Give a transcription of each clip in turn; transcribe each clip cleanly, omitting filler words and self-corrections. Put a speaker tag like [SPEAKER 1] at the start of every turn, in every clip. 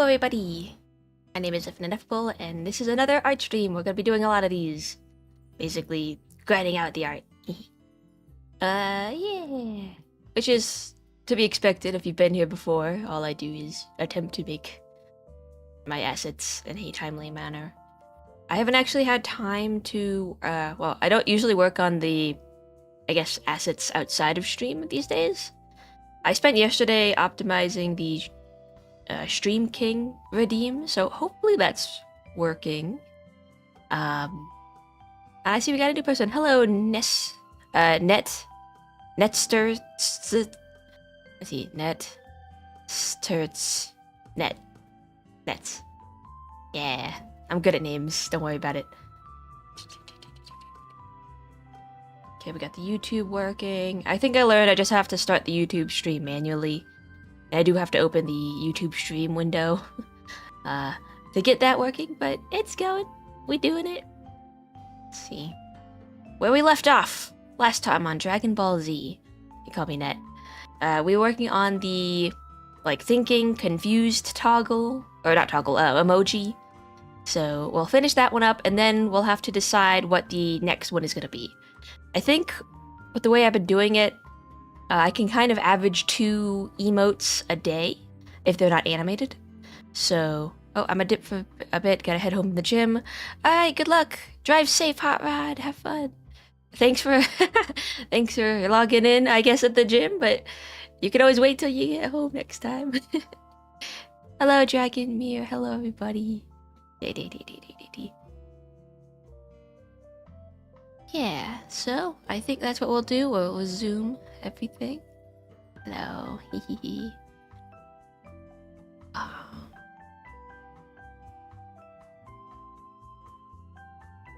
[SPEAKER 1] everybody! My name is Effanineffable, and this is another art stream. We're gonna be doing a lot of these. Basically, grinding out the art. Yeah. Which is to be expected if you've been here before. All I do is attempt to make my assets in a timely manner. I haven't actually had time to, well, I don't usually work on the, I guess, assets outside of stream these days. I spent yesterday optimizing the Stream King redeem, so hopefully that's working. I see we got a new person. Hello, Netster. Let's see, Net. Yeah, I'm good at names. Don't worry about it. Okay, we got the YouTube working. I think I learned I just have to start the YouTube stream manually. I do have to open the YouTube stream window to get that working, but it's going. We doing it. Let's see. Where we left off last time on Dragon Ball Z. You call me Net. We were working on the, like, thinking, confused toggle. Or not toggle, emoji. So we'll finish that one up, and then we'll have to decide what the next one is going to be. I think with the way I've been doing it, I can kind of average 2 emotes a day if they're not animated. So, oh, I'm a dip for a bit. Gotta head home from the gym. Alright, good luck. Drive safe, hot rod. Have fun. Thanks for thanks for logging in, I guess, at the gym, but you can always wait till you get home next time. Hello, Dragon Mirror. Hello, everybody. Yeah, so I think that's what we'll do. We'll zoom everything. Hello. Hehehe.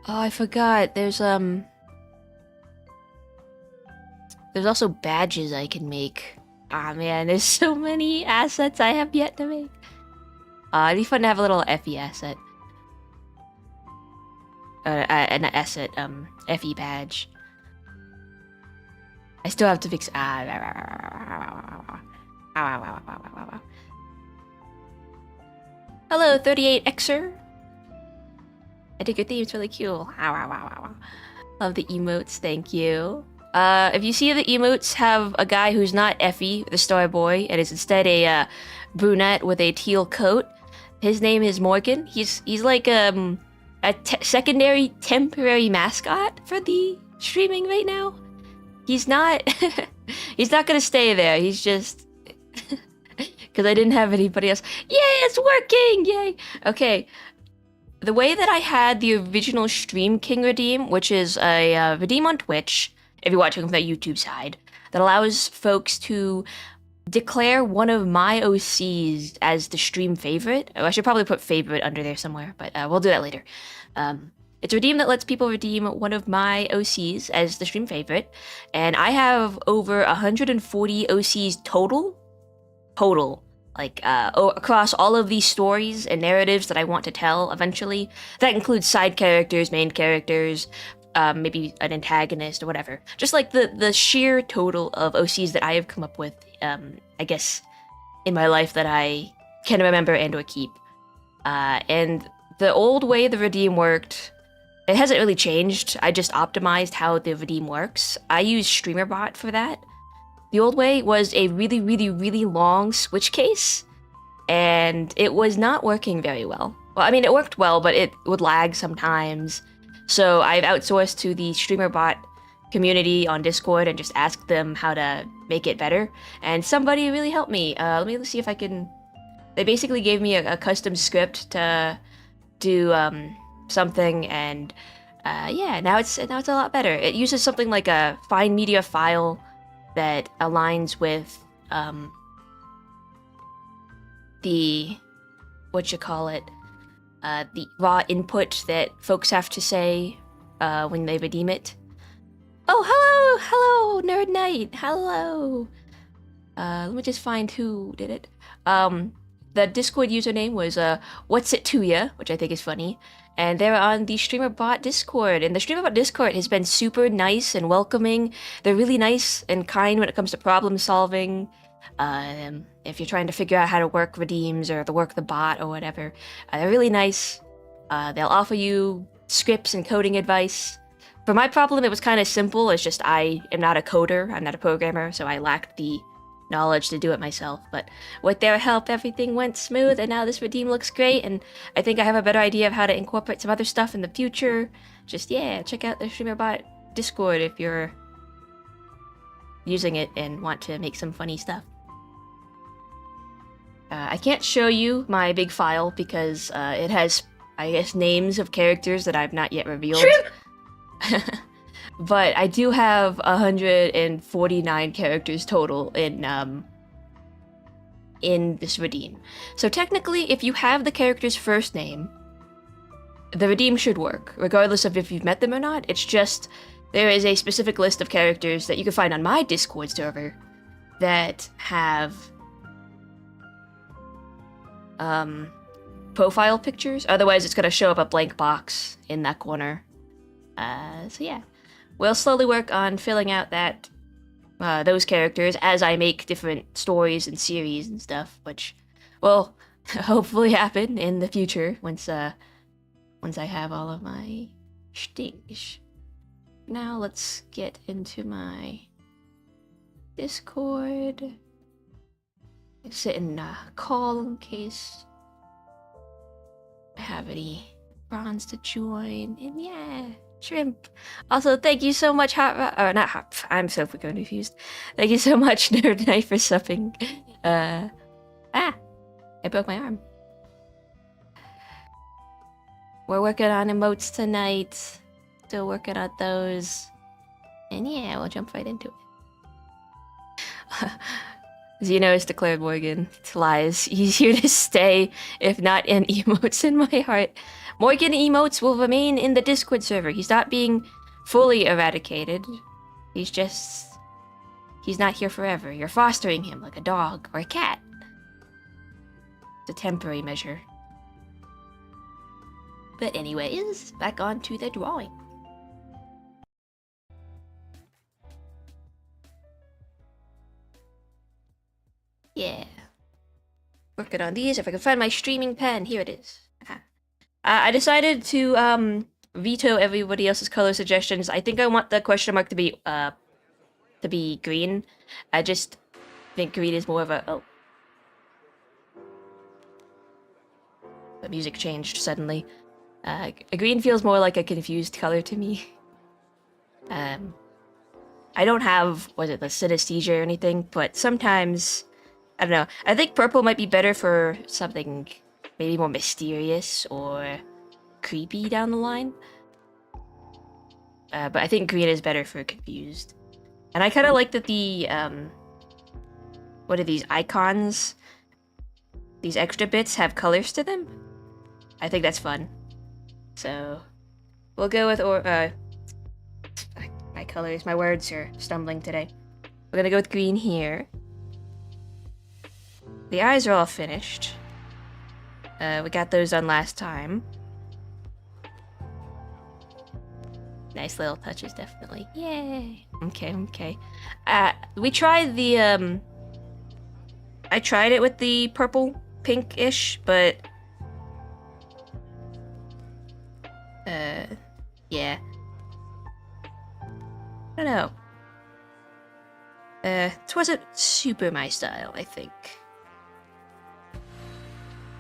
[SPEAKER 1] Oh, I forgot. There's also badges I can make. Ah, man, there's so many assets I have yet to make. It'd be fun to have a little Effie asset. An asset, Effie badge. I still have to fix. Hello, 38Xer. I think your theme's really cool. Love the emotes, thank you. If you see the emotes have a guy who's not Effie, the Star Boy, and is instead a brunette with a teal coat, his name is Morgan. He's like a secondary temporary mascot for the streaming right now. He's not he's not gonna stay there. He's just because I didn't have anybody else. Yay, it's working! Yay! Okay. The way that I had the original Stream King redeem, which is a redeem on Twitch, if you're watching from the YouTube side, that allows folks to declare one of my OCs as the stream favorite. Oh, I should probably put favorite under there somewhere, but we'll do that later. It's a redeem that lets people redeem one of my OCs as the stream favorite, and I have over 140 OCs total, like across all of these stories and narratives that I want to tell eventually. That includes side characters, main characters, maybe an antagonist or whatever. Just like the sheer total of OCs that I have come up with, I guess, in my life that I can remember and or keep. And the old way the redeem worked, it hasn't really changed. I just optimized how the redeem works. I use StreamerBot for that. The old way was a really, really, really long switch case, and it was not working very well. Well, I mean, it worked well, but it would lag sometimes. So I've outsourced to the StreamerBot community on Discord and just asked them how to make it better. And somebody really helped me. Let me see if I can... They basically gave me a custom script to do something, and yeah, now it's a lot better. It uses something like a fine media file that aligns with the the raw input that folks have to say when they redeem it. Oh, hello, Nerd Knight, hello. Let me just find who did it. The Discord username was What's It To Ya, which I think is funny. And they're on the StreamerBot Discord. And the StreamerBot Discord has been super nice and welcoming. They're really nice and kind when it comes to problem solving. If you're trying to figure out how to work redeems or to work the bot or whatever, they're really nice. They'll offer you scripts and coding advice. For my problem, it was kind of simple. It's just I am not a coder, I'm not a programmer, so I lacked the knowledge to do it myself. But with their help, everything went smooth, and now this redeem looks great, and I think I have a better idea of how to incorporate some other stuff in the future. Just, yeah, check out the StreamerBot Discord if you're using it and want to make some funny stuff. I can't show you my big file because it has, I guess, names of characters that I've not yet revealed. But I do have 149 characters total in this redeem. So technically, if you have the character's first name, the redeem should work, regardless of if you've met them or not. It's just, there is a specific list of characters that you can find on my Discord server that have profile pictures. Otherwise, it's gonna show up a blank box in that corner. So yeah, we'll slowly work on filling out that those characters as I make different stories and series and stuff, which will hopefully happen in the future once I have all of my things. Now let's get into my Discord. Sit in a call in case I have any bronze to join. And yeah, shrimp. Also, thank you so much, not Hot. I'm so freaking confused. Thank you so much, Nerd Knight, for supping. I broke my arm. We're working on emotes tonight. Still working on those. And yeah, we'll jump right into it. Xeno has declared Morgan. It's lies. He's here to stay, if not in emotes in my heart. Morgan emotes will remain in the Discord server. He's not being fully eradicated. He's not here forever. You're fostering him like a dog or a cat. It's a temporary measure. But anyways, back on to the drawing. Yeah. Working on these. If I can find my streaming pen. Here it is. I decided to veto everybody else's color suggestions. I think I want the question mark to be green. I just think green is more of a... Oh. The music changed suddenly. Green feels more like a confused color to me. I don't have, was it the synesthesia or anything, but sometimes... I don't know. I think purple might be better for something maybe more mysterious or creepy down the line. But I think green is better for confused. And I kind of like that the, what are these icons? These extra bits have colors to them. I think that's fun. So, we'll go with, my colors, my words are stumbling today. We're gonna go with green here. The eyes are all finished. We got those done last time. Nice little touches, definitely. Yay! Okay. We tried the, I tried it with the purple, pink-ish, but... yeah. I don't know. It wasn't super my style, I think.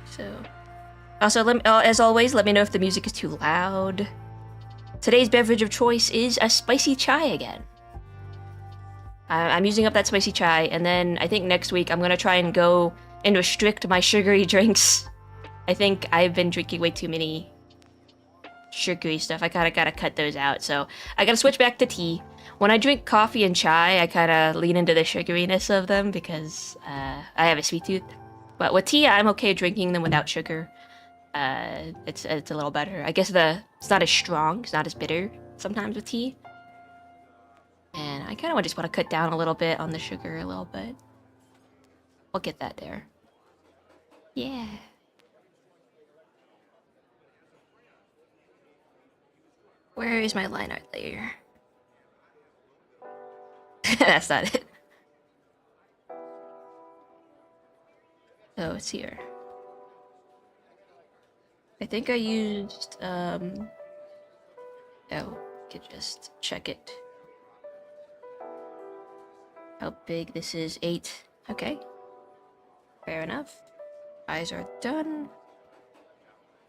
[SPEAKER 1] So, also, as always, let me know if the music is too loud. Today's beverage of choice is a spicy chai again. I'm using up that spicy chai, and then I think next week I'm gonna try and go and restrict my sugary drinks. I think I've been drinking way too many sugary stuff. I kinda gotta cut those out, so I gotta switch back to tea. When I drink coffee and chai, I kinda lean into the sugariness of them because I have a sweet tooth. But with tea, I'm okay drinking them without sugar. It's a little better. I guess it's not as strong, it's not as bitter sometimes with tea. And I kind of just want to cut down a little bit on the sugar a little bit. We'll get that there. Yeah. Where is my line art layer? That's not it. Oh, it's here. I think I used, oh, could just check it. How big this is? 8. Okay. Fair enough. Eyes are done.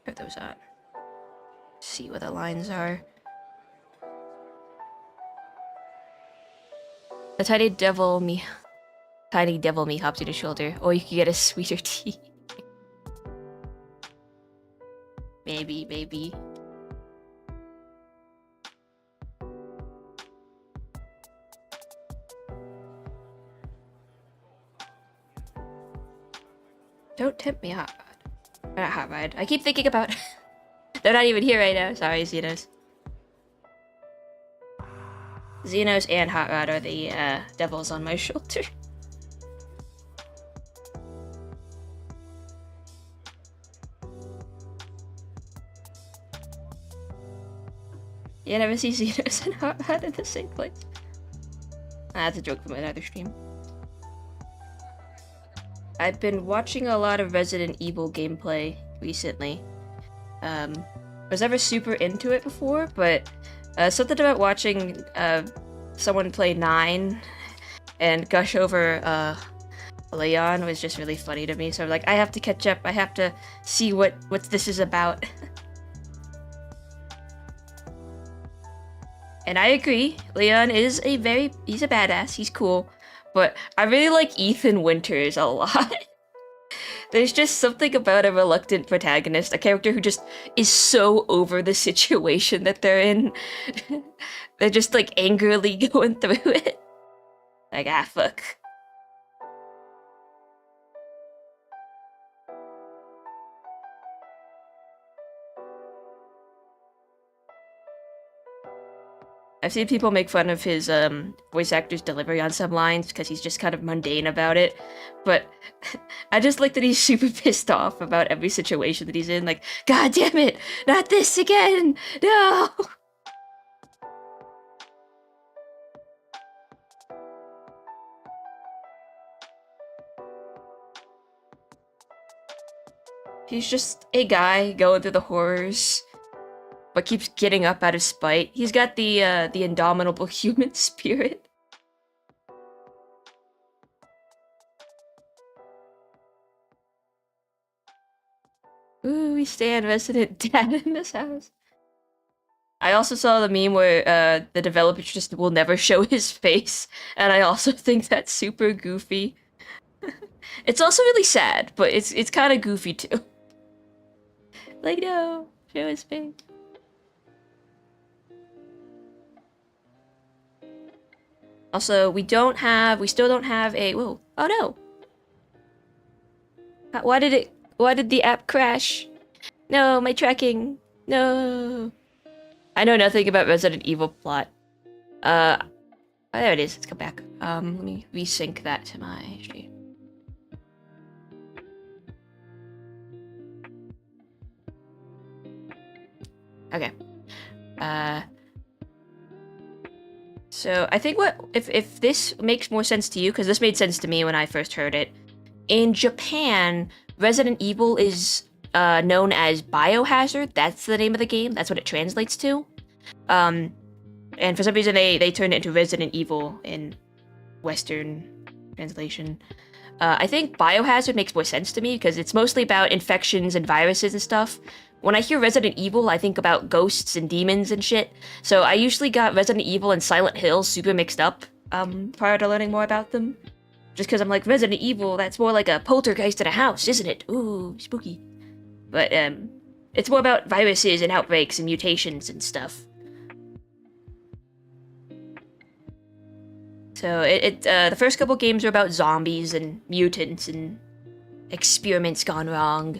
[SPEAKER 1] Put those on. See what the lines are. The tiny devil me hops on your shoulder, or you could get a sweeter tea. Maybe. Don't tempt me, Hot Rod. Not Hot Rod. I keep thinking about... They're not even here right now. Sorry, Xenos. Xenos and Hot Rod are the devils on my shoulder. You never see Xenos and Hot Rod in the same place. That's a joke from another stream. I've been watching a lot of Resident Evil gameplay recently. I was never super into it before, but something about watching someone play 9 and gush over Leon was just really funny to me. So I'm like, I have to catch up. I have to see what this is about. And I agree, Leon is he's a badass, he's cool. But I really like Ethan Winters a lot. There's just something about a reluctant protagonist, a character who just is so over the situation that they're in. They're just like angrily going through it. Like, ah, fuck. I've seen people make fun of his voice actor's delivery on some lines because he's just kind of mundane about it, but I just like that he's super pissed off about every situation that he's in, like, God damn it, not this again, no! He's just a guy going through the horrors, but keeps getting up out of spite. He's got the indomitable human spirit. Ooh, we stand resident dad in this house. I also saw the meme where the developer just will never show his face, and I also think that's super goofy. It's also really sad, but it's kind of goofy too. Like, no, show his face. Also, we still don't have a, whoa, oh no! Why did the app crash? No, my tracking, no! I know nothing about Resident Evil plot. Oh, there it is, let's go back. Let me resync that to my stream. Okay. So I think if this makes more sense to you, because this made sense to me when I first heard it. In Japan, Resident Evil is known as Biohazard. That's the name of the game. That's what it translates to. And for some reason they turned it into Resident Evil in Western translation. I think Biohazard makes more sense to me because it's mostly about infections and viruses and stuff. When I hear Resident Evil, I think about ghosts and demons and shit. So I usually got Resident Evil and Silent Hill super mixed up prior to learning more about them. Just because I'm like, Resident Evil, that's more like a poltergeist in a house, isn't it? Ooh, spooky. But it's more about viruses and outbreaks and mutations and stuff. So the first couple games are about zombies and mutants and experiments gone wrong.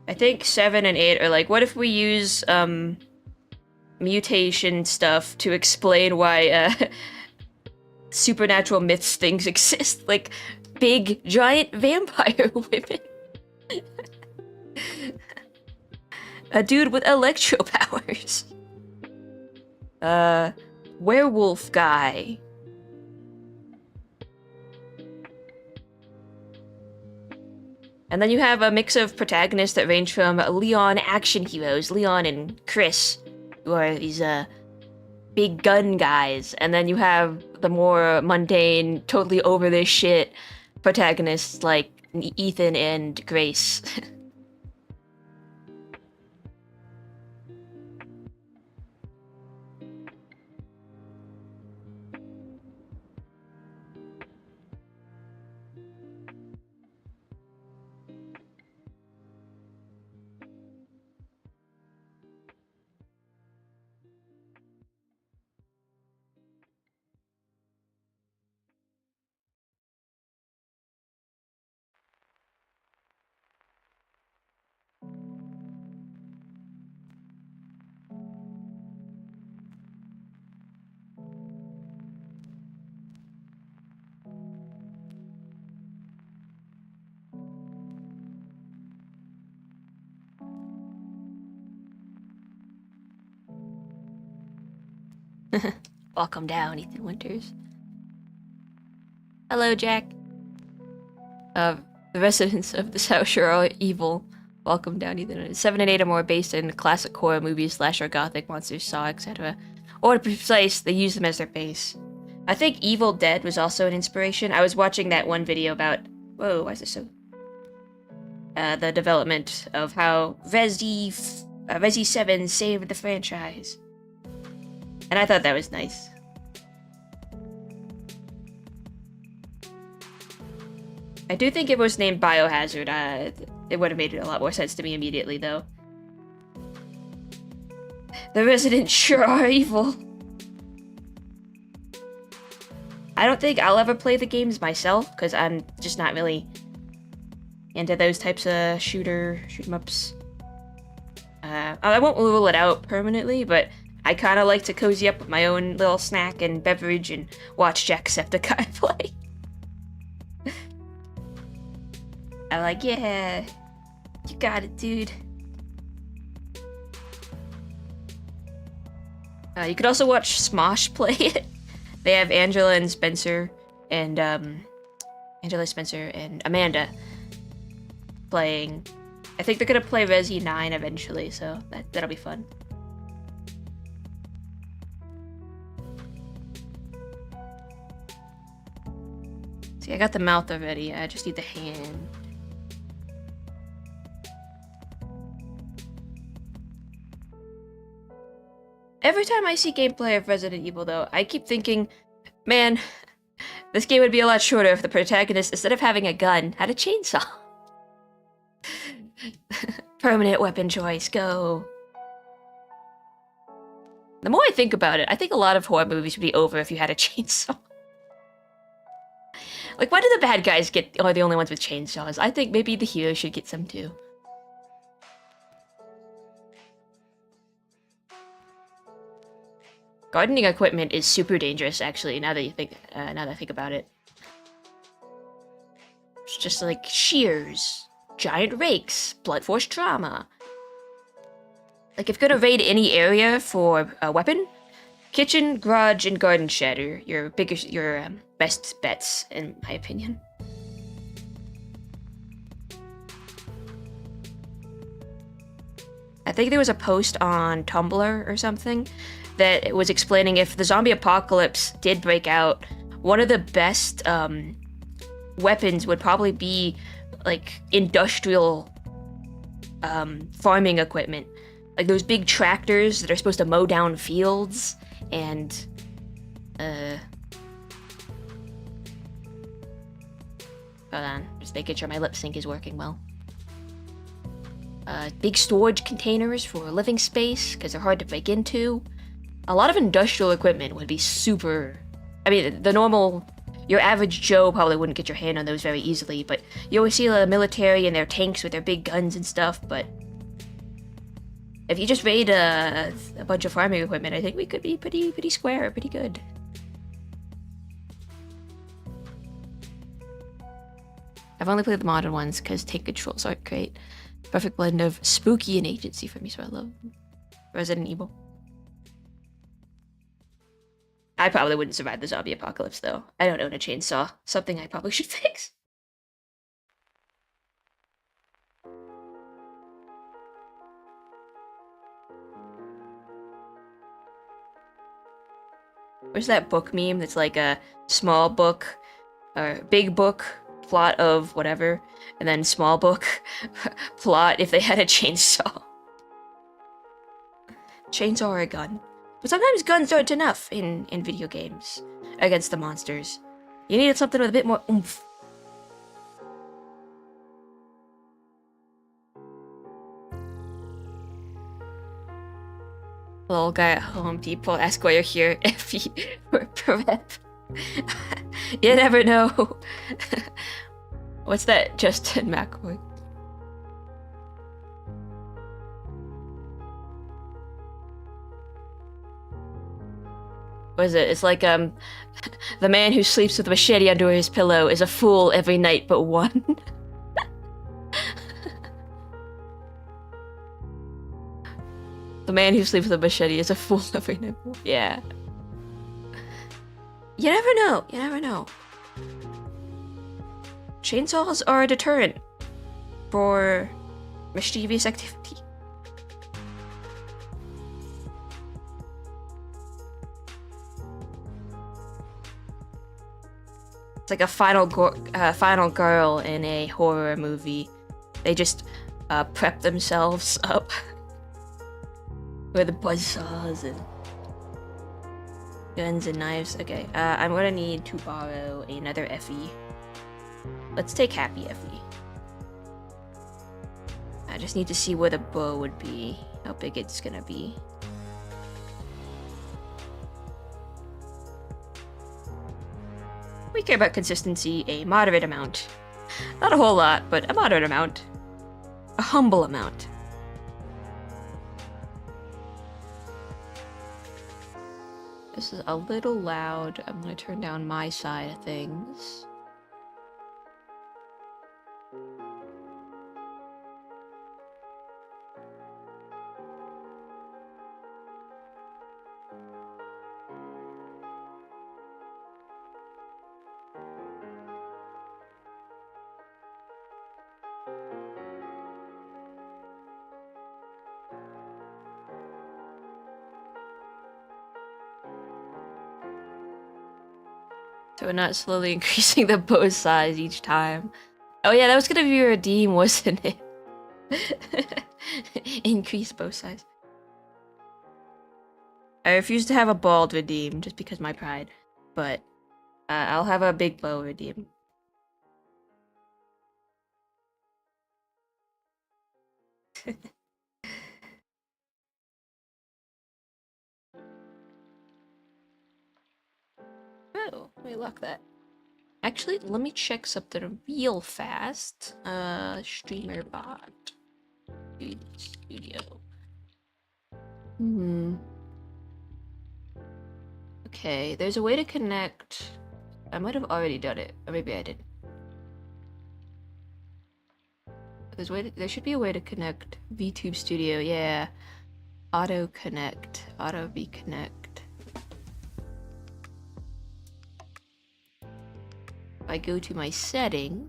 [SPEAKER 1] I think 7 and 8 are like, what if we use mutation stuff to explain why supernatural myths things exist, like big giant vampire women. A dude with electro powers. werewolf guy. And then you have a mix of protagonists that range from Leon action heroes, Leon and Chris, who are these big gun guys. And then you have the more mundane, totally over this shit protagonists like Ethan and Grace. Welcome down, Ethan Winters. Hello, Jack. The residents of this house sure are evil. Welcome down, Ethan. 7 and 8 are more based in classic horror movies, slasher, gothic, monsters, Saw, etc. Or to be precise, they use them as their base. I think Evil Dead was also an inspiration. I was watching that one video about... Whoa, why is this so... the development of how Resi 7 saved the franchise. And I thought that was nice. I do think if it was named Biohazard, it would have made a lot more sense to me immediately, though. The residents sure are evil. I don't think I'll ever play the games myself, because I'm just not really into those types of shoot 'em ups. I won't rule it out permanently, but I kind of like to cozy up with my own little snack and beverage and watch Jacksepticeye play. I'm like, yeah, you got it, dude. You could also watch Smosh play it. They have Angela Spencer and Amanda playing. I think they're gonna play Resi 9 eventually, so that'll be fun. See, I got the mouth already. I just need the hand. Every time I see gameplay of Resident Evil, though, I keep thinking, man, this game would be a lot shorter if the protagonist, instead of having a gun, had a chainsaw. Permanent weapon choice, go. The more I think about it, I think a lot of horror movies would be over if you had a chainsaw. Like, why do the bad guys are the only ones with chainsaws? I think maybe the hero should get some too. Gardening equipment is super dangerous, actually. Now that I think about it, it's just like shears, giant rakes, blunt force trauma. Like, if you're gonna raid any area for a weapon, kitchen, garage, and garden shed are your best bets, in my opinion. I think there was a post on Tumblr or something that it was explaining if the zombie apocalypse did break out, one of the best weapons would probably be like industrial farming equipment, like those big tractors that are supposed to mow down fields and hold on, just making sure my lip sync is working well. Big storage containers for living space because they're hard to break into. A lot of industrial equipment would be super... I mean, your average Joe probably wouldn't get your hand on those very easily, but you always see the military and their tanks with their big guns and stuff, but... if you just raid a bunch of farming equipment, I think we could be pretty square, pretty good. I've only played the modern ones because tank controls aren't great. Perfect blend of spooky and agency for me, so I love Resident Evil. I probably wouldn't survive the zombie apocalypse, though. I don't own a chainsaw. Something I probably should fix. Where's that book meme that's like a small book, or big book, plot of whatever, and then small book, plot if they had a chainsaw. Chainsaw or a gun. But sometimes guns aren't enough in video games against the monsters. You needed something with a bit more oomph. Little guy at Home Depot, ask why you're here if you were prep. You never know. What's that, Justin McAvoy? What is it? It's like, the man who sleeps with a machete under his pillow is a fool every night but one. The man who sleeps with a machete is a fool every night. Yeah. You never know. You never know. Chainsaws are a deterrent for mischievous activity. It's like a final girl in a horror movie. They just prep themselves up with buzzsaws and guns and knives. Okay, I'm gonna need to borrow another Effie. Let's take Happy Effie. I just need to see where the bow would be, how big it's gonna be. We care about consistency a moderate amount. Not a whole lot, but a moderate amount. A humble amount. This is a little loud. I'm gonna turn down my side of things. So we're not slowly increasing the bow size each time. Oh yeah, that was gonna be your redeem, wasn't it? Increase bow size. I refuse to have a bald redeem just because my pride, but I'll have a big bow redeem. Oh, let me lock that. Actually, let me check something real fast. Streamer bot. Studio. Okay, there's a way to connect. I might have already done it, or maybe I didn't. There should be a way to connect VTube Studio. Yeah, auto connect, auto vconnect. If I go to my setting,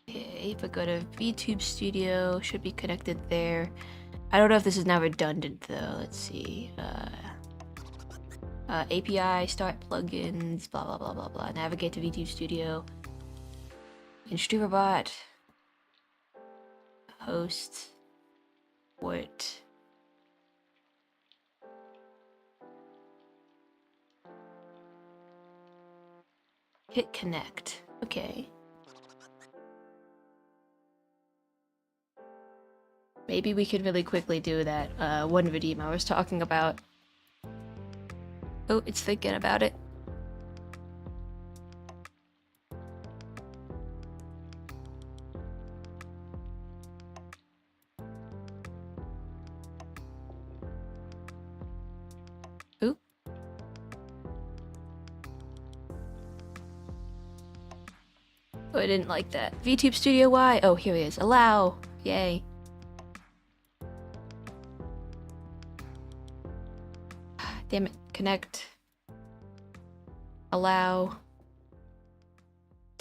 [SPEAKER 1] okay, if I go to VTube Studio, should be connected there. I don't know if this is now redundant though. Let's see. API, start plugins, blah blah blah blah blah. Navigate to VTube Studio. In StreamerBot. Host. Port. Hit connect. Okay. Maybe we could really quickly do that one redeem I was talking about. Oh, it's thinking about it. I didn't like that. VTube Studio Y. Oh, here he is. Allow. Yay. Damn it. Connect. Allow.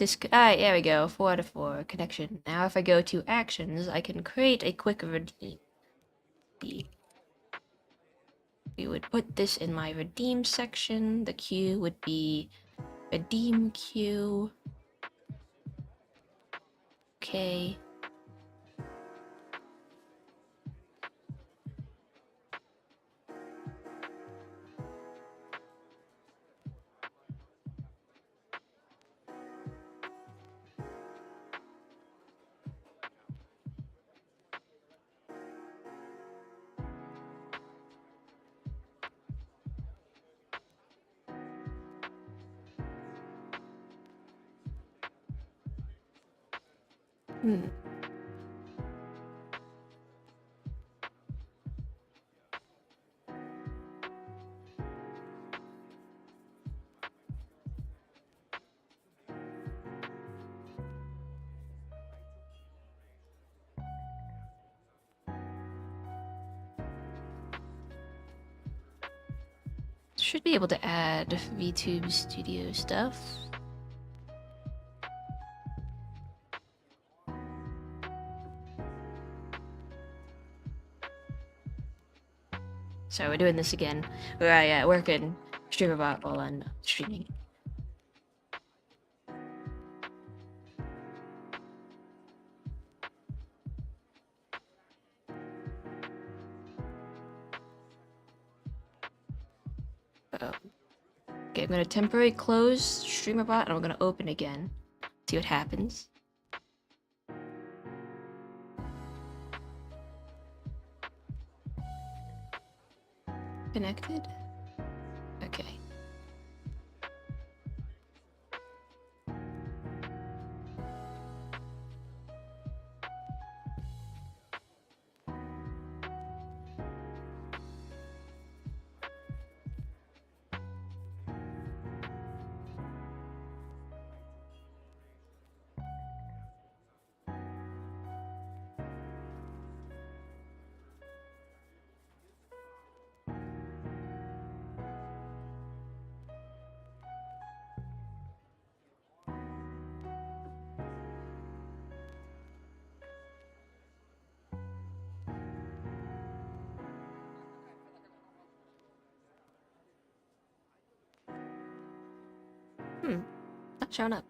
[SPEAKER 1] Alright, there we go. 4 out of 4. Connection. Now if I go to actions, I can create a quick redeem. We would put this in my redeem section. The queue would be redeem queue. Okay. Should be able to add VTube Studio stuff. So we're doing this again. Yeah, working StreamerBot while I'm streaming. Okay, I'm gonna temporarily close StreamerBot and I'm gonna open again. See what happens. Connected? Okay. Not showing up.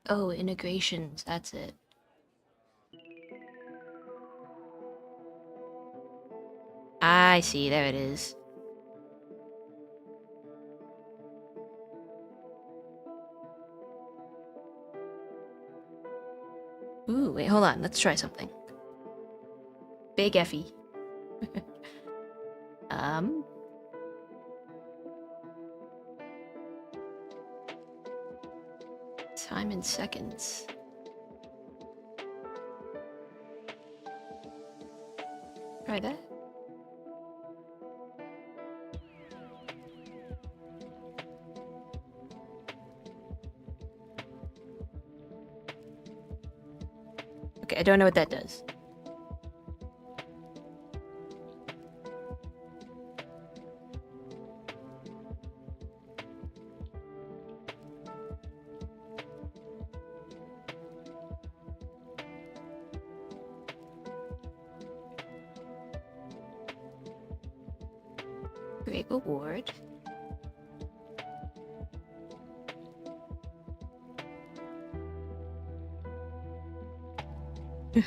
[SPEAKER 1] Oh, integrations, that's it. I see, there it is. Ooh, wait, hold on, let's try something. Big Effie. Time in seconds. Try that. Okay, I don't know what that does. Great reward. I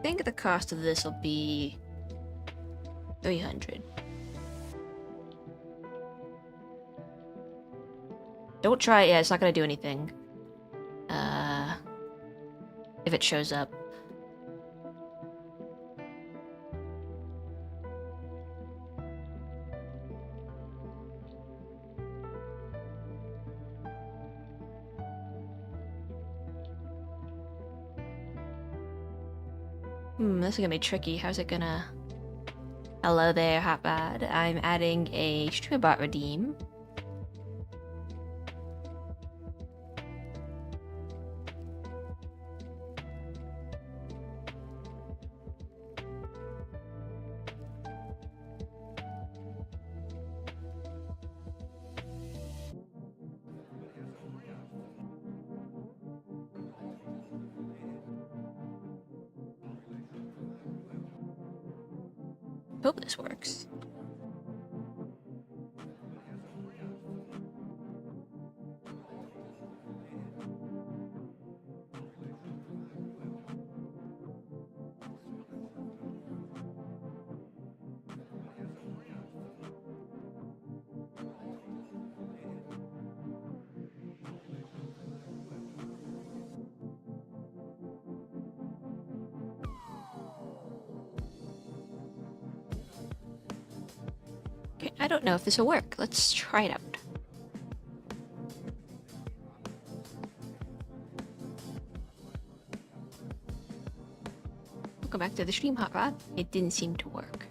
[SPEAKER 1] think the cost of this will be 300. Don't try it. Yeah, it's not gonna do anything. If it shows up. This is gonna be tricky. How's it gonna... Hello there, Hotbod. I'm adding a streambot redeem. Hope this works. Okay, I don't know if this will work. Let's try it out. Welcome back to the stream, Hot Rod. It didn't seem to work.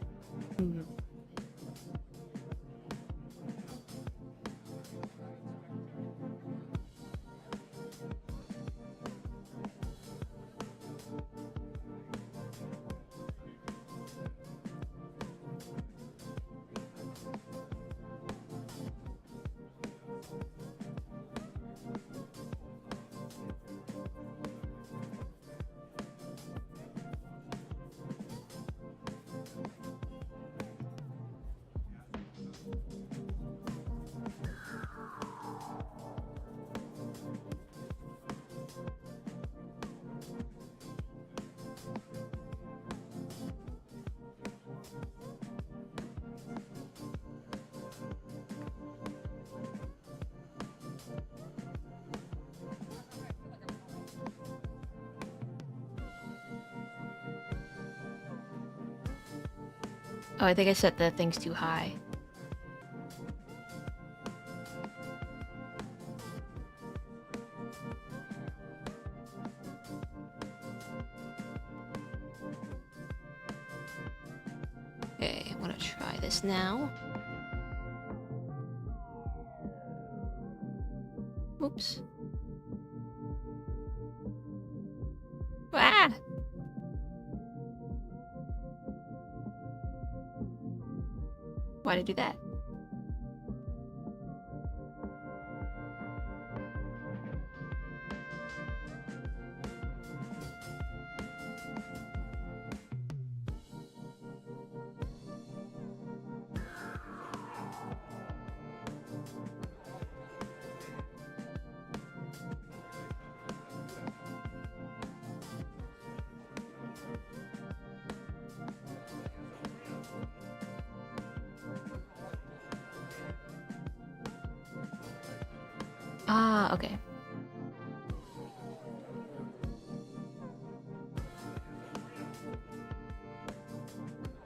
[SPEAKER 1] Oh, I think I set the things too high. Okay, I want to try this now. Oops. Ah! Why'd I do that? Ah, okay.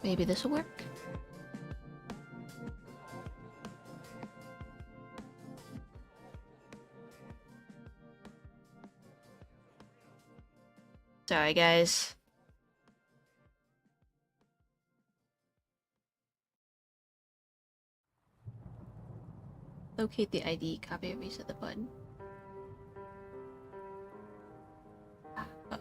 [SPEAKER 1] Maybe this will work? Sorry, guys. Locate the ID, copy and reset the button. Oh.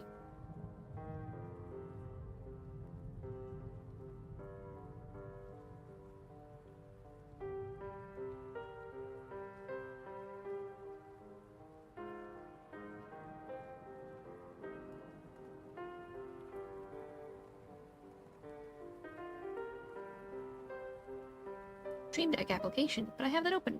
[SPEAKER 1] Stream Deck application, but I have that open.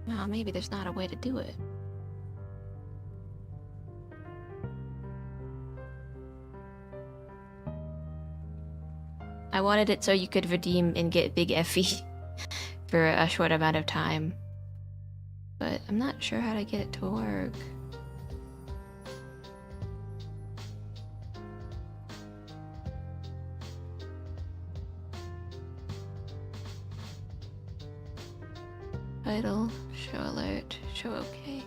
[SPEAKER 1] Well, maybe there's not a way to do it. I wanted it so you could redeem and get Big Effie for a short amount of time. But I'm not sure how to get it to work. Title, show alert, show okay.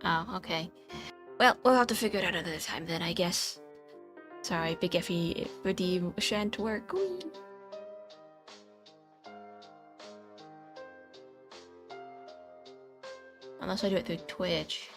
[SPEAKER 1] Oh, okay. Well, we'll have to figure it out another time then, I guess. Sorry, Big Effie, for the shan't work. Whee! Unless I do it through Twitch.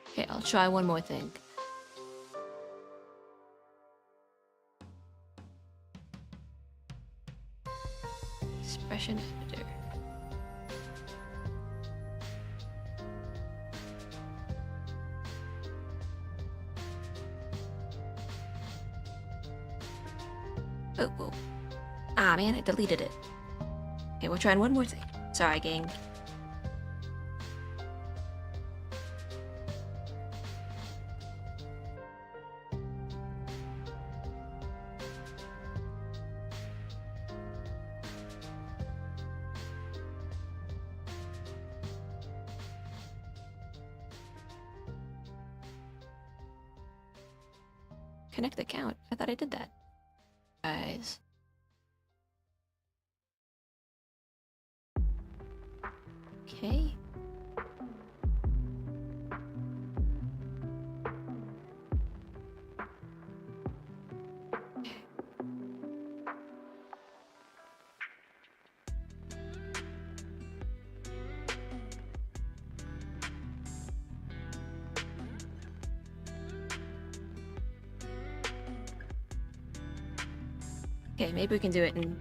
[SPEAKER 1] Okay, I'll try one more thing. Expression editor. Oh, whoa. Ah, man, I deleted it. Okay, we're trying one more thing. Sorry, gang. Connect account. I thought I did that. Guys. Okay. Okay, maybe we can do it in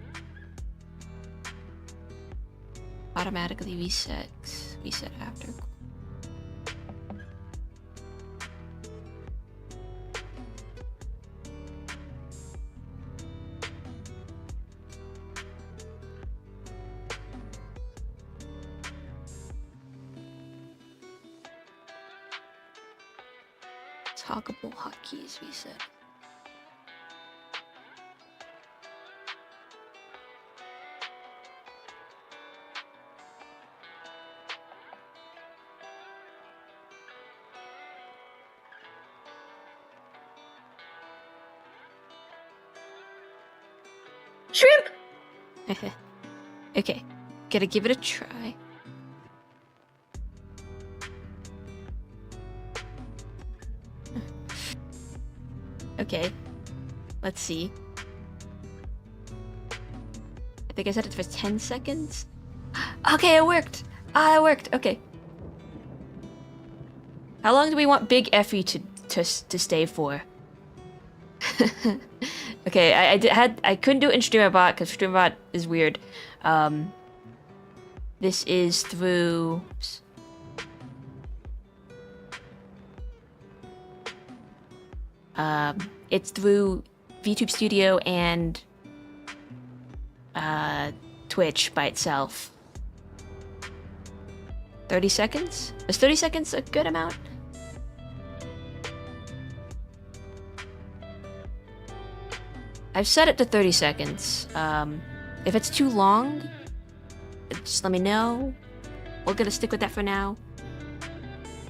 [SPEAKER 1] automatically reset after. Toggable hotkeys reset. Shrimp! Okay, gotta give it a try. Okay, let's see. I think I set it for 10 seconds. Okay, it worked! Ah, it worked, okay. How long do we want Big Effie to stay for? Okay, I couldn't do it in StreamerBot because StreamerBot is weird. This is through. It's through VTube Studio and Twitch by itself. 30 seconds? Is 30 seconds a good amount? I've set it to 30 seconds. If it's too long, just let me know. We're gonna stick with that for now.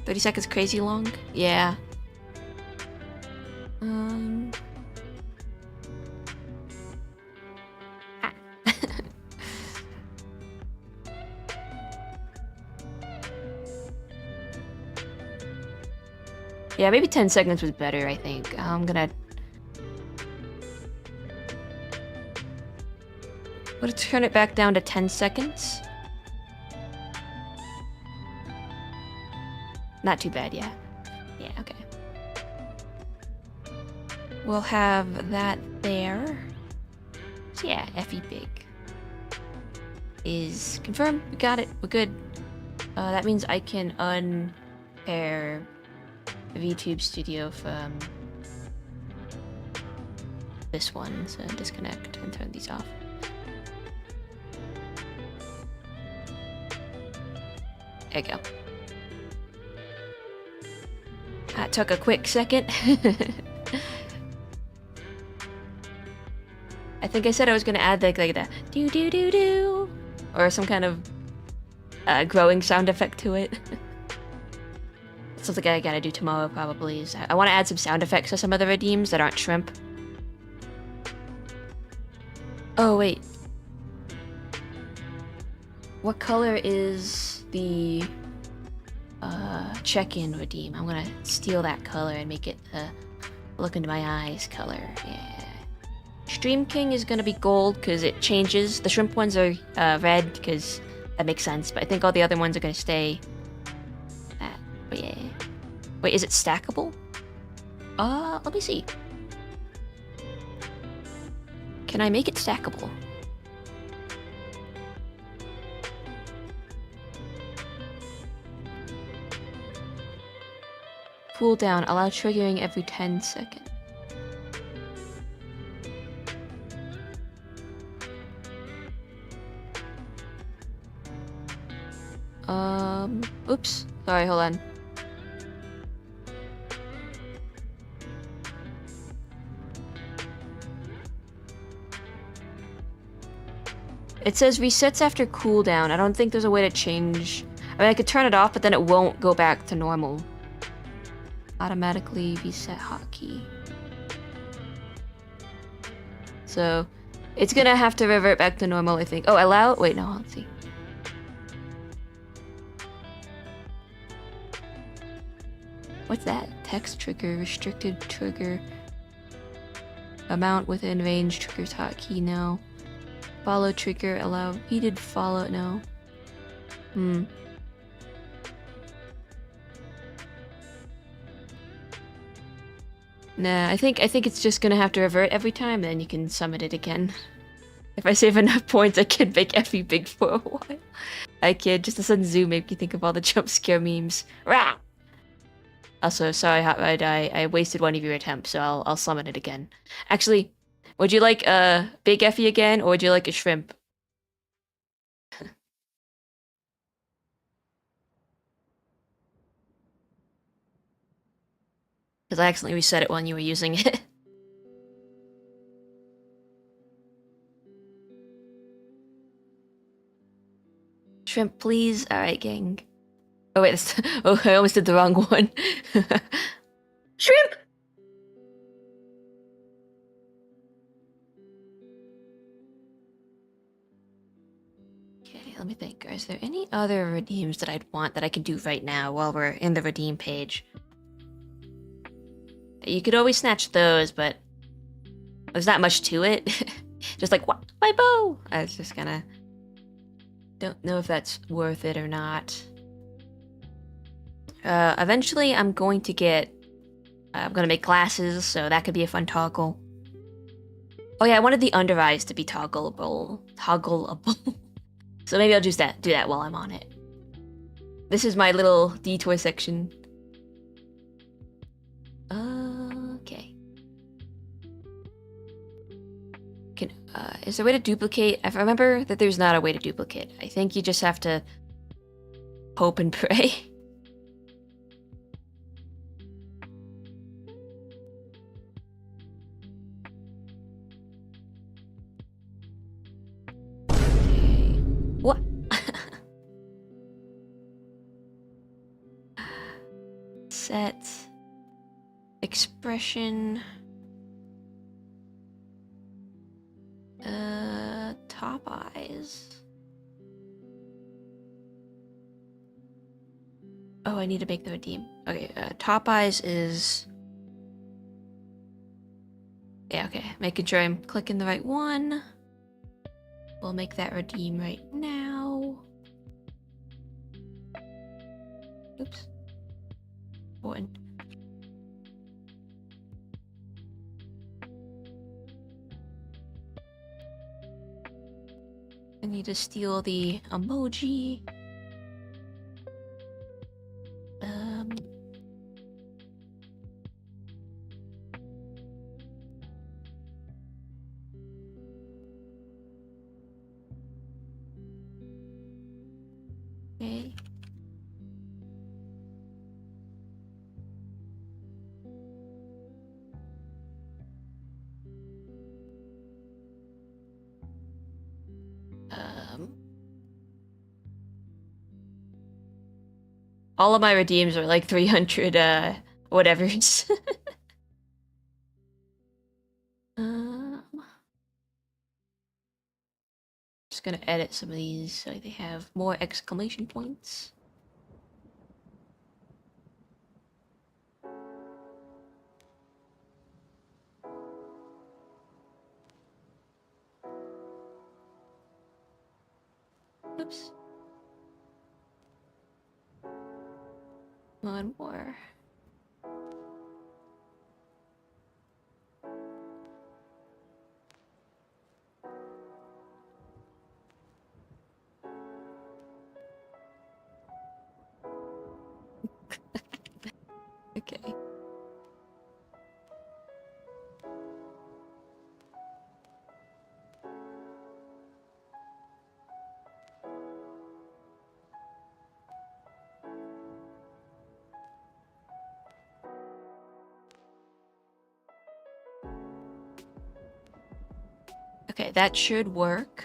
[SPEAKER 1] 30 seconds crazy long? Yeah. Yeah, maybe 10 seconds was better, I think. I'm gonna... Let's turn it back down to 10 seconds. Not too bad, yeah. Yeah, okay. We'll have that there. So yeah, Effie Big is confirmed. We got it. We're good. That means I can unpair VTube Studio from this one. So disconnect and turn these off. There you go. That took a quick second. I think I said I was gonna add like the do do do do or some kind of growing sound effect to it. That's something I gotta do tomorrow probably. Is I want to add some sound effects to some of the redeems that aren't shrimp. Oh wait, what color is the check-in redeem? I'm gonna steal that color and make it look into my eyes color. Yeah. Stream King is gonna be gold because it changes. The shrimp ones are red because that makes sense, but I think all the other ones are gonna stay that. But yeah. Wait, is it stackable? Let me see. Can I make it stackable? Cooldown, allow triggering every 10 seconds. Oops. Sorry, hold on. It says resets after cooldown. I don't think there's a way to change. I mean, I could turn it off, but then it won't go back to normal. Automatically reset hotkey. So, it's gonna have to revert back to normal, I think. Oh, allow? Wait, no, let's see. What's that? Text trigger, restricted trigger. Amount within range triggers hotkey, no. Follow trigger, allow repeated follow, no. Nah, I think it's just gonna have to revert every time, then you can summon it again. If I save enough points, I can make Effie Big for a while. I kid, just a sudden zoom made me think of all the jump scare memes. Rah! Also, sorry, Hot Ride, I wasted one of your attempts, so I'll summon it again. Actually, would you like Big Effie again, or would you like a shrimp? Because I accidentally reset it when you were using it. Shrimp, please. Alright, gang. Oh, wait. Oh, I almost did the wrong one. Shrimp! Okay, let me think. Is there any other redeems that I'd want that I can do right now while we're in the redeem page? You could always snatch those, but there's not much to it. Just like, what? My bow! I was just gonna... Don't know if that's worth it or not. Eventually I'm going to get... I'm gonna make glasses, so that could be a fun toggle. Oh yeah, I wanted the under eyes to be toggleable. So maybe I'll just do that while I'm on it. This is my little detour section. Okay. Is there a way to duplicate? I remember that there's not a way to duplicate. I think you just have to hope and pray. Okay. What? Set. Expression. Top eyes. Oh, I need to make the redeem. Okay, top eyes is... Yeah, okay. Making sure I'm clicking the right one. We'll make that redeem right now. Oops. Important. I need to steal the emoji. Okay. All of my redeems are like 300 whatevers. Just gonna edit some of these so they have more exclamation points. Oops. One more. Okay. Okay, that should work.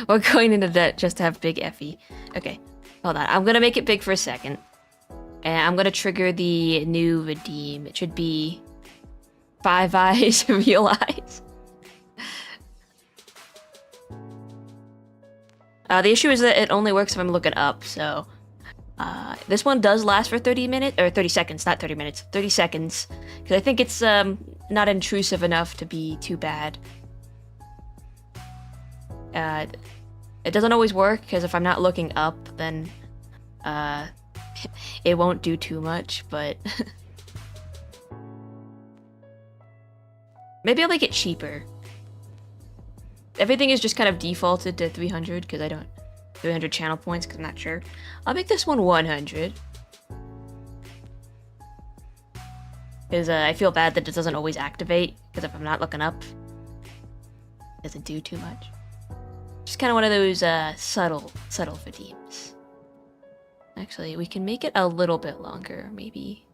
[SPEAKER 1] We're going into debt just to have big Effie. Okay, hold on. I'm gonna make it big for a second. And I'm gonna trigger the new redeem. It should be 5 eyes, real eyes. The issue is that it only works if I'm looking up, so... this one does last for 30 minutes, or 30 seconds, not 30 minutes, 30 seconds. Because I think it's not intrusive enough to be too bad. It doesn't always work, because if I'm not looking up, then it won't do too much, but... Maybe I'll make it cheaper. Everything is just kind of defaulted to 300, because I don't... 300 channel points, because I'm not sure. I'll make this one 100. Because I feel bad that it doesn't always activate, because if I'm not looking up, it doesn't do too much. Just kind of one of those subtle redeems. Actually, we can make it a little bit longer, maybe.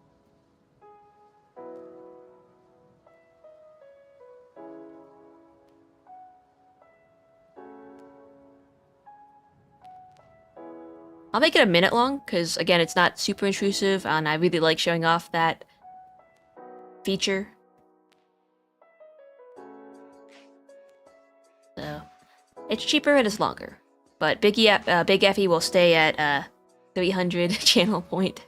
[SPEAKER 1] I'll make it a minute long, because again, it's not super intrusive, and I really like showing off that feature. So, it's cheaper and it's longer. But Big Effie will stay at 300 channel point.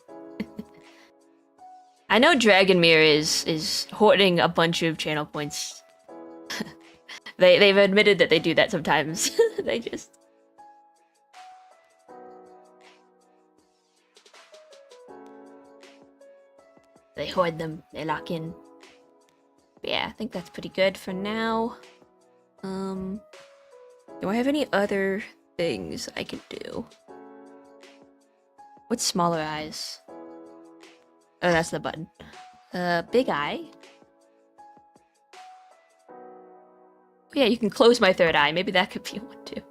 [SPEAKER 1] I know Dragonmere is hoarding a bunch of channel points. They've admitted that they do that sometimes. They just... They hoard them, they lock in. But yeah, I think that's pretty good for now. Do I have any other things I can do? What's smaller eyes? Oh, that's the button. Big eye. Oh, yeah, you can close my third eye. Maybe that could be one too.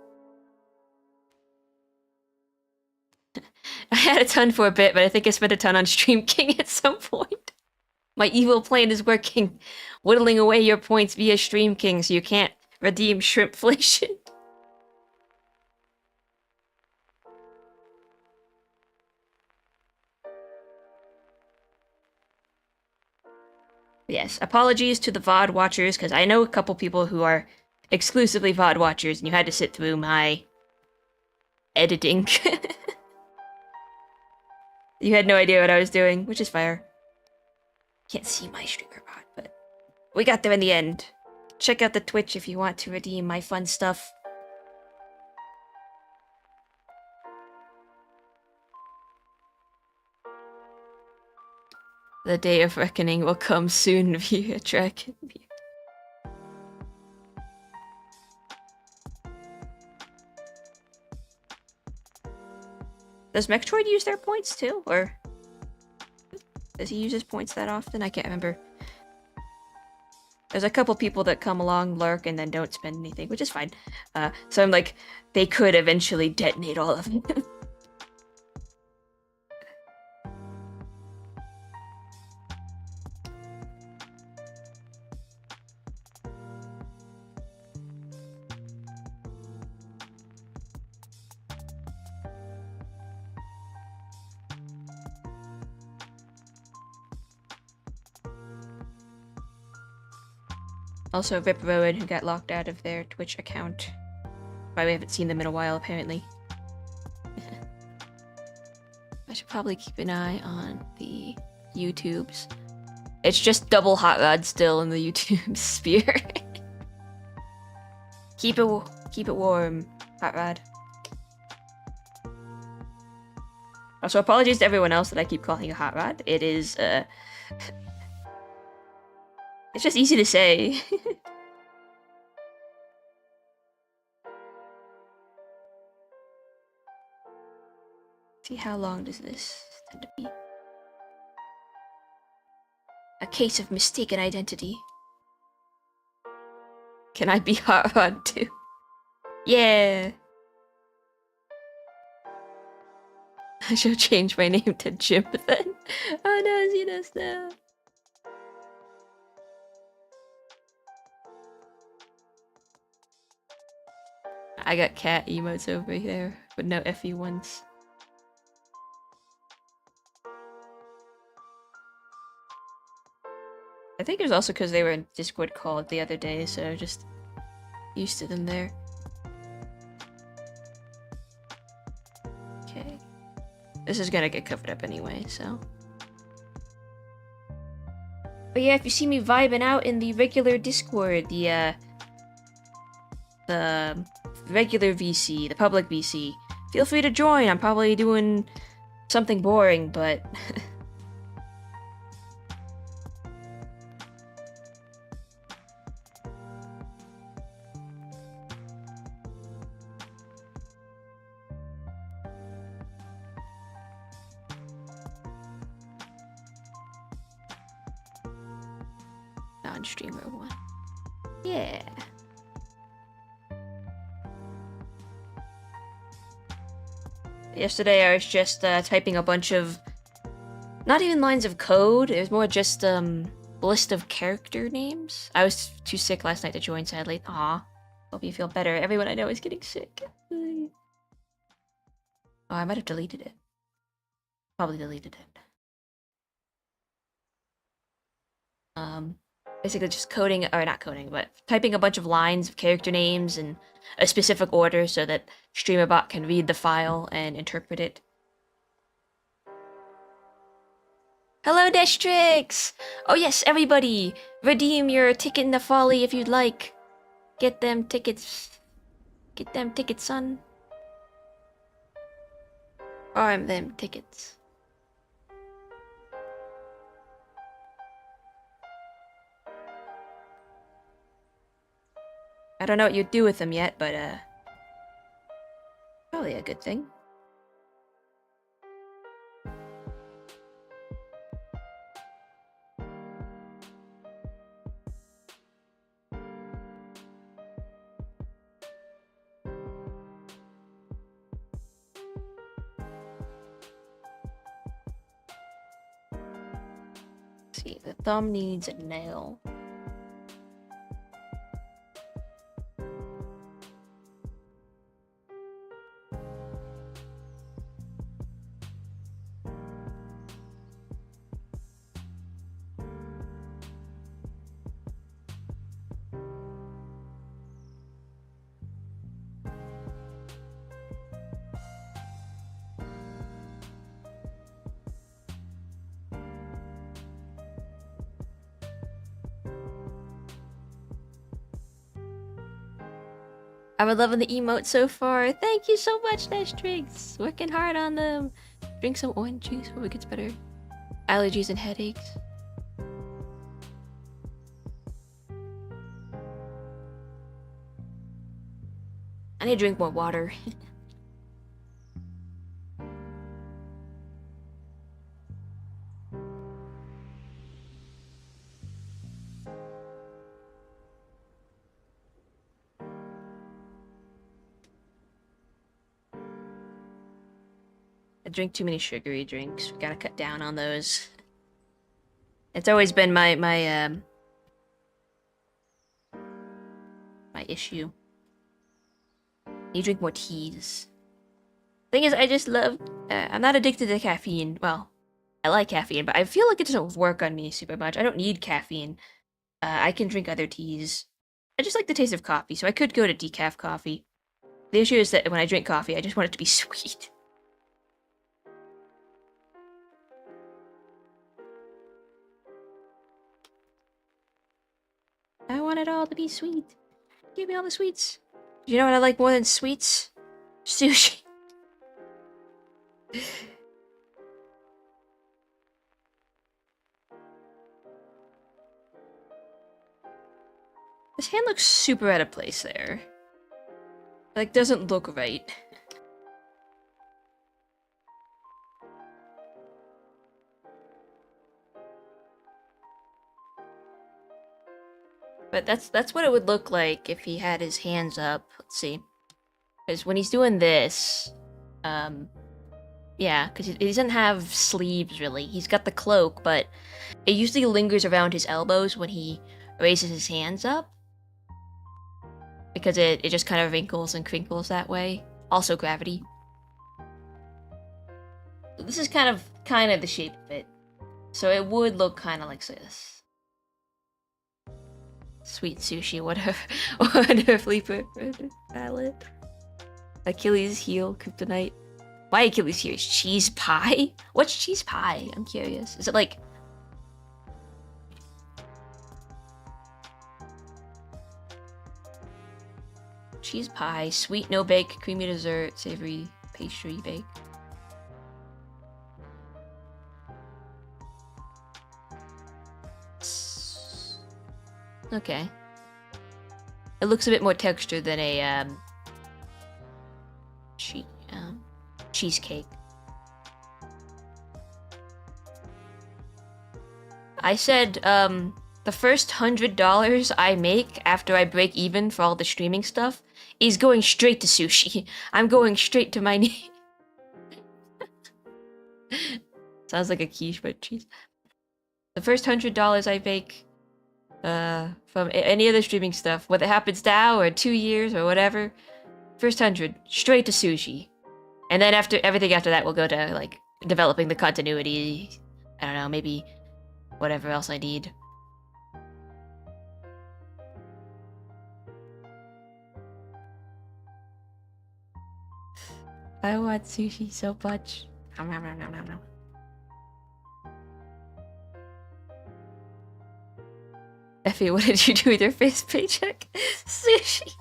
[SPEAKER 1] I had a ton for a bit, but I think I spent a ton on Stream King at some point. My evil plan is working, whittling away your points via Stream King so you can't redeem Shrimpflation. Yes, apologies to the VOD watchers, because I know a couple people who are exclusively VOD watchers, and you had to sit through my editing. You had no idea what I was doing, which is fair. Can't see my streamer bot, but we got there in the end. Check out the Twitch if you want to redeem my fun stuff. The day of reckoning will come soon via track. Does Mechtroid use their points too, or does he use his points that often? I can't remember. There's a couple people that come along, lurk, and then don't spend anything, which is fine. So I'm like, they could eventually detonate all of them. Also, Rip Rowan, who got locked out of their Twitch account. Why we haven't seen them in a while, apparently. I should probably keep an eye on the YouTubes. It's just double Hot Rod still in the YouTube sphere. Keep it warm, Hot Rod. Also, apologies to everyone else that I keep calling a Hot Rod. It is, it's just easy to say. See, how long does this tend to be? A case of mistaken identity. Can I be Hot Rod too? Yeah! I should change my name to Jim then. Oh no, see this now. I got cat emotes over there, but no FE ones. I think it was also because they were in Discord call the other day, so just used to them there. Okay. This is gonna get covered up anyway, so. But yeah, if you see me vibing out in the regular Discord, the regular VC, the public VC, feel free to join. I'm probably doing something boring, but non-streamer one. Yeah. Yesterday I was just typing a bunch of, not even lines of code, it was more just list of character names. I was too sick last night to join, sadly. Aw. Hope you feel better. Everyone I know is getting sick. Oh, I might have deleted it. Probably deleted it. Basically just coding, or not coding, but typing a bunch of lines of character names in a specific order so that StreamerBot can read the file and interpret it. Hello, Destrix! Oh yes, everybody! Redeem your ticket in the folly if you'd like. Get them tickets. Get them tickets, son. Farm them tickets. I don't know what you'd do with them yet, but probably a good thing. Let's see, the thumb needs a nail. I'm loving the emotes so far. Thank you so much, Nash Drinks. Working hard on them. Drink some orange juice, hope it gets better. Allergies and headaches. I need to drink more water. I drink too many sugary drinks. We gotta cut down on those. It's always been my issue. You drink more teas. Thing is, I just love. I'm not addicted to caffeine. Well, I like caffeine, but I feel like it doesn't work on me super much. I don't need caffeine. I can drink other teas. I just like the taste of coffee, so I could go to decaf coffee. The issue is that when I drink coffee, I just want it to be sweet. I want it all to be sweet. Give me all the sweets. You know what I like more than sweets? Sushi. This hand looks super out of place there. Like, doesn't look right. But that's what it would look like if he had his hands up. Let's see. Because when he's doing this, yeah, because he doesn't have sleeves, really. He's got the cloak, but it usually lingers around his elbows when he raises his hands up. Because it just kind of wrinkles and crinkles that way. Also gravity. So this is kind of the shape of it. So it would look kind of like this. Sweet sushi, wonderfully valid. Achilles heel, kryptonite. My Achilles heel is cheese pie? What's cheese pie? I'm curious. Is it like... cheese pie, sweet no bake, creamy dessert, savory pastry bake. Okay. It looks a bit more textured than a cheesecake. I said the first $100 I make after I break even for all the streaming stuff is going straight to sushi. I'm going straight to my knee. Sounds like a quiche, but cheese. The first $100 I make from any other streaming stuff, whether it happens now or 2 years or whatever, first 100 straight to sushi, and then everything after that will go to like developing the continuity. I don't know, maybe whatever else I need. I want sushi so much. Effie, what did you do with your first paycheck? Sushi.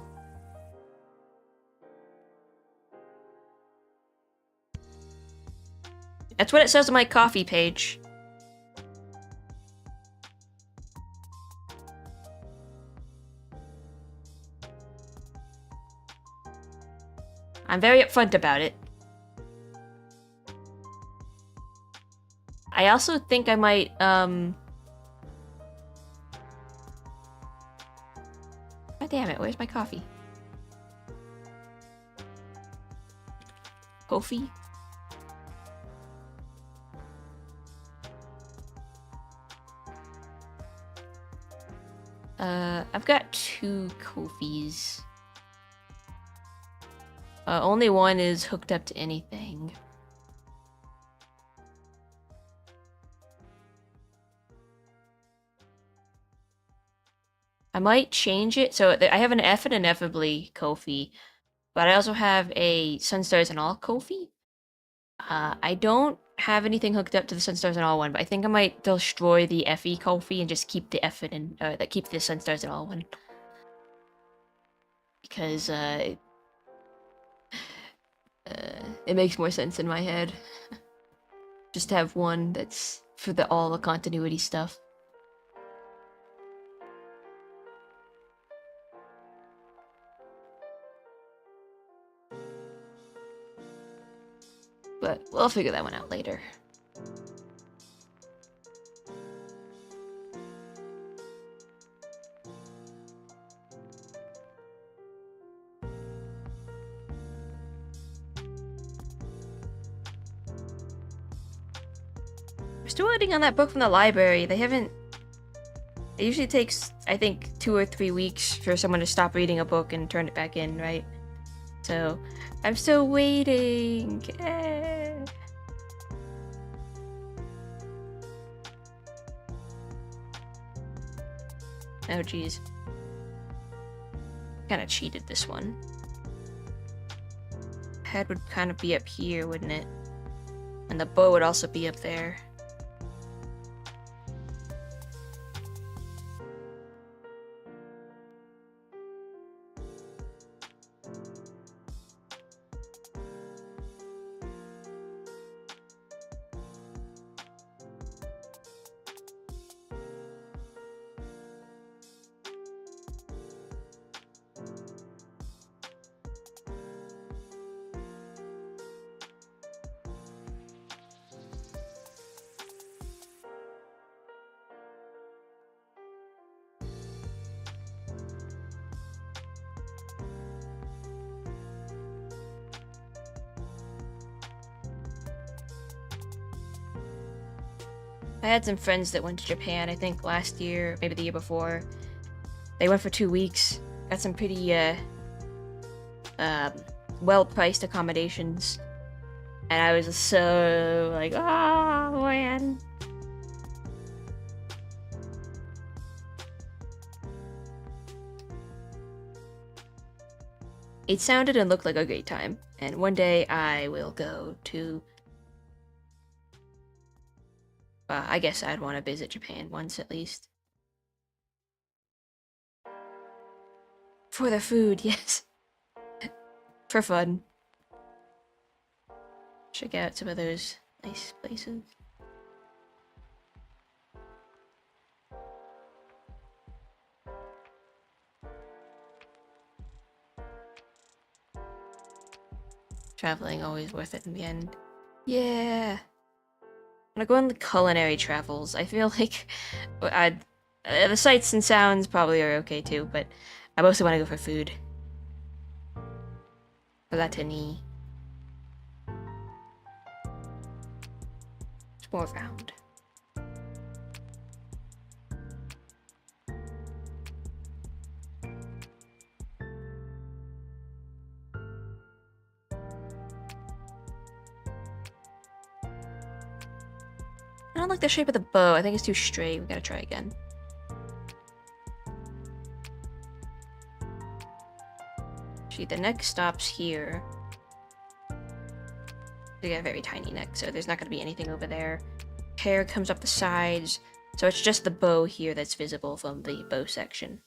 [SPEAKER 1] That's what it says on my coffee page. I'm very upfront about it. I also think I might, oh, damn it, where's my coffee? Kofi? I've got 2 Kofis. Only one is hooked up to anything. I might change it. So I have an Effanineffable Kofi, but I also have a SunStarsAndAll Kofi. I don't have anything hooked up to the SunStarsAndAll one, but I think I might destroy the Effie Kofi and just keep the keep the SunStarsAndAll one. because it makes more sense in my head. Just to have one that's for all the continuity stuff. But we'll figure that one out later. We're still waiting on that book from the library. They haven't... It usually takes, I think, 2 or 3 weeks for someone to stop reading a book and turn it back in, right? So, I'm still waiting. Oh, geez. Kind of cheated this one. Head would kind of be up here, wouldn't it? And the bow would also be up there. I had some friends that went to Japan, I think last year, maybe the year before. They went for 2 weeks. Got some pretty, well-priced accommodations. And I was so, like, oh, man. It sounded and looked like a great time. And one day I will go to... I guess I'd want to visit Japan once at least. For the food, yes. For fun. Check out some of those nice places. Traveling always worth it in the end. Yeah. I'm gonna go on the culinary travels. I feel like the sights and sounds probably are okay too, but I mostly want to go for food. Gluttony. It's more round. I don't like the shape of the bow. I think it's too straight. We gotta try again. See, the neck stops here. They got a very tiny neck, so there's not gonna be anything over there. Hair comes up the sides, so it's just the bow here that's visible from the bow section.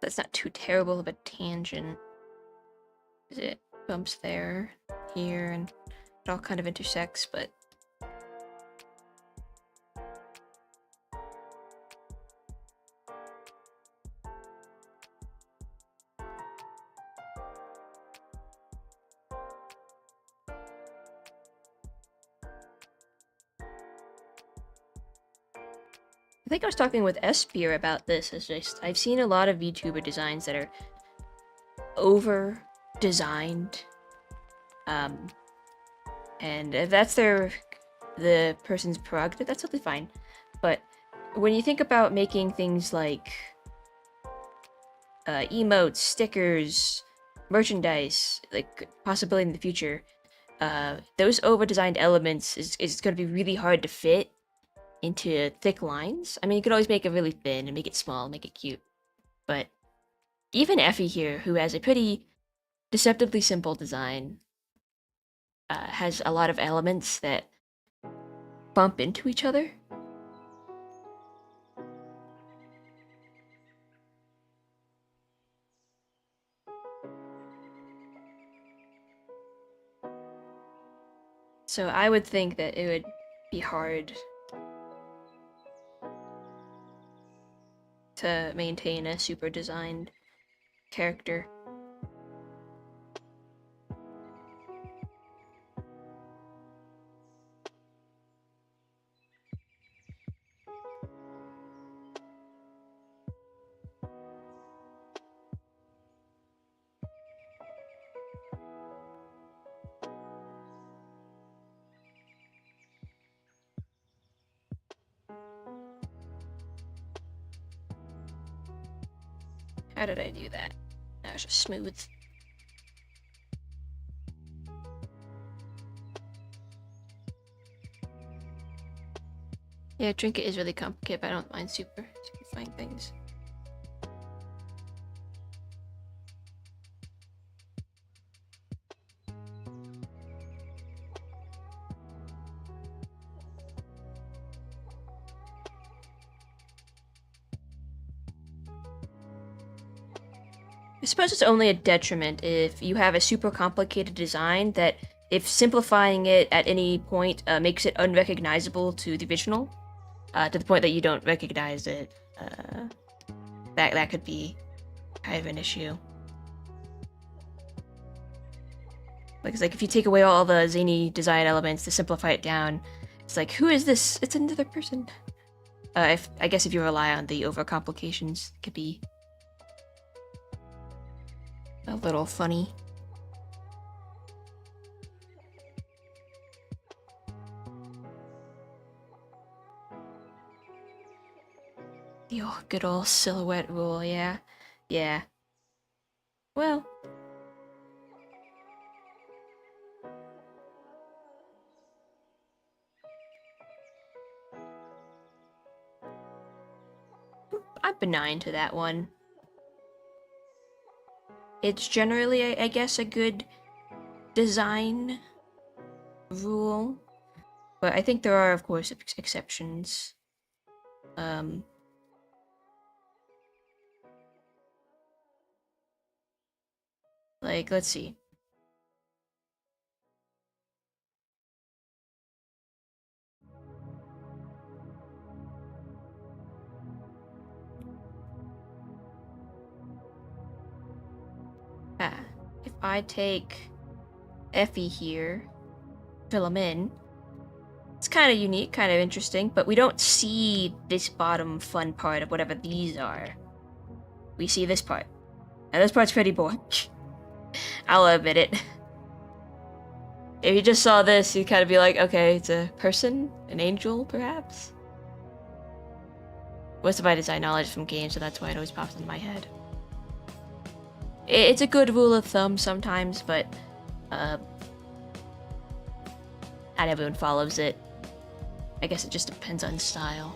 [SPEAKER 1] That's not too terrible of a tangent. It bumps there, here, and it all kind of intersects, but... I think I was talking with Espurr about this. It's just, I've seen a lot of VTuber designs that are over-designed. And if that's the person's prerogative, that's totally fine. But when you think about making things like emotes, stickers, merchandise, like possibly in the future, those over-designed elements is going to be really hard to fit. into thick lines. I mean, you could always make it really thin and make it small, make it cute. But even Effie here, who has a pretty deceptively simple design, has a lot of elements that bump into each other. So I would think that it would be hard to maintain a super designed character. How did I do that? That was just smooth. Yeah, Trinket is really complicated, but I don't mind super fine things. I suppose it's only a detriment if you have a super complicated design that, if simplifying it at any point makes it unrecognizable to the original, to the point that you don't recognize it, that could be kind of an issue. Like, it's like if you take away all the zany design elements to simplify it down, it's like, who is this? It's another person. I guess if you rely on the overcomplications, it could be a little funny. The good old silhouette rule, yeah. Yeah. Well. I'm benign to that one. It's generally, I guess, a good design rule. But I think there are, of course, exceptions. Like, let's see. If I take Effie here, fill them in, it's kind of unique, kind of interesting, but we don't see this bottom fun part of whatever these are. We see this part. And this part's pretty boring. I'll admit it. If you just saw this, you'd kind of be like, okay, it's a person? An angel, perhaps? Most of my design knowledge is from games, so that's why it always pops into my head. It's a good rule of thumb sometimes, but not everyone follows it. I guess it just depends on style.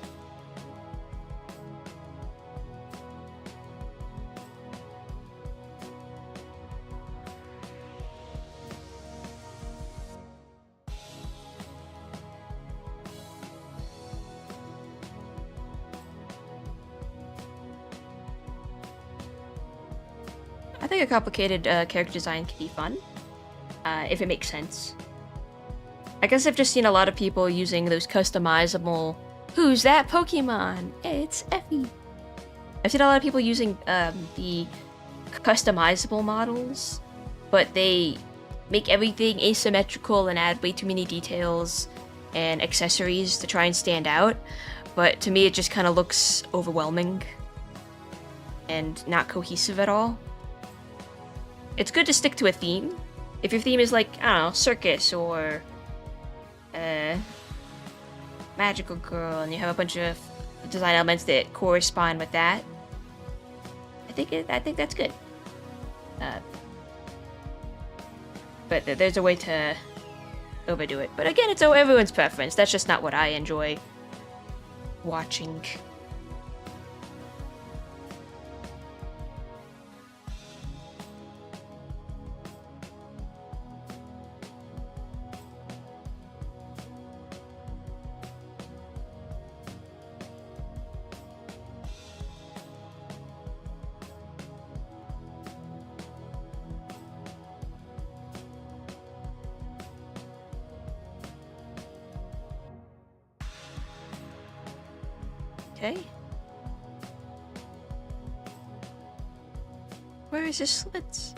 [SPEAKER 1] I think a complicated character design can be fun, if it makes sense. I guess I've just seen a lot of people using those customizable, who's that Pokemon? It's Effie. I've seen a lot of people using the customizable models, but they make everything asymmetrical and add way too many details and accessories to try and stand out. But to me, it just kind of looks overwhelming and not cohesive at all. It's good to stick to a theme. If your theme is like, I don't know, circus or magical girl, and you have a bunch of design elements that correspond with that, I think that's good. But there's a way to overdo it. But again, it's everyone's preference. That's just not what I enjoy. watching. Okay. Where is his slits?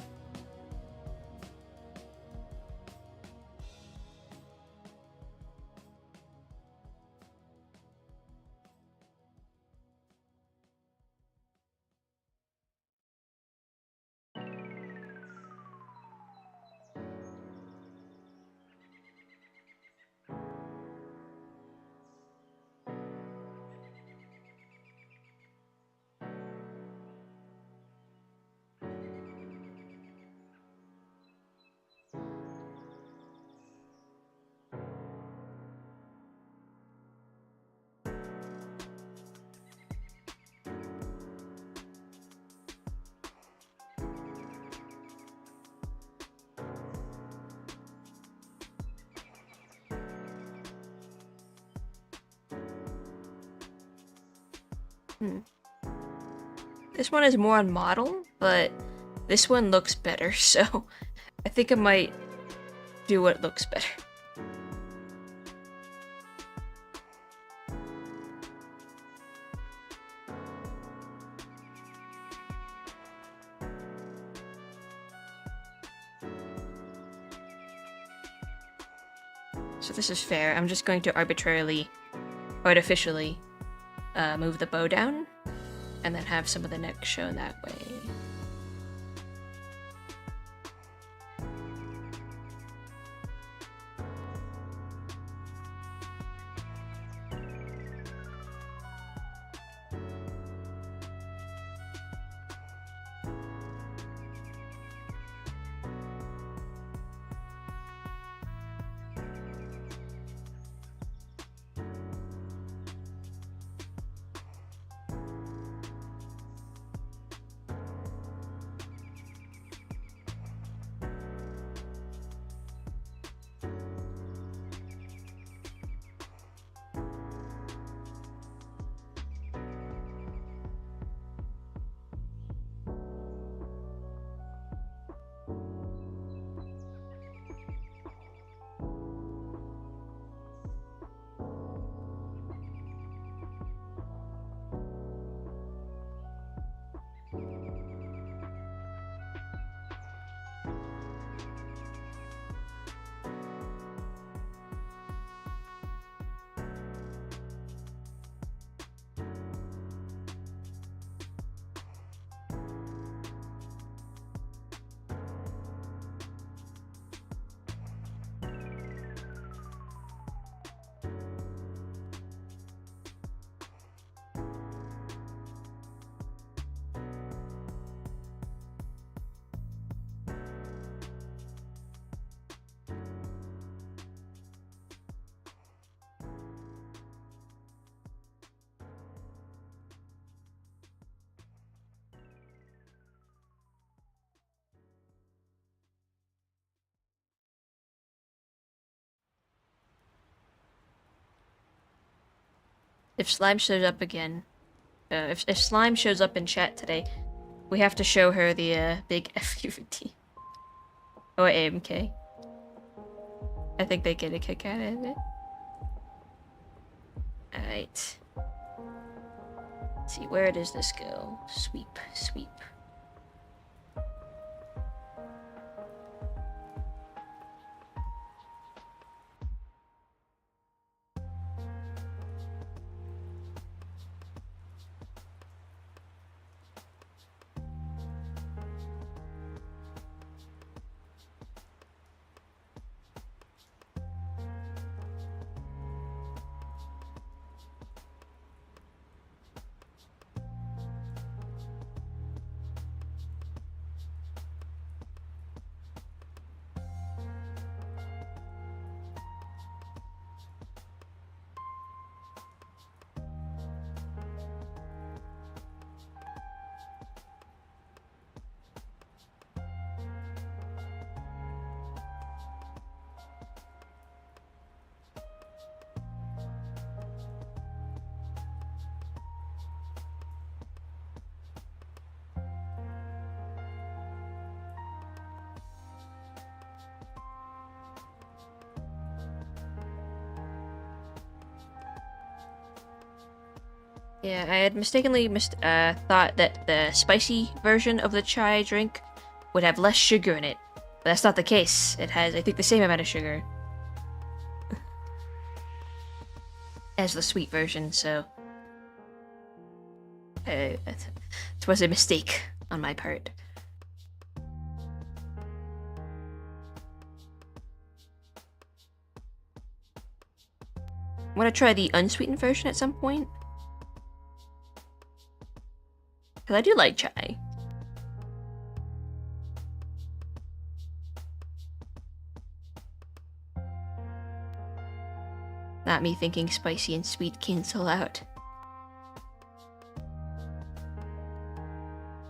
[SPEAKER 1] This one is more on model, but this one looks better, so I think I might do what looks better. So this is fair. I'm just going to artificially move the bow down, and then have some of the neck shown that way. If Slime shows up again, if Slime shows up in chat today, we have to show her the big FUVT. Or AMK. I think they get a kick out of it. Alright. Let's see, where does this go? Sweep, sweep. Yeah, I had mistakenly thought that the spicy version of the chai drink would have less sugar in it. But that's not the case. It has, I think, the same amount of sugar as the sweet version, so... it was a mistake on my part. I want to try the unsweetened version at some point. Because I do like chai. Not me thinking spicy and sweet cancel out.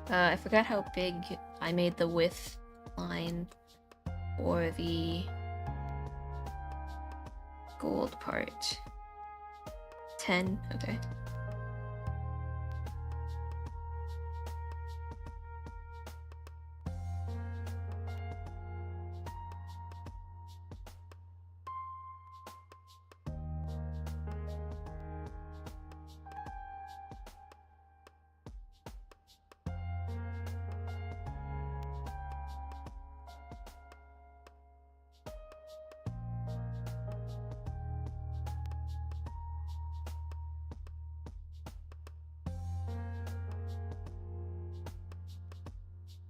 [SPEAKER 1] I forgot how big I made the width line for the gold part. 10, okay.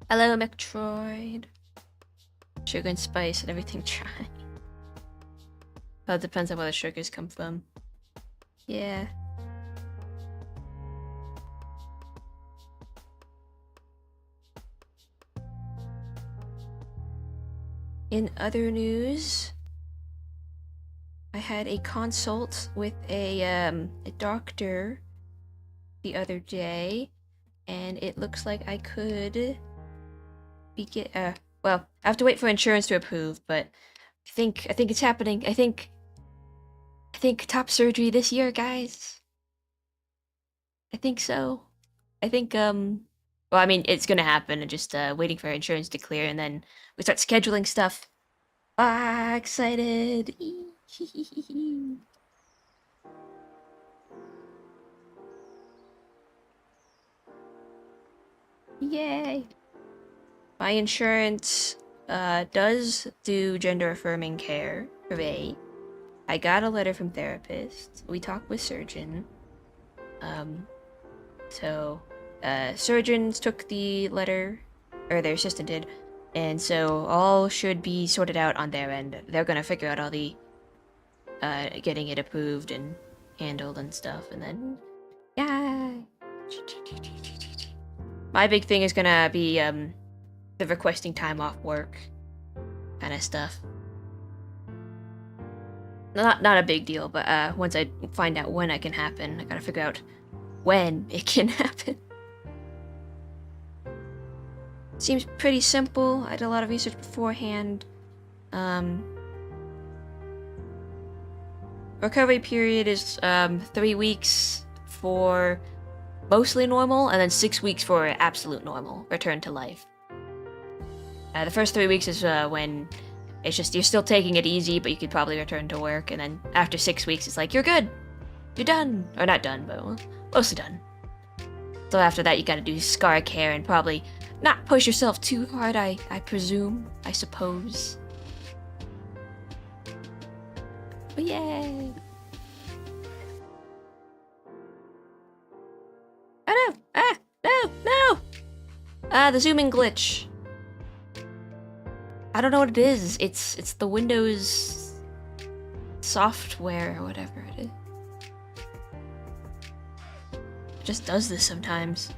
[SPEAKER 1] Hello, Metroid. Sugar and spice and everything chai. Well, it depends on where the sugars come from. Yeah. In other news, I had a consult with a doctor the other day, and it looks like I could well, I have to wait for insurance to approve, but I think it's happening. I think top surgery this year, guys. I think so. I think well, I mean, it's gonna happen. I'm just waiting for insurance to clear, and then we start scheduling stuff. Ah, excited! Yay! My insurance does do gender affirming care. Hooray! I got a letter from therapist. We talked with surgeon. So surgeons took the letter, or their assistant did, and so all should be sorted out on their end. They're gonna figure out all the getting it approved and handled and stuff, and then yeah. My big thing is gonna be the requesting time off work kind of stuff. Not a big deal, but once I find out when it can happen, I gotta figure out when it can happen. Seems pretty simple. I did a lot of research beforehand. Recovery period is 3 weeks for mostly normal, and then 6 weeks for absolute normal, return to life. The first 3 weeks is when it's just you're still taking it easy, but you could probably return to work, and then after 6 weeks, it's like you're good, you're done, or not done, but well, mostly done. So after that, you gotta do scar care and probably not push yourself too hard. I presume, I suppose. But yay! Oh no! Ah! No! No! The zooming glitch. I don't know what it is. It's the Windows software or whatever it is. It just does this sometimes.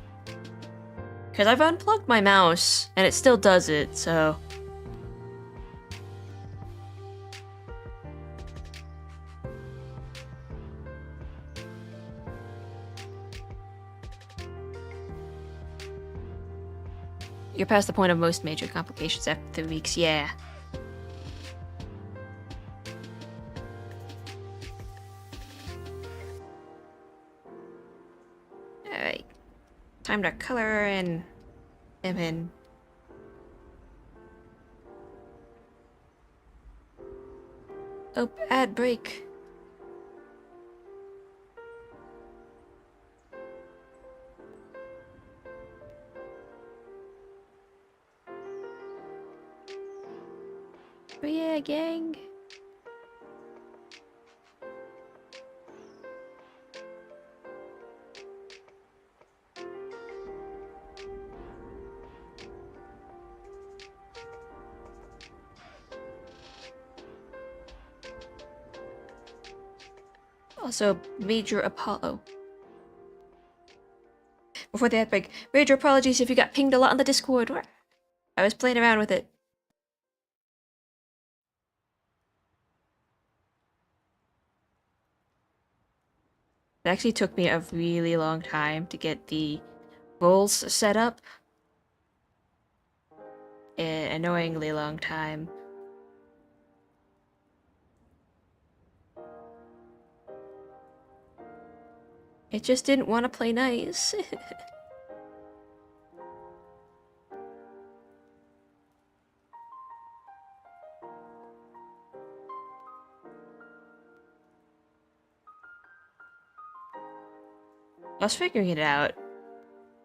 [SPEAKER 1] Because I've unplugged my mouse and it still does it, so. You're past the point of most major complications after 3 weeks, yeah. Alright. Time to color in him in. Oh, ad break. But yeah, gang. Also, major Apollo. Before the outbreak, major apologies if you got pinged a lot on the Discord. I was playing around with it. It actually took me a really long time to get the roles set up. An annoyingly long time. It just didn't want to play nice. I was figuring it out.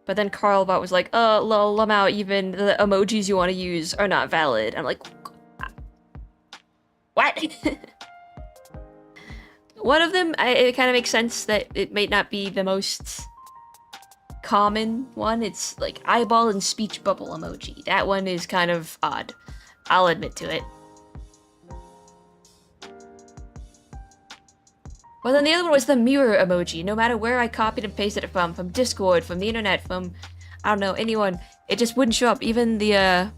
[SPEAKER 1] But then Carlbot was like, lol, Lamau, even the emojis you want to use are not valid. I'm like, what? One of them, it kind of makes sense that it may not be the most common one. It's like eyeball and speech bubble emoji. That one is kind of odd. I'll admit to it. Well, then the other one was the mirror emoji. No matter where I copied and pasted it from Discord, from the internet, from, I don't know, anyone, it just wouldn't show up. Even the,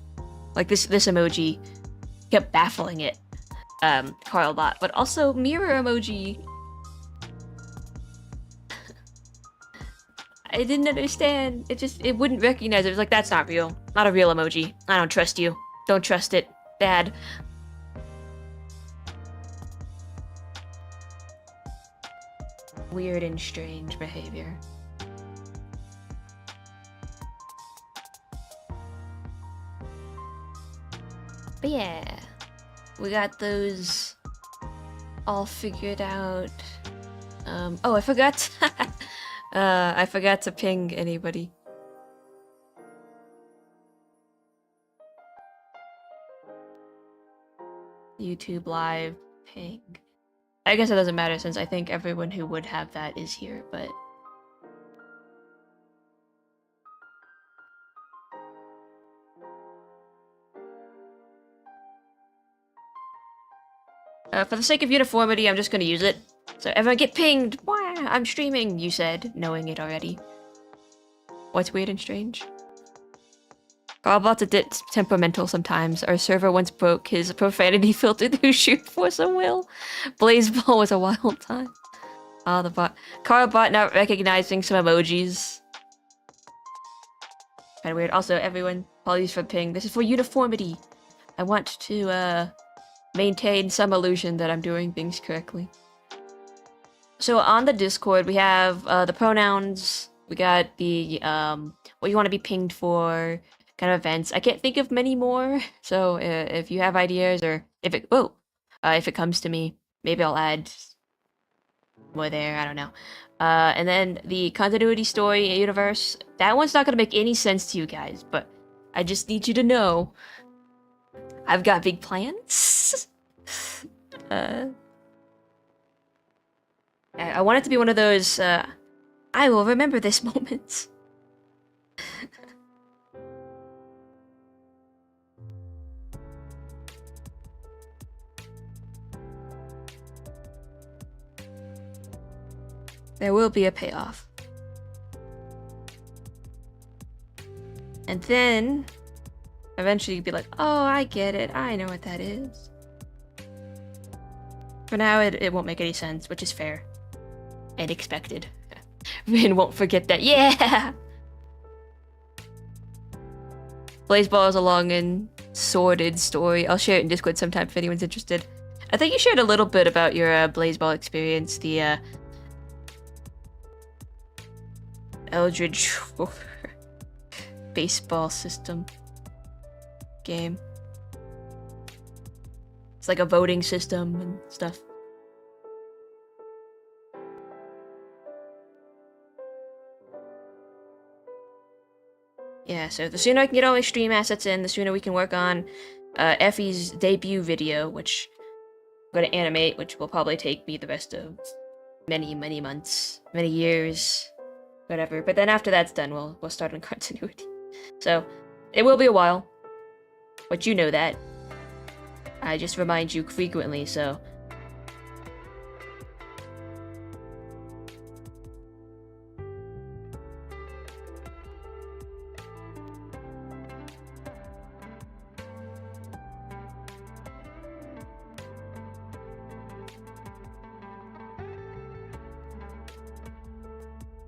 [SPEAKER 1] like this emoji kept baffling it, Carlbot. But also, mirror emoji. I didn't understand. It wouldn't recognize it. It was like, that's not real. Not a real emoji. I don't trust you. Don't trust it. Bad. Weird and strange behavior. But yeah, we got those all figured out. Oh, I forgot. I forgot to ping anybody. YouTube live ping. I guess it doesn't matter since I think everyone who would have that is here, but... for the sake of uniformity, I'm just gonna use it. So everyone get pinged! Wah, I'm streaming, you said, knowing it already. What's weird and strange? Carlbot's a bit temperamental sometimes. Our server once broke his profanity filter through Shoot Force and Will. Blazeball was a wild time. Oh, the bot. Carlbot not recognizing some emojis. Kinda weird. Also, everyone, apologies for ping. This is for uniformity. I want to, maintain some illusion that I'm doing things correctly. So on the Discord, we have, the pronouns. We got the, what you want to be pinged for. Kind of events. I can't think of many more, so if you have ideas or if it comes to me, maybe I'll add more there. I don't know. And then the continuity story universe. That one's not gonna make any sense to you guys, but I just need you to know I've got big plans. I want it to be one of those I will remember this moment. There will be a payoff. And then, eventually you'd be like, oh, I get it. I know what that is. For now, it won't make any sense, which is fair. And expected. Rin won't forget that. Yeah! Blazeball is a long and sordid story. I'll share it in Discord sometime if anyone's interested. I think you shared a little bit about your Blazeball experience, the Eldridge baseball system game. It's like a voting system and stuff. Yeah, so the sooner I can get all my stream assets in, the sooner we can work on Effie's debut video, which I'm gonna animate, which will probably take me the rest of many months, many years, whatever. But then after that's done, we'll start on continuity. So it will be a while, but you know that. I just remind you frequently, so.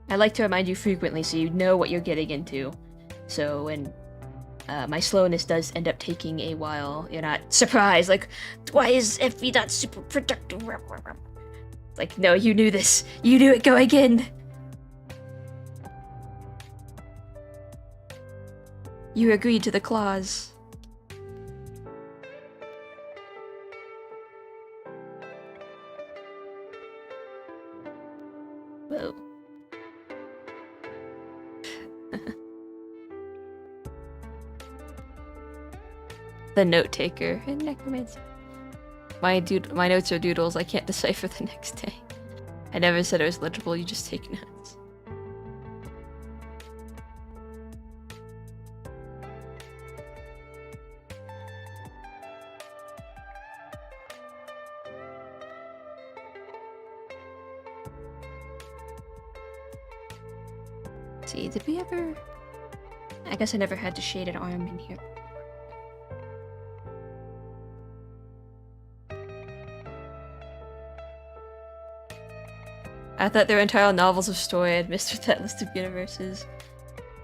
[SPEAKER 1] I like to remind you frequently so you know what you're getting into. So when my slowness does end up taking a while, you're not surprised, like, why is Effie not super productive? Like, no, you knew this. You knew it going in. You agreed to the clause. Whoa. The note taker and necromancer. My notes are doodles. I can't decipher the next day. I never said it was legible. You just take notes. See, did we ever? I guess I never had to shade an arm in here. I thought their entire novels of story I had missed with that list of universes.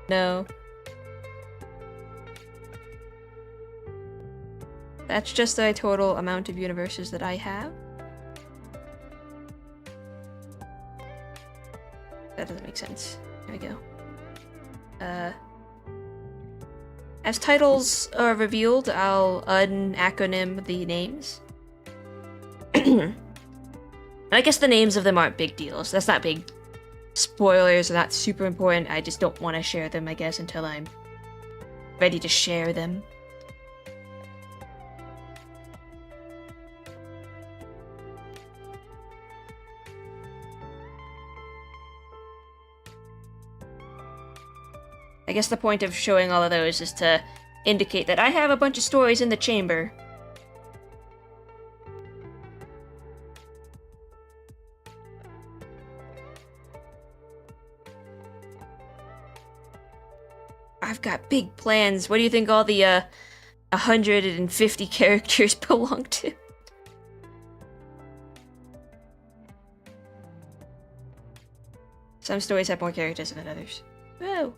[SPEAKER 1] No. That's just the total amount of universes that I have. That doesn't make sense. There we go. As titles are revealed, I'll unacronym the names. I guess the names of them aren't big deals. That's not big. Spoilers are not super important. I just don't want to share them, I guess, until I'm ready to share them. I guess the point of showing all of those is to indicate that I have a bunch of stories in the chamber. I've got big plans. What do you think all the 150 characters belong to? Some stories have more characters than others. Whoa.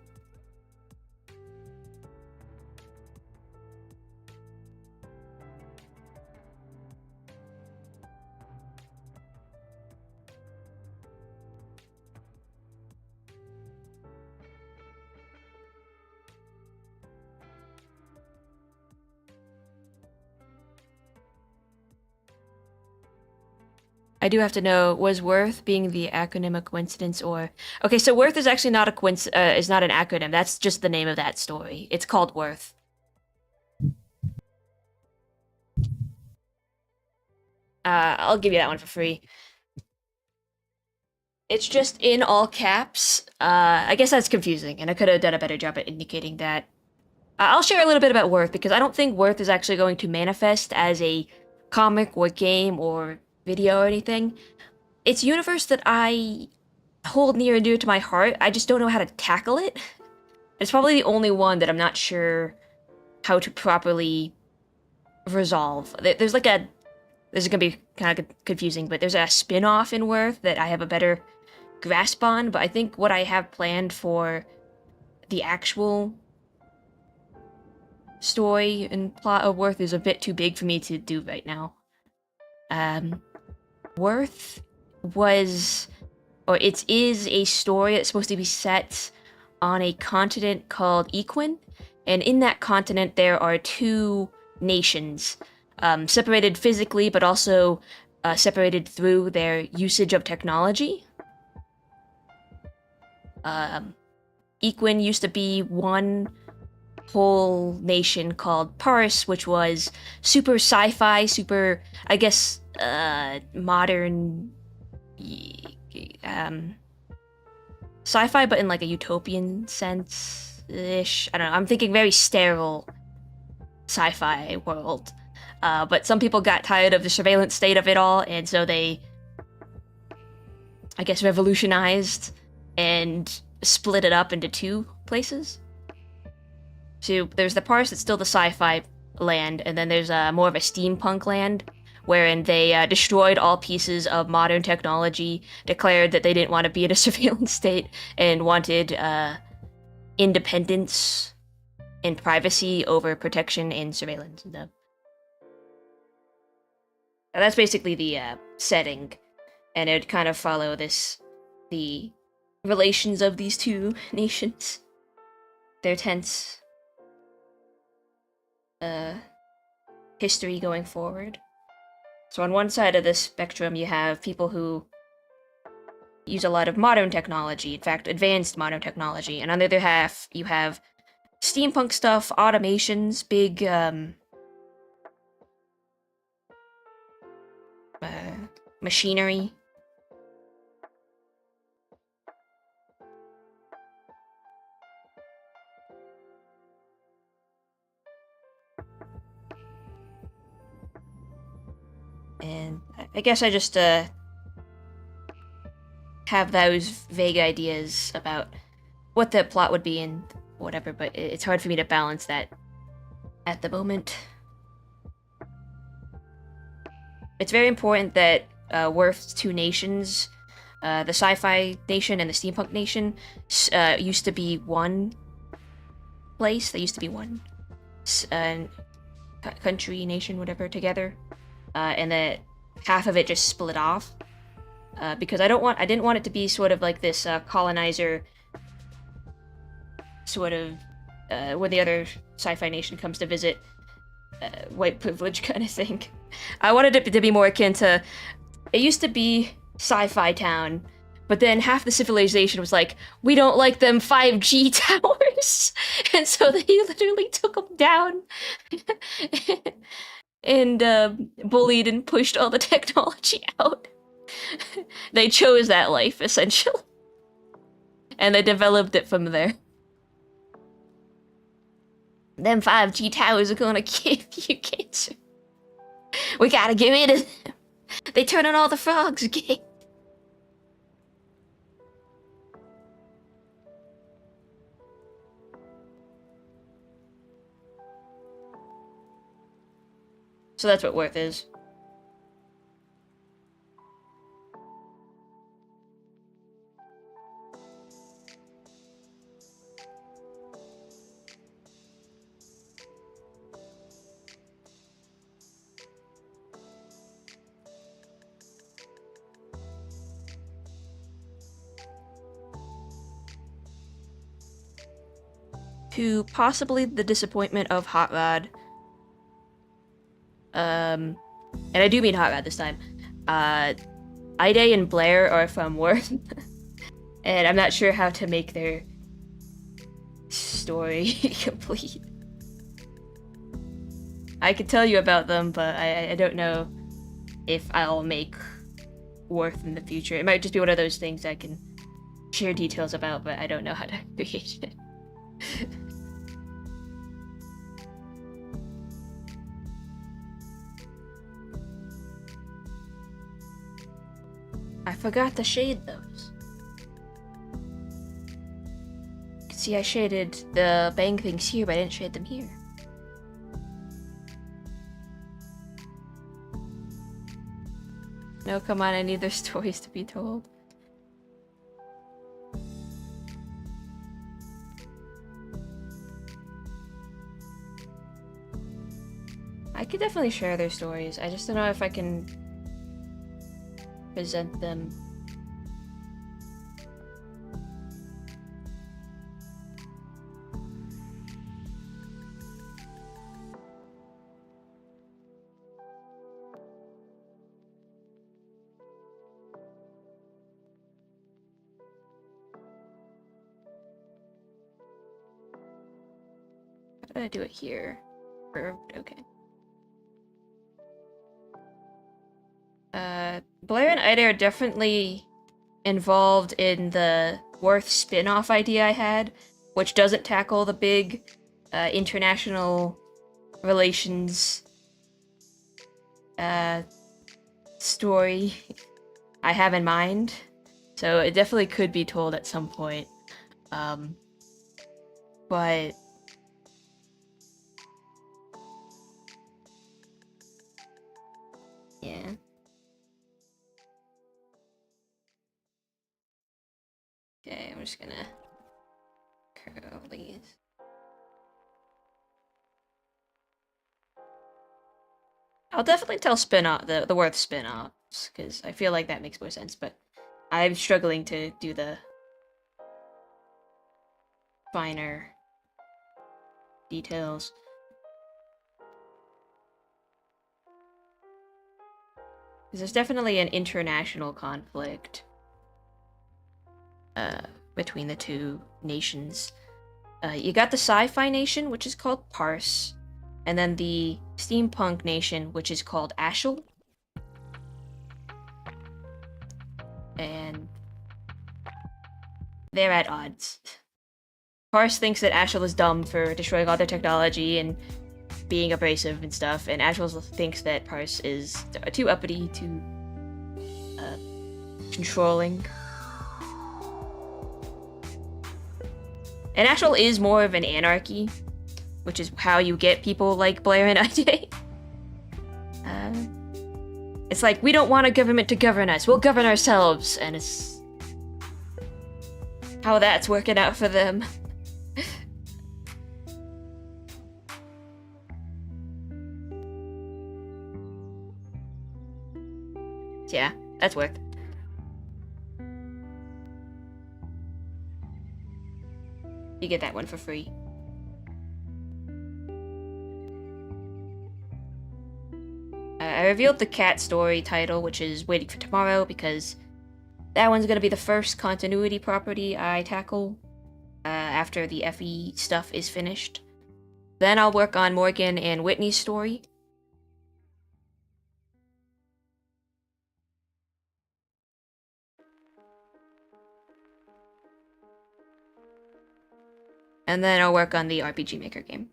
[SPEAKER 1] I do have to know, was worth being the acronym a coincidence or... Okay, so worth is actually not a is not an acronym. That's just the name of that story. It's called Worth. I'll give you that one for free. It's just in all caps. I guess that's confusing, and I could have done a better job at indicating that. I'll share a little bit about Worth, because I don't think Worth is actually going to manifest as a comic or game or video or anything. It's a universe that I hold near and dear to my heart. I just don't know how to tackle it. It's probably the only one that I'm not sure how to properly resolve. There's like a... This is gonna be kind of confusing, but there's a spin-off in Worth that I have a better grasp on, but I think what I have planned for the actual story and plot of Worth is a bit too big for me to do right now. Worth was, or it is a story that's supposed to be set on a continent called Equin, and in that continent there are two nations, separated physically, but also separated through their usage of technology. Equin used to be one whole nation called Paris, which was super sci-fi, super, I guess, modern, sci-fi, but in like a utopian sense-ish. I don't know. I'm thinking very sterile sci-fi world. But some people got tired of the surveillance state of it all, and so they, I guess, revolutionized and split it up into two places. So there's the Paris that's still the sci-fi land, and then there's more of a steampunk land, wherein they destroyed all pieces of modern technology, declared that they didn't want to be in a surveillance state, and wanted independence and privacy over protection and surveillance. And that's basically the setting, and it would kind of follow the relations of these two nations, their tense history going forward. So on one side of this spectrum, you have people who use a lot of modern technology, in fact, advanced modern technology, and on the other half, you have steampunk stuff, automations, big machinery. And I guess I just have those vague ideas about what the plot would be and whatever, but it's hard for me to balance that at the moment. It's very important that Worth's two nations, the sci-fi nation and the steampunk nation, used to be one place. They used to be one country, nation, whatever, together. And that half of it just split off. Because I didn't want it to be sort of like this colonizer sort of when the other sci-fi nation comes to visit, white privilege kind of thing. I wanted it to be more akin to, it used to be sci-fi town, but then half the civilization was like, we don't like them 5G towers, and so they literally took them down and bullied and pushed all the technology out. They chose that life, essentially. And they developed it from there. Them 5G towers are gonna give you cancer. We gotta get rid of them. They turn on all the frogs again. So that's what Worth is. To possibly the disappointment of Hot Rod. And I do mean Hot Rod this time. Ide and Blair are from Worth. And I'm not sure how to make their story complete. I could tell you about them, but I don't know if I'll make Worth in the future. It might just be one of those things I can share details about, but I don't know how to create it. I forgot to shade those. You can see I shaded the bang things here, but I didn't shade them here. No, come on, I need their stories to be told. I could definitely share their stories. I just don't know if I can present them. Should I do it here? Okay. Blair and Ida are definitely involved in the Worth spin-off idea I had, which doesn't tackle the big international relations story I have in mind. So it definitely could be told at some point. But yeah. Okay, I'm just gonna curl these. I'll definitely tell spin-off the Worth spin-offs, because I feel like that makes more sense, but I'm struggling to do the finer details. Because there's definitely an international conflict between the two nations. You got the sci-fi nation, which is called Parse, and then the steampunk nation, which is called Ashel. And they're at odds. Parse thinks that Ashel is dumb for destroying all their technology and being abrasive and stuff, and Ashel thinks that Parse is too uppity, too controlling. And Ashel is more of an anarchy, which is how you get people like Blair and IJ. It's like, we don't want a government to govern us, we'll govern ourselves, and it's how that's working out for them. Yeah, that's worked. You get that one for free. I revealed the cat story title, which is Waiting for Tomorrow, because that one's gonna be the first continuity property I tackle after the FE stuff is finished. Then I'll work on Morgan and Whitney's story. And then I'll work on the RPG Maker game.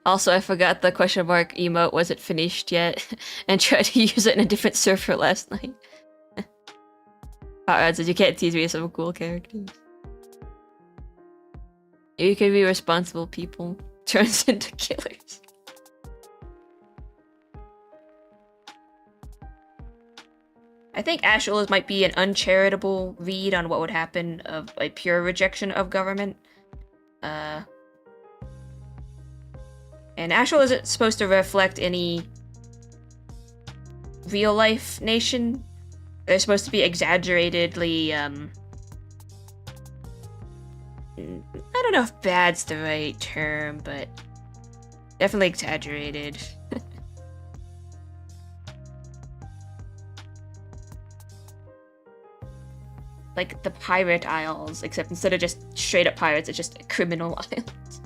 [SPEAKER 1] Also, I forgot the question mark emote wasn't finished yet, and tried to use it in a different server last night. Alright, says you can't tease me with some cool characters. You can be responsible people. Turns into killers. I think Ashel might be an uncharitable read on what would happen of a pure rejection of government. And Ashel isn't supposed to reflect any real-life nation. They're supposed to be exaggeratedly, I don't know if bad's the right term, but definitely exaggerated. Like the Pirate Isles, except instead of just straight-up pirates, it's just criminal islands.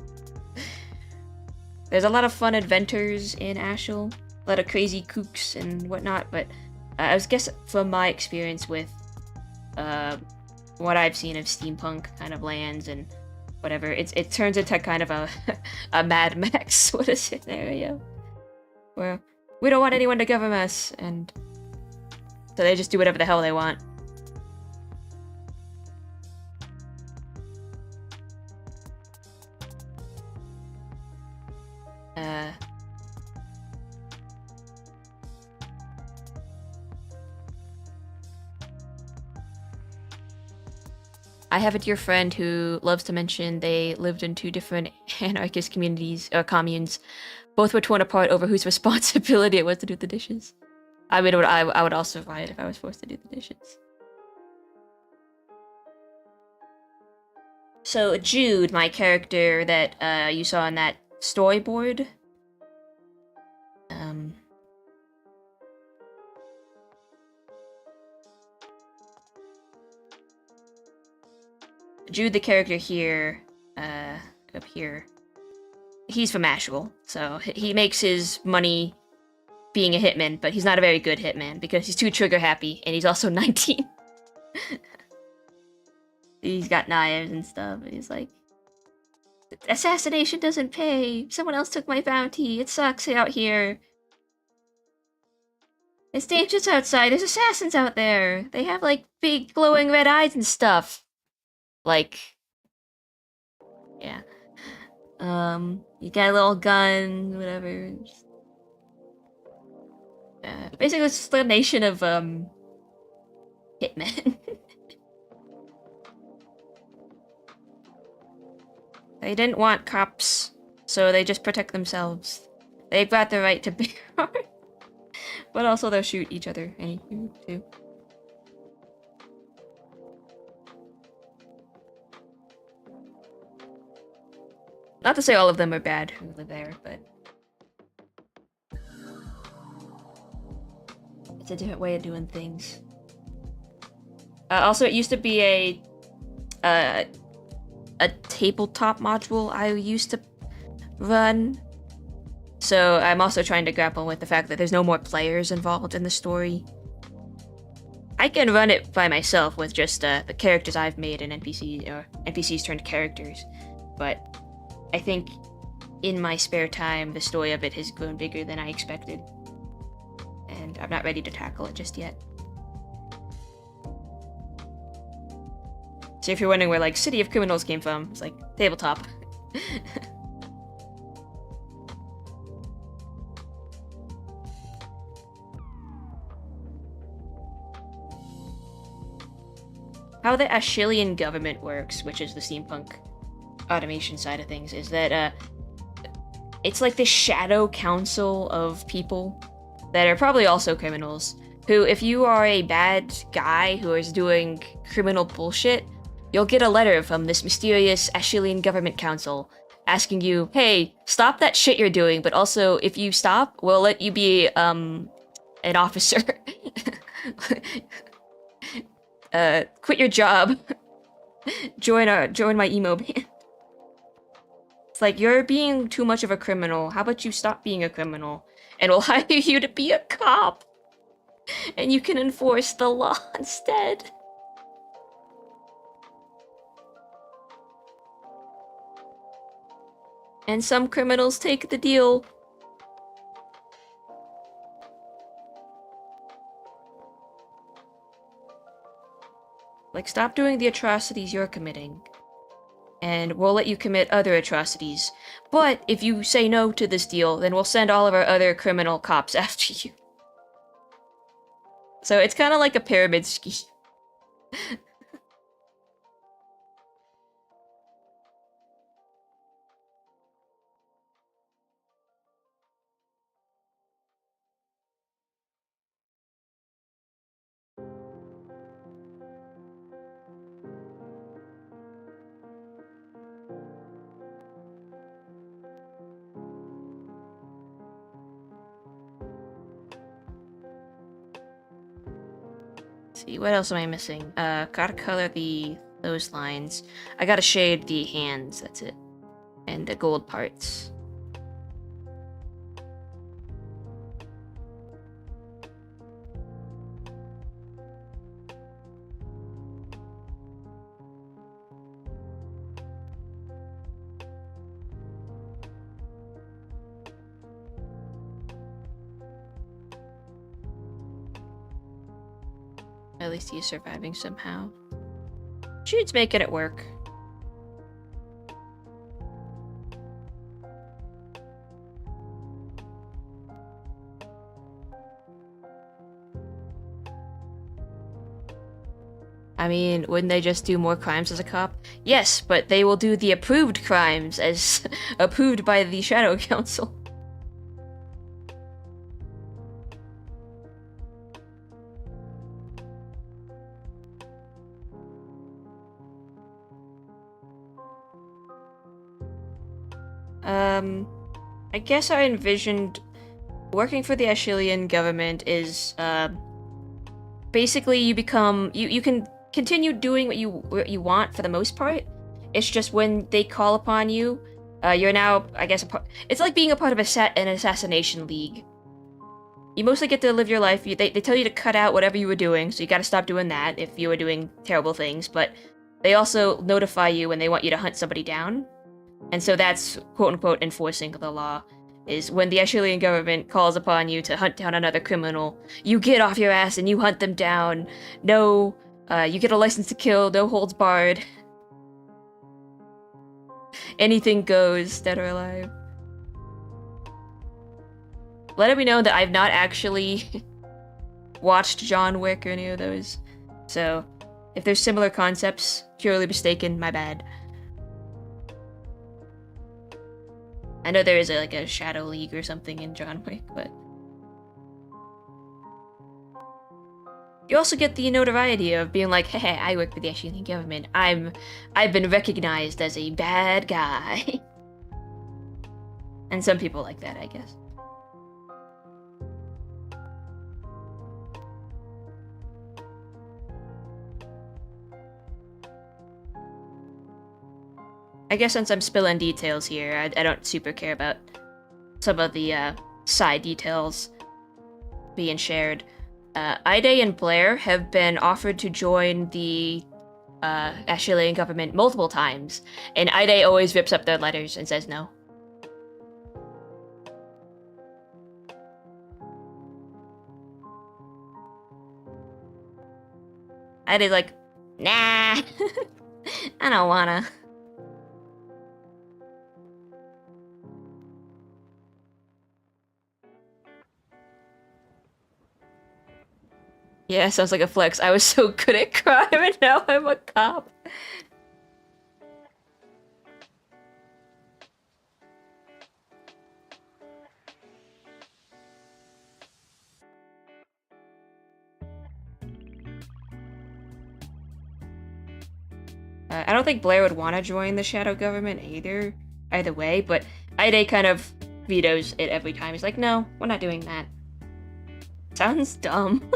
[SPEAKER 1] There's a lot of fun adventures in Ashel, a lot of crazy kooks and whatnot, but I guess from my experience with what I've seen of steampunk kind of lands and whatever, it turns into kind of a Mad Max sort of scenario, where we don't want anyone to govern us, and so they just do whatever the hell they want. I have a dear friend who loves to mention they lived in two different anarchist communities, or communes. Both were torn apart over whose responsibility it was to do the dishes. I would also fight if I was forced to do the dishes. So Jude, my character that you saw on that storyboard, Jude, the character here, up here, he's from Asheville, so he makes his money being a hitman, but he's not a very good hitman because he's too trigger happy, and he's also 19. He's got knives and stuff, and he's like, assassination doesn't pay, someone else took my bounty, it sucks out here. It's dangerous outside, there's assassins out there, they have like big glowing red eyes and stuff. Like, yeah. You got a little gun, whatever. Basically, it's just a nation of, hitmen. They didn't want cops, so they just protect themselves. They've got the right to bear arms. But also they'll shoot each other, and you too. Not to say all of them are bad who live there, but it's a different way of doing things. Also, it used to be a tabletop module I used to run. So I'm also trying to grapple with the fact that there's no more players involved in the story. I can run it by myself with just the characters I've made and NPCs, or NPCs turned characters, but I think in my spare time, the story of it has grown bigger than I expected. And I'm not ready to tackle it just yet. So if you're wondering where, like, City of Criminals came from, it's like, tabletop. How the Ashilian government works, which is the steampunk automation side of things, is that it's like this shadow council of people that are probably also criminals, who, if you are a bad guy who is doing criminal bullshit, you'll get a letter from this mysterious Ashilian government council asking you, hey, stop that shit you're doing, but also, if you stop, we'll let you be an officer. Quit your job. Join my emo band. It's like, you're being too much of a criminal. How about you stop being a criminal? And we'll hire you to be a cop. And you can enforce the law instead. And some criminals take the deal. Like, stop doing the atrocities you're committing. And we'll let you commit other atrocities. But if you say no to this deal, then we'll send all of our other criminal cops after you. So it's kind of like a pyramid scheme. See, what else am I missing? Gotta color those lines. I gotta shade the hands, that's it. And the gold parts. At least he's surviving somehow. Jude's making it work. I mean, wouldn't they just do more crimes as a cop? Yes, but they will do the approved crimes as approved by the Shadow Council. I guess I envisioned working for the Ashilian government is, basically you become, you can continue doing what you want for the most part. It's just when they call upon you, you're now, I guess, it's like being a part of an assassination league. You mostly get to live your life. They tell you to cut out whatever you were doing, so you gotta stop doing that if you were doing terrible things, but they also notify you when they want you to hunt somebody down. And so that's, quote-unquote, enforcing the law, is when the Ashilian government calls upon you to hunt down another criminal, you get off your ass and you hunt them down. No, you get a license to kill, no holds barred. Anything goes, dead or alive. Let me know that I've not actually watched John Wick or any of those. So, if there's similar concepts, purely mistaken, my bad. I know there is like a Shadow League or something in John Wick, but... You also get the notoriety of being like, hey, I work for the Ashilian government. I've been recognized as a bad guy. And some people like that, I guess. I guess since I'm spilling details here, I don't super care about some of the side details being shared. Ide and Blair have been offered to join the Ashilian government multiple times, and Ide always rips up their letters and says no. Ide's like, nah, I don't wanna. Yeah, sounds like a flex. I was so good at crime and now I'm a cop. I don't think Blair would want to join the shadow government either way, but Ide kind of vetoes it every time. He's like, no, we're not doing that. Sounds dumb.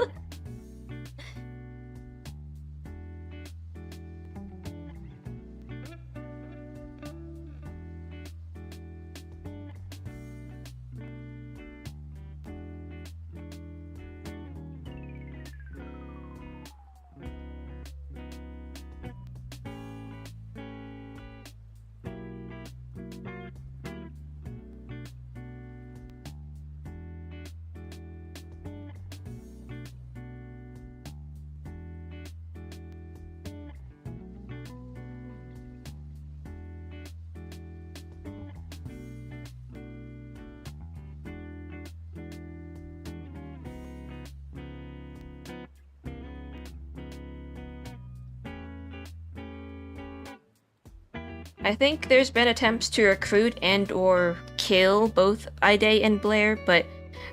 [SPEAKER 1] I think there's been attempts to recruit and or kill both Ide and Blair, but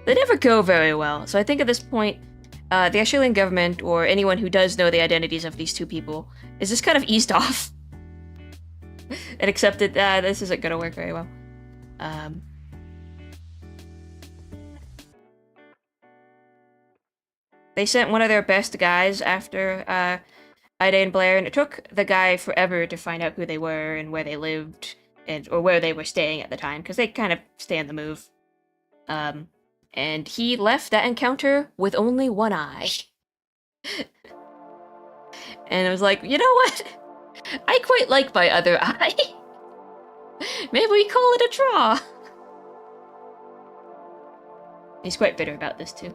[SPEAKER 1] they never go very well. So I think at this point, the Ashilian government, or anyone who does know the identities of these two people, is just kind of eased off. And accepted that this isn't gonna work very well. They sent one of their best guys after Ida and Blair, and it took the guy forever to find out who they were and where they lived, or where they were staying at the time, because they kind of stay on the move. And he left that encounter with only one eye. And I was like, you know what? I quite like my other eye. Maybe we call it a draw. He's quite bitter about this too.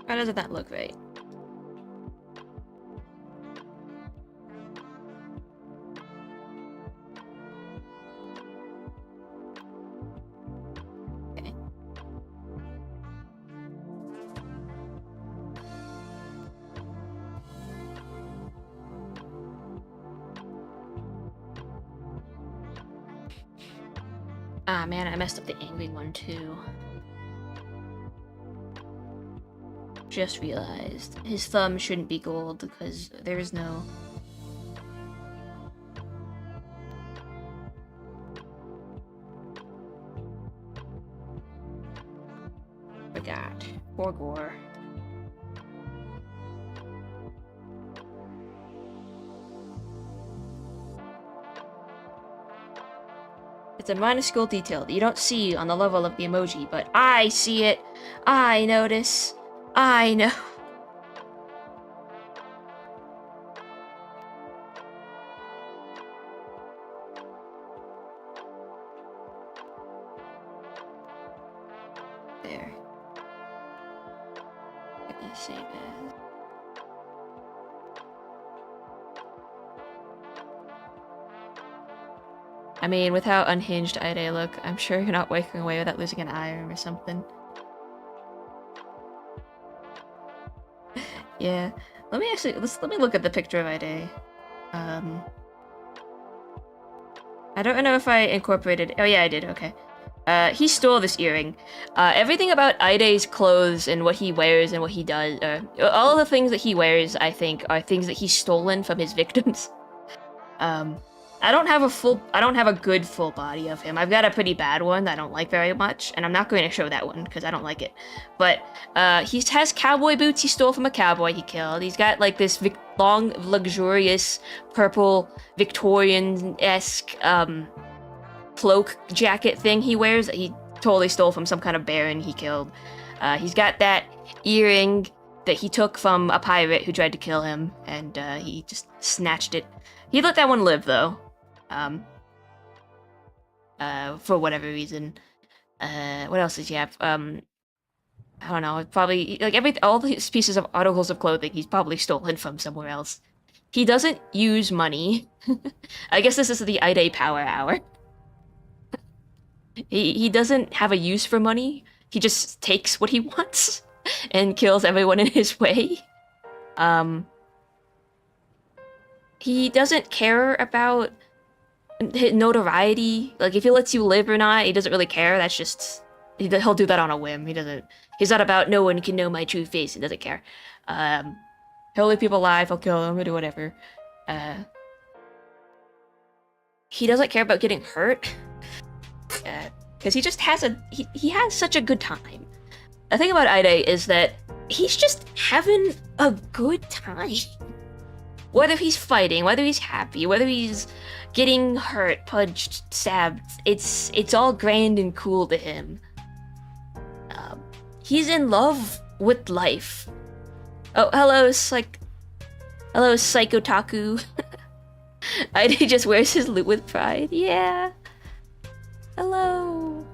[SPEAKER 1] Why doesn't that look right? Ah, man, I messed up the angry one, too. Just realized. His thumb shouldn't be gold, because there's no... Forgot. Poor Gore. It's a minuscule detail that you don't see on the level of the emoji, but I see it. I notice. I know. There. Same as. I mean, with how unhinged Ide look, I'm sure you're not waking away without losing an eye or something. Yeah. Let me look at the picture of Ide. I don't know if I incorporated. Oh yeah, I did. Okay. He stole this earring. Everything about Ide's clothes and what he wears and what he does, all of the things that he wears, I think, are things that he's stolen from his victims. I don't have a good full body of him. I've got a pretty bad one that I don't like very much, and I'm not going to show that one because I don't like it. But he has cowboy boots he stole from a cowboy he killed. He's got like this long, luxurious, purple, Victorian-esque cloak jacket thing he wears that he totally stole from some kind of baron he killed. He's got that earring that he took from a pirate who tried to kill him, and he just snatched it. He let that one live, though. For whatever reason. What else does he have? I don't know, probably, like, all these pieces of articles of clothing he's probably stolen from somewhere else. He doesn't use money. I guess this is the Ide Power Hour. He doesn't have a use for money. He just takes what he wants and kills everyone in his way. He doesn't care about notoriety. Like, if he lets you live or not, he doesn't really care. That's just... He'll do that on a whim. He's not about no one can know my true face. He doesn't care. He'll leave people alive. He'll kill them. He'll do whatever. He doesn't care about getting hurt. Because he just has he has such a good time. The thing about Ide is that he's just having a good time. Whether he's fighting, whether he's happy, whether he's getting hurt, punched, stabbed, it's all grand and cool to him. He's in love with life. Oh, hello, Psychotaku. Ide just wears his loot with pride. Yeah. Hello.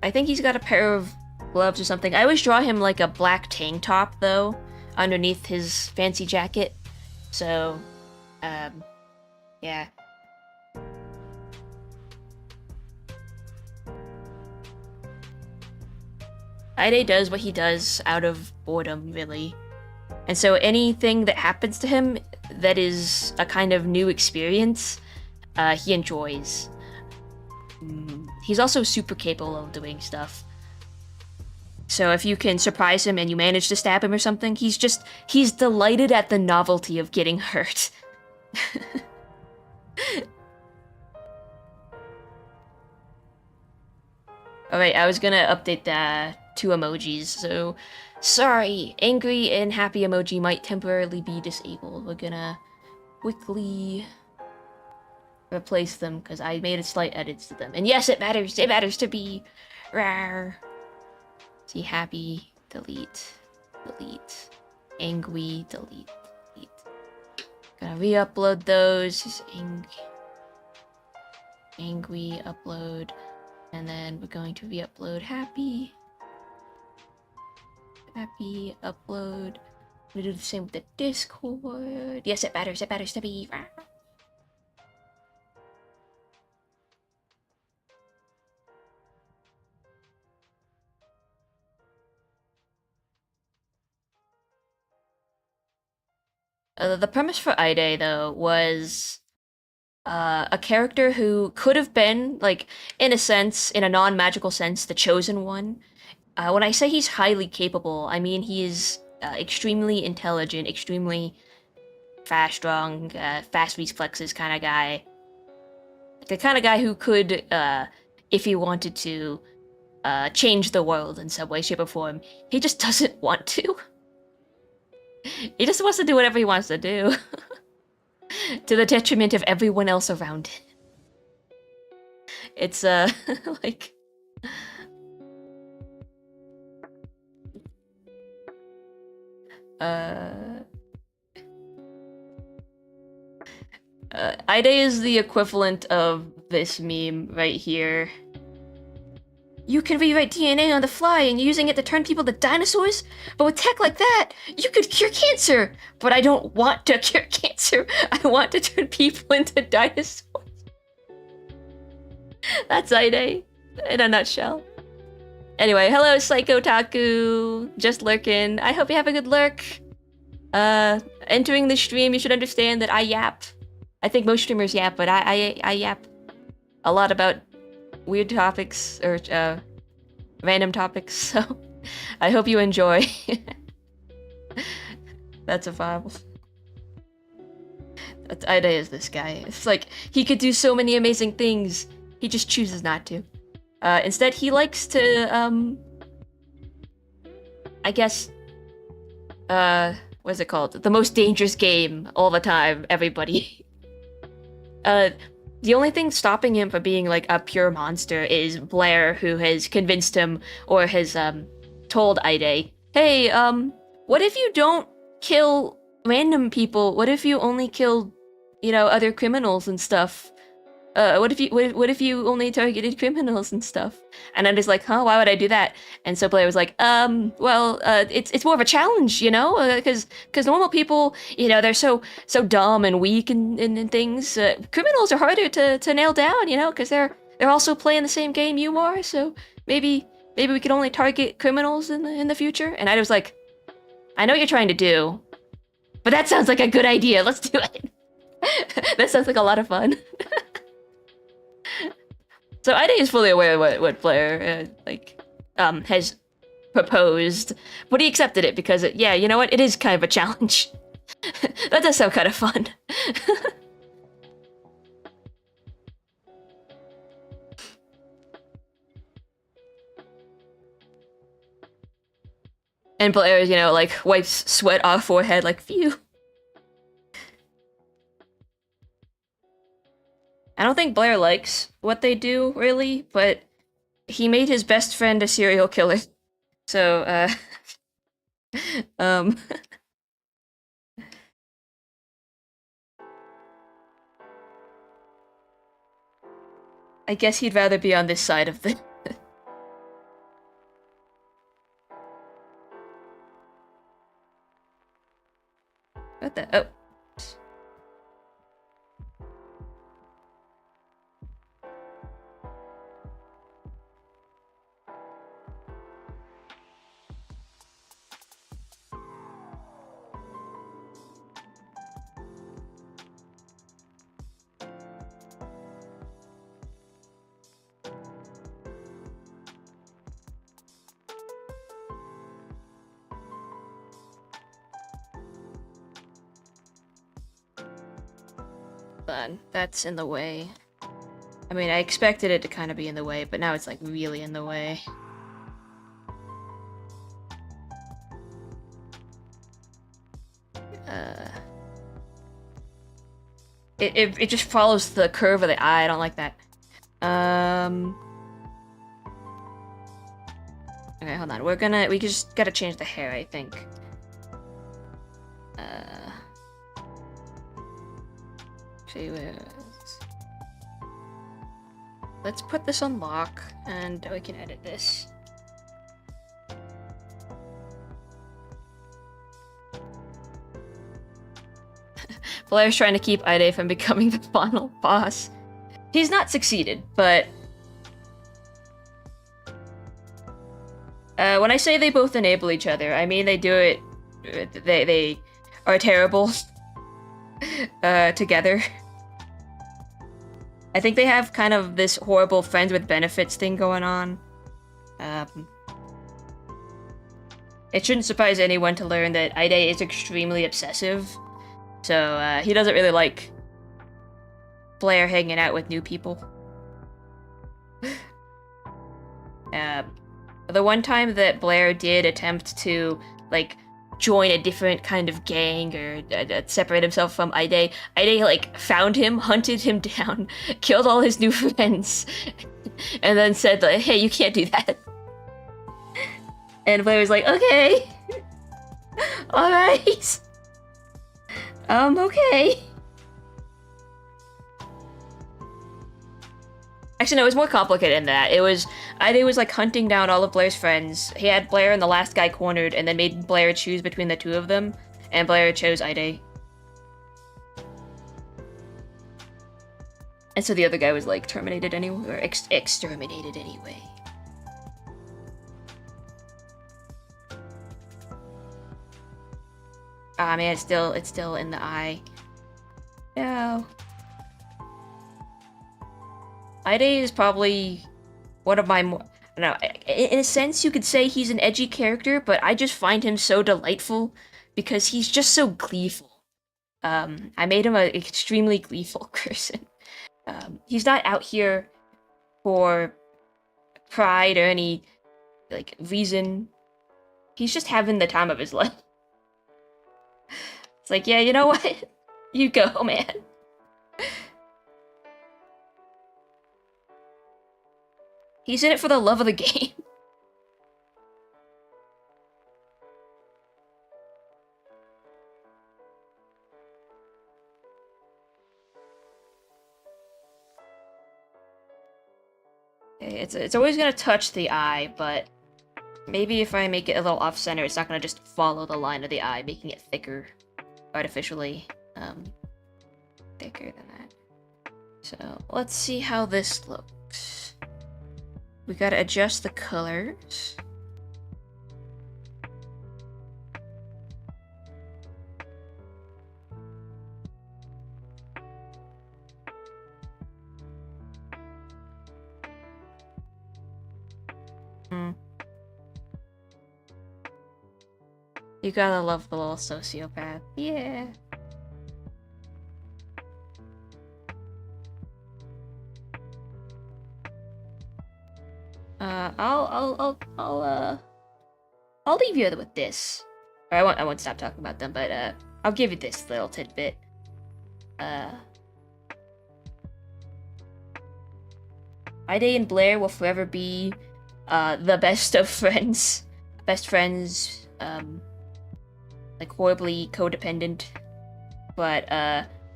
[SPEAKER 1] I think he's got a pair of gloves or something. I always draw him like a black tank top, though, underneath his fancy jacket. So, yeah. Ide does what he does out of boredom, really. And so anything that happens to him that is a kind of new experience, he enjoys. He's also super capable of doing stuff. So if you can surprise him and you manage to stab him or something, he's delighted at the novelty of getting hurt. Alright, I was gonna update the 2 emojis, so sorry, angry and happy emoji might temporarily be disabled. We're gonna quickly replace them because I made a slight edits to them. And yes, it matters to be rar. See, happy, delete, delete, angry, delete, delete. Gonna re-upload those. Angry, upload, and then we're going to re-upload happy. Happy, upload. I'm gonna do the same with the Discord. Yes, it matters to be rar. The premise for Ide, though, was a character who could have been, like, in a sense, in a non-magical sense, the chosen one. When I say he's highly capable, I mean he is extremely intelligent, extremely fast, strong, fast reflexes kind of guy. The kind of guy who could, if he wanted to, change the world in some way, shape, or form. He just doesn't want to. He just wants to do whatever he wants to do. To the detriment of everyone else around him. It's, like... Ide is the equivalent of this meme right here. You can rewrite DNA on the fly and using it to turn people to dinosaurs? But with tech like that, you could cure cancer! But I don't want to cure cancer! I want to turn people into dinosaurs! That's Ide, in a nutshell. Anyway, hello Psycho Taku, just lurking. I hope you have a good lurk. Entering the stream, you should understand that I yap. I think most streamers yap, but I yap a lot about weird topics, or random topics, so I hope you enjoy. That's a vibe. Ida is this guy. It's like, he could do so many amazing things, he just chooses not to. Instead, he likes to, I guess, what is it called? The most dangerous game all the time, everybody. The only thing stopping him from being like a pure monster is Blair, who has convinced him, or has told Ide, hey, what if you don't kill random people? What if you only kill, you know, other criminals and stuff? What if you only targeted criminals and stuff? And I'm just like, huh, why would I do that? And so Blair was like, well, it's more of a challenge, you know, because normal people, you know, they're so dumb and weak and things. Criminals are harder to nail down, you know, because they're also playing the same game you are. So maybe we can only target criminals in the future. And I was like, I know what you're trying to do, but that sounds like a good idea. Let's do it. That sounds like a lot of fun. So Ida is fully aware of what Blair has proposed, but he accepted it because, yeah, you know what? It is kind of a challenge. That does sound kind of fun. And Blair, you know, like, wipes sweat off forehead, like, phew. I don't think Blair likes what they do, really, but he made his best friend a serial killer. So, I guess he'd rather be on this side of the... What the... Oh. That's in the way. I mean, I expected it to kind of be in the way, but now it's like really in the way. It just follows the curve of the eye. I don't like that. Okay, hold on. We just gotta change the hair, I think. Let's put this on lock, and we can edit this. Blair's trying to keep Ide from becoming the final boss. He's not succeeded, but... when I say they both enable each other, I mean they do it... They are terrible. together. I think they have kind of this horrible friends with benefits thing going on. It shouldn't surprise anyone to learn that Ide is extremely obsessive. So, he doesn't really like Blair hanging out with new people. The one time that Blair did attempt to, like, join a different kind of gang or separate himself from Ide, like, found him, hunted him down, killed all his new friends, and then said, like, hey, you can't do that. And Blair was like, okay. Alright. Okay. Actually, no, it was more complicated than that. Ide was like hunting down all of Blair's friends. He had Blair and the last guy cornered and then made Blair choose between the two of them. And Blair chose Ide. And so the other guy was like terminated anyway, or exterminated anyway. Ah, man, it's still in the eye. No. Ide is probably one of my more... I don't know, in a sense, you could say he's an edgy character, but I just find him so delightful because he's just so gleeful. I made him an extremely gleeful person. He's not out here for pride or any, like, reason. He's just having the time of his life. It's like, yeah, you know what? You go, man. He's in it for the love of the game. It's always gonna touch the eye, but maybe if I make it a little off-center, it's not gonna just follow the line of the eye, making it thicker, artificially, thicker than that. So, let's see how this looks. We gotta adjust the colors. You gotta love the little sociopath. Yeah. I'll leave you with this. Or I won't stop talking about them, but I'll give you this little tidbit. Ide and Blair will forever be the best of friends. Best friends, like horribly codependent. But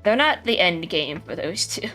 [SPEAKER 1] they're not the end game for those two.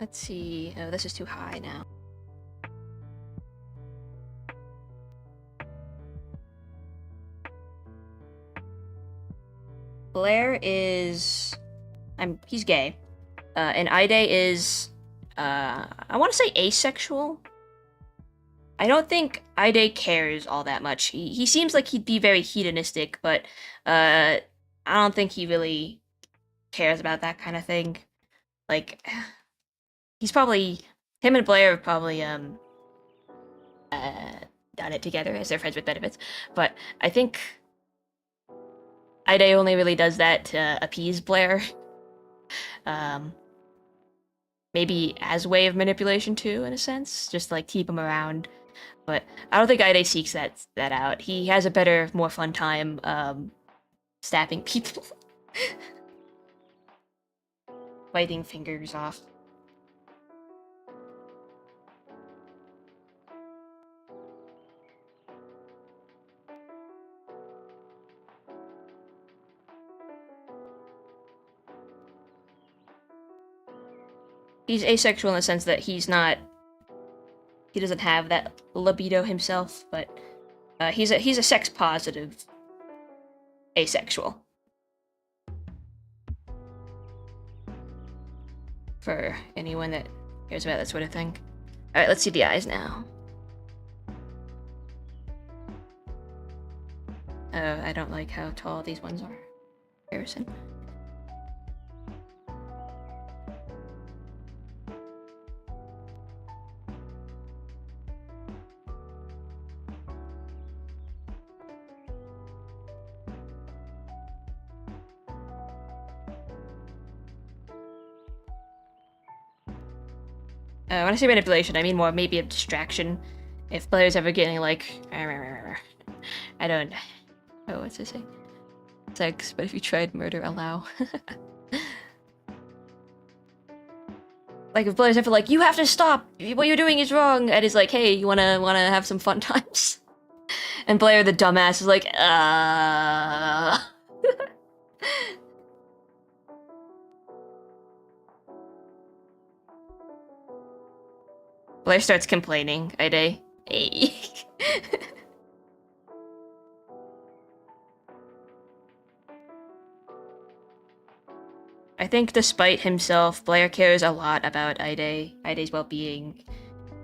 [SPEAKER 1] Let's see. Oh, this is too high now. Blair is... he's gay. And Ide is... I want to say asexual? I don't think Ide cares all that much. He seems like he'd be very hedonistic, but I don't think he really cares about that kind of thing. Like... He's probably... Him and Blair have probably, done it together as they're friends with benefits. But I think Ide only really does that to appease Blair. maybe as a way of manipulation too, in a sense, just to, like, keep him around. But I don't think Ide seeks that out. He has a better, more fun time stabbing people. Biting fingers off. He's asexual in the sense that he doesn't have that libido himself, but he's a sex positive asexual. For anyone that cares about that sort of thing. Alright, let's see the eyes now. I don't like how tall these ones are. Comparison. When I say manipulation, I mean more maybe a distraction. If players ever getting like, I don't know what to say. Sex, but if you tried murder, allow. Like if players ever like, you have to stop. What you're doing is wrong. And it's like, hey, you wanna have some fun times? And Blair, the dumbass, is like, Blair starts complaining, Ide. Hey. I think despite himself, Blair cares a lot about Ide's well-being.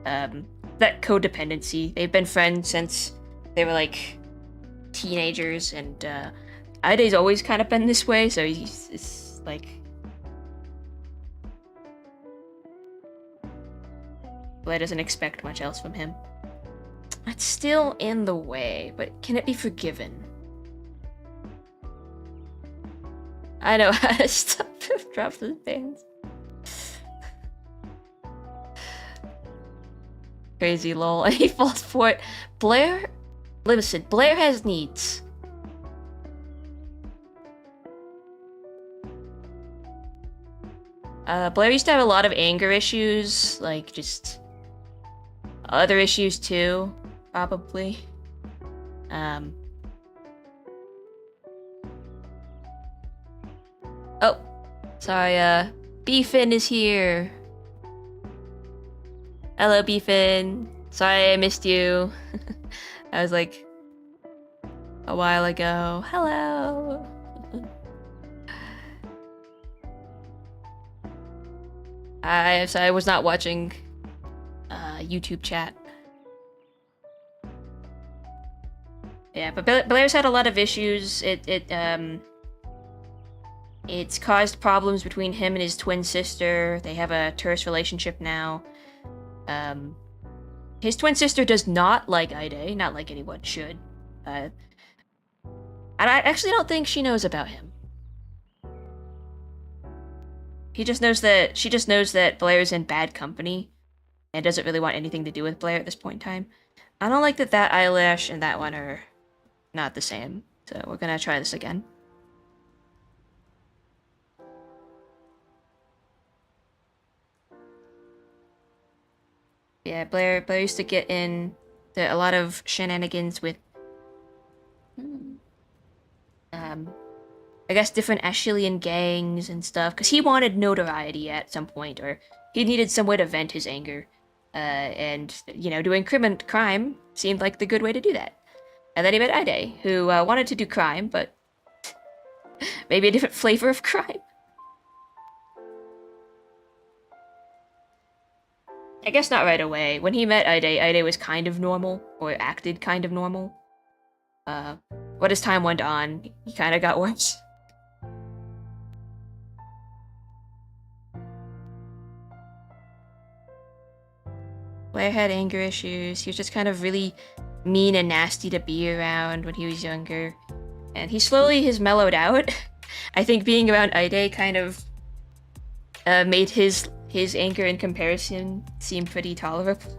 [SPEAKER 1] That codependency. They've been friends since they were like teenagers, and Ide's always kind of been this way, so it's like Blair doesn't expect much else from him. It's still in the way, but can it be forgiven? I know how to stop drop those bands. Crazy lol. He falls for it. Blair? Listen, Blair has needs. Blair used to have a lot of anger issues, like just other issues too, probably. Oh, sorry, Beefin is here. Hello, Beefin. Sorry I missed you. I was like a while ago. Hello. I was not watching YouTube chat. Yeah, but Blair's had a lot of issues. It's caused problems between him and his twin sister. They have a terse relationship now. His twin sister does not like Ide, not like anyone should. And I actually don't think she knows about him. She just knows that Blair's in bad company and doesn't really want anything to do with Blair at this point in time. I don't like that eyelash and that one are not the same. So we're gonna try this again. Yeah, Blair used to get in a lot of shenanigans with I guess different Ashilian gangs and stuff, because he wanted notoriety at some point, or he needed some way to vent his anger. And, you know, doing crime seemed like the good way to do that. And then he met Ide, who wanted to do crime, but maybe a different flavor of crime. I guess not right away. When he met Ide was kind of normal, or acted kind of normal. But as time went on, he kind of got worse. Blair had anger issues. He was just kind of really mean and nasty to be around when he was younger. And he slowly has mellowed out. I think being around Ide kind of made his his anger in comparison seem pretty tolerable.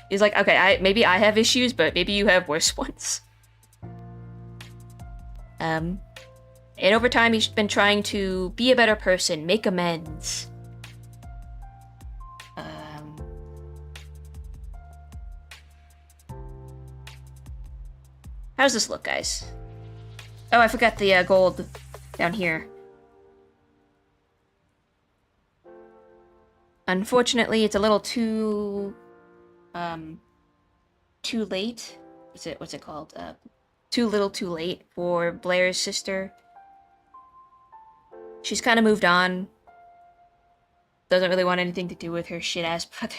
[SPEAKER 1] He's like, okay, maybe I have issues, but maybe you have worse ones. And over time, he's been trying to be a better person, make amends. How does this look, guys? Oh, I forgot the gold down here. Unfortunately, it's a little too late. What's it called? Too little, too late for Blair's sister. She's kind of moved on. Doesn't really want anything to do with her shit-ass brother.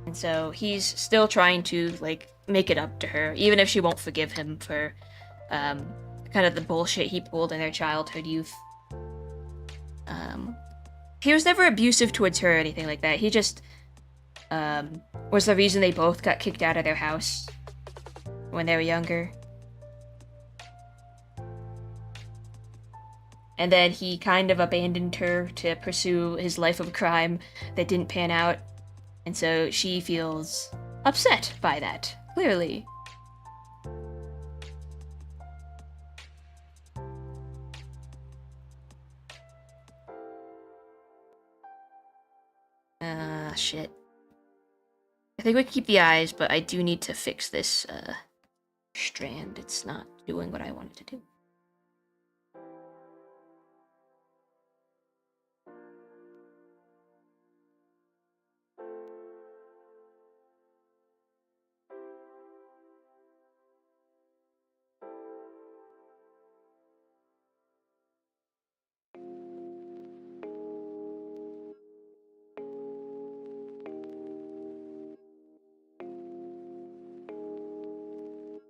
[SPEAKER 1] And so he's still trying to, like, make it up to her, even if she won't forgive him for, kind of the bullshit he pulled in their childhood youth. He was never abusive towards her or anything like that. He just, was the reason they both got kicked out of their house when they were younger. And then he kind of abandoned her to pursue his life of crime that didn't pan out. And so she feels upset by that, clearly. Shit. I think we can keep the eyes, but I do need to fix this, strand. It's not doing what I wanted to do.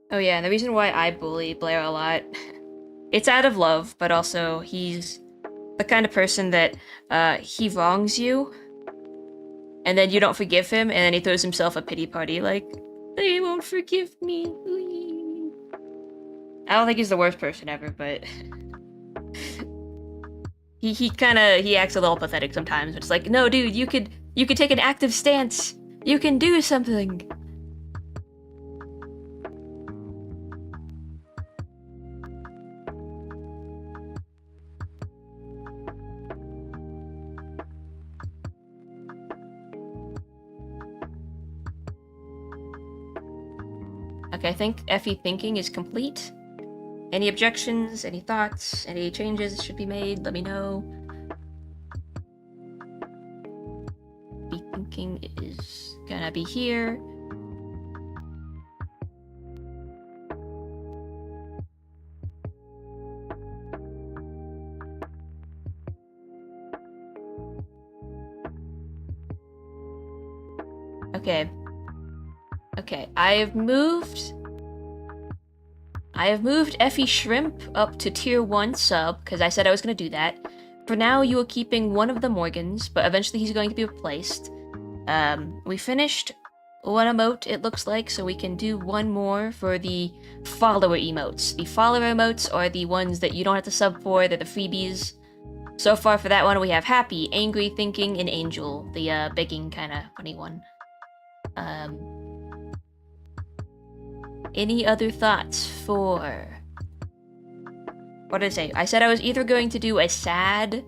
[SPEAKER 1] Oh yeah, and the reason why I bully Blair a lot, it's out of love, but also he's the kind of person that he wrongs you, and then you don't forgive him, and then he throws himself a pity party, like, they won't forgive me. I don't think he's the worst person ever, but he acts a little pathetic sometimes. It's like, no, dude, you could take an active stance. You can do something. Okay, I think Effie thinking is complete. Any objections, any thoughts, any changes should be made, let me know. Effie thinking is gonna be here. Okay. Okay, I have moved Effie Shrimp up to tier 1 sub, because I said I was going to do that. For now, you are keeping one of the Morgans, but eventually he's going to be replaced. We finished one emote, it looks like, so we can do one more for the follower emotes. The follower emotes are the ones that you don't have to sub for, they're the freebies. So far for that one, we have Happy, Angry, Thinking, and Angel, the begging kind of funny one. Any other thoughts for... What did I say? I said I was either going to do a sad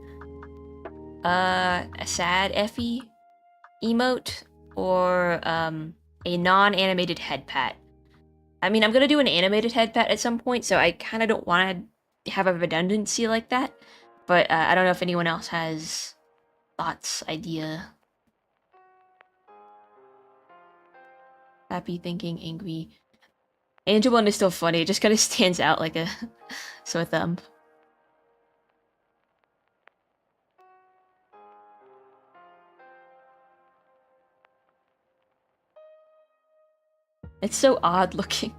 [SPEAKER 1] Effie emote, or, a non-animated head pat. I mean, I'm gonna do an animated head pat at some point, so I kinda don't want to have a redundancy like that. But, I don't know if anyone else has thoughts, idea. Happy, Thinking, Angry... Angel one is still funny, it just kind of stands out like a sore thumb. It's so odd looking.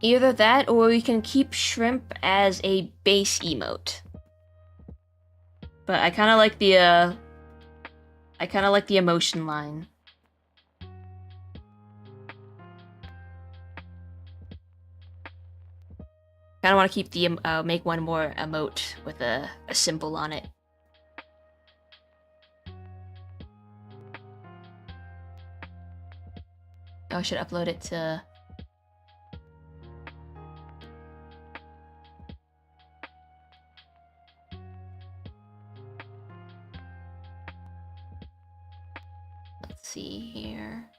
[SPEAKER 1] Either that, or we can keep Shrimp as a base emote. But I kind of like the I kind of like the emotion line. Kind of want to keep the make one more emote with a symbol on it. Oh, I should upload it to... Let's see here.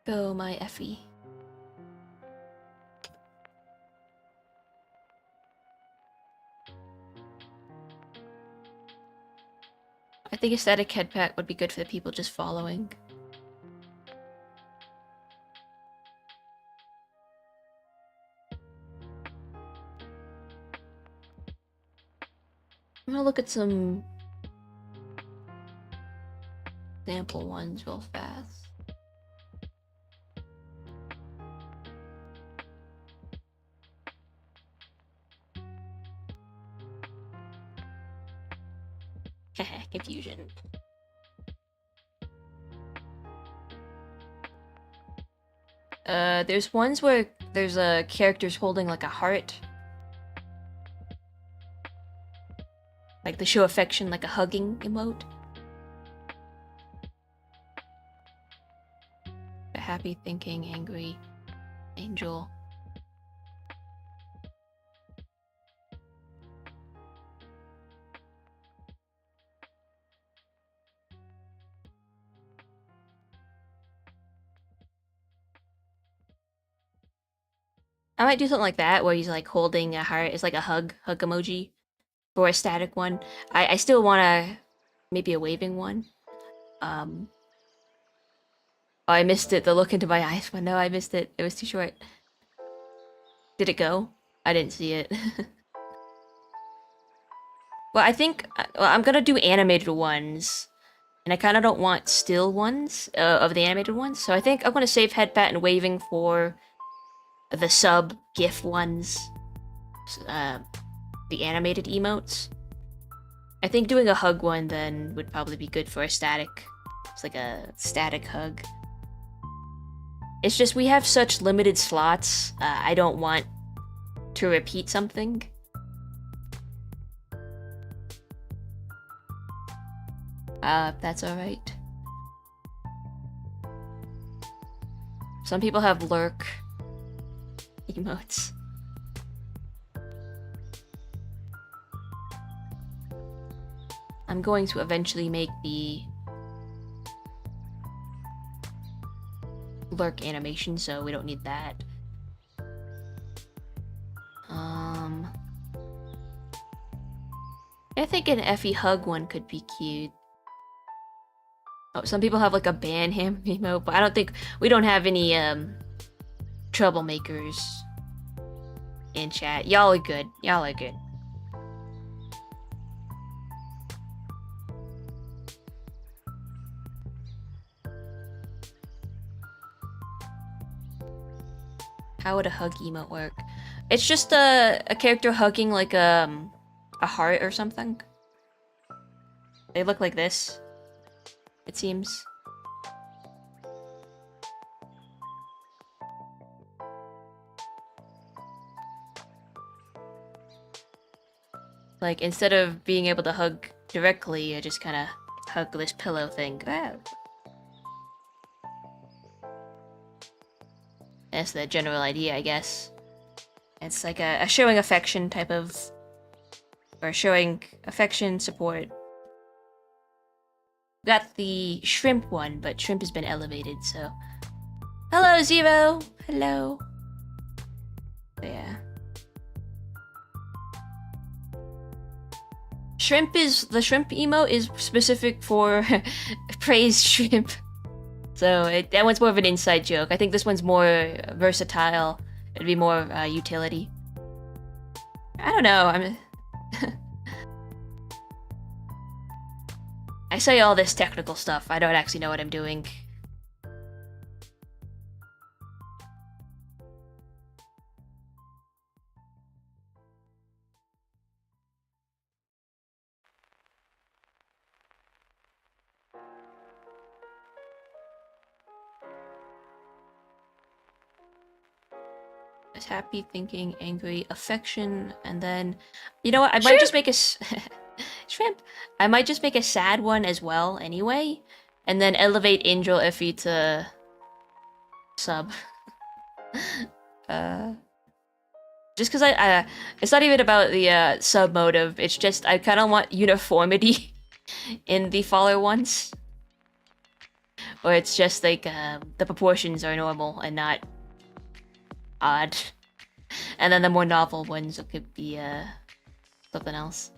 [SPEAKER 1] Go, my Effie. I think a static head pack would be good for the people just following. I'm gonna look at some sample ones real fast. Confusion. There's ones where there's characters holding like a heart. Like they show affection, like a hugging emote. A happy, thinking, angry, angel. I might do something like that, where he's like holding a heart. It's like a hug emoji. For a static one. I still want to... Maybe a waving one. Oh, I missed it. The look into my eyes one. No, I missed it. It was too short. Did it go? I didn't see it. Well, I think... Well, I'm gonna do animated ones. And I kind of don't want still ones of the animated ones. So I think I'm gonna save headpat and waving for the sub GIF ones. The animated emotes. I think doing a hug one then would probably be good for a static. It's like a static hug. It's just we have such limited slots. I don't want to repeat something. If that's alright. Some people have lurk emotes. I'm going to eventually make the lurk animation, so we don't need that. I think an Effie hug one could be cute. Oh, some people have like a ban him emote, but I don't think we don't have any troublemakers in chat. Y'all are good. Y'all are good. How would a hug emote work? It's just a character hugging like a heart or something. They look like this, it seems. Like, instead of being able to hug directly, I just kind of hug this pillow thing. Wow. That's the general idea, I guess. It's like a showing affection type of... Or showing affection, support. Got the shrimp one, but shrimp has been elevated, so... Hello, Zero! Hello. Yeah. The shrimp emote is specific for praise shrimp. So that one's more of an inside joke. I think this one's more versatile. It'd be more utility. I don't know. I say all this technical stuff. I don't actually know what I'm doing. Is happy, thinking, angry, affection, and then... You know what? I might just make a... Shrimp! I might just make a sad one as well, anyway. And then elevate Angel Effie to... sub. Just because I it's not even about the sub motive, it's just I kind of want uniformity in the follower ones. Or it's just like the proportions are normal and not odd. And then the more novel ones could be something else.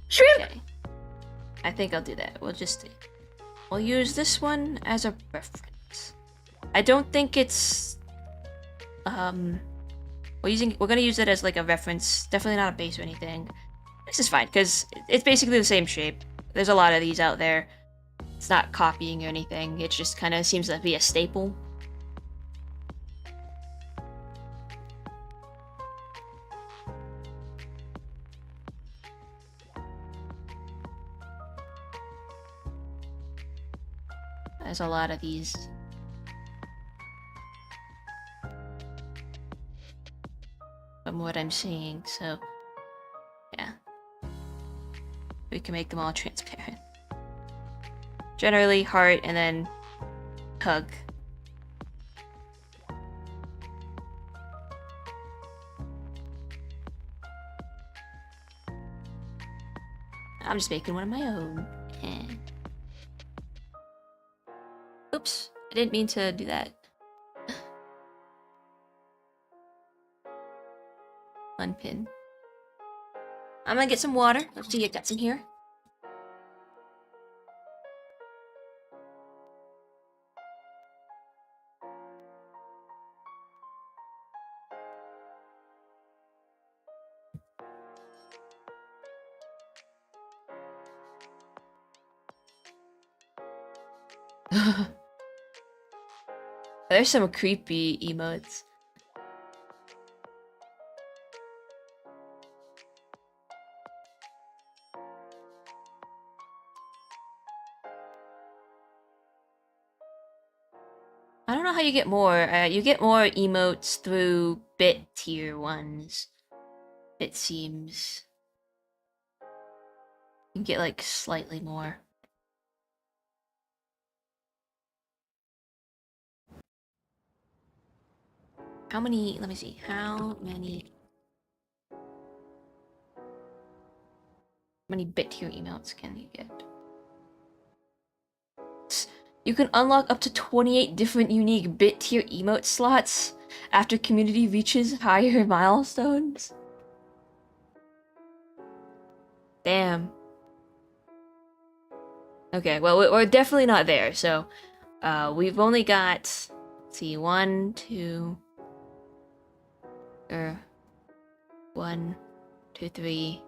[SPEAKER 2] Shrimp!
[SPEAKER 1] Okay. I think I'll do that. We'll use this one as a reference. I don't think it's we're gonna use it as like a reference. Definitely not a base or anything. This is fine because it's basically the same shape. There's a lot of these out there. It's not copying or anything. It just kind of seems to be a staple. There's a lot of these. From what I'm seeing, so yeah. We can make them all transparent. Generally, heart and then hug. I'm just making one of my own. Oops, I didn't mean to do that. Unpin. I'm gonna get some water. Let's see, I got some here. There's some creepy emotes. I don't know how you get more. You get more emotes through bit tier ones. It seems. You can get like slightly more. How many? Let me see. How many bit tier emotes can you get? You can unlock up to 28 different unique bit tier emote slots after community reaches higher milestones. Damn. Okay, well, we're definitely not there, so we've only got, let's see, 1, 2, 1, 2, 3.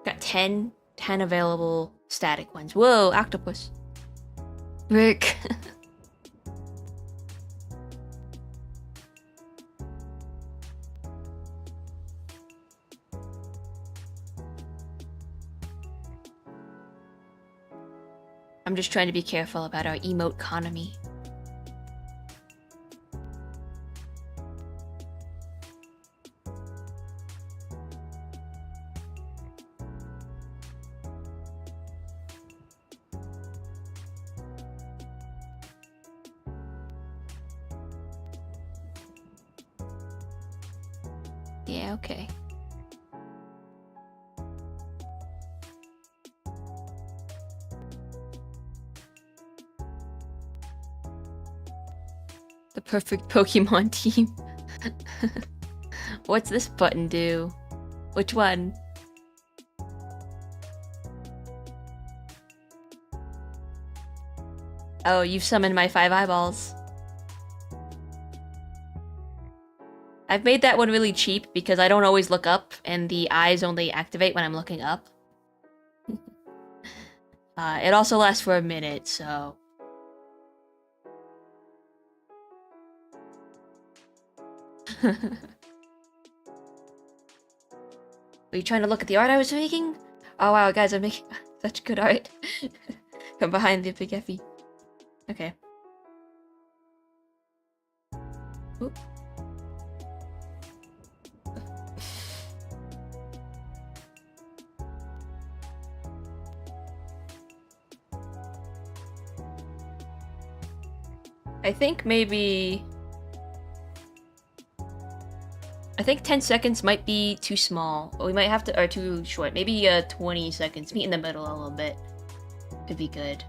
[SPEAKER 1] Got 10 available static ones. Whoa, octopus. Rick. I'm just trying to be careful about our emote economy. Yeah, okay. The perfect Pokemon team. What's this button do? Which one? Oh, you've summoned my 5 eyeballs. I've made that one really cheap because I don't always look up and the eyes only activate when I'm looking up. It also lasts for a minute, so... Are you trying to look at the art I was making? Oh wow, guys, I'm making such good art. From behind the big Effie. Okay. Oop. I think maybe... I think 10 seconds might be too small. We might have to, or too short. Maybe 20 seconds. Meet in the middle a little bit. Could be good.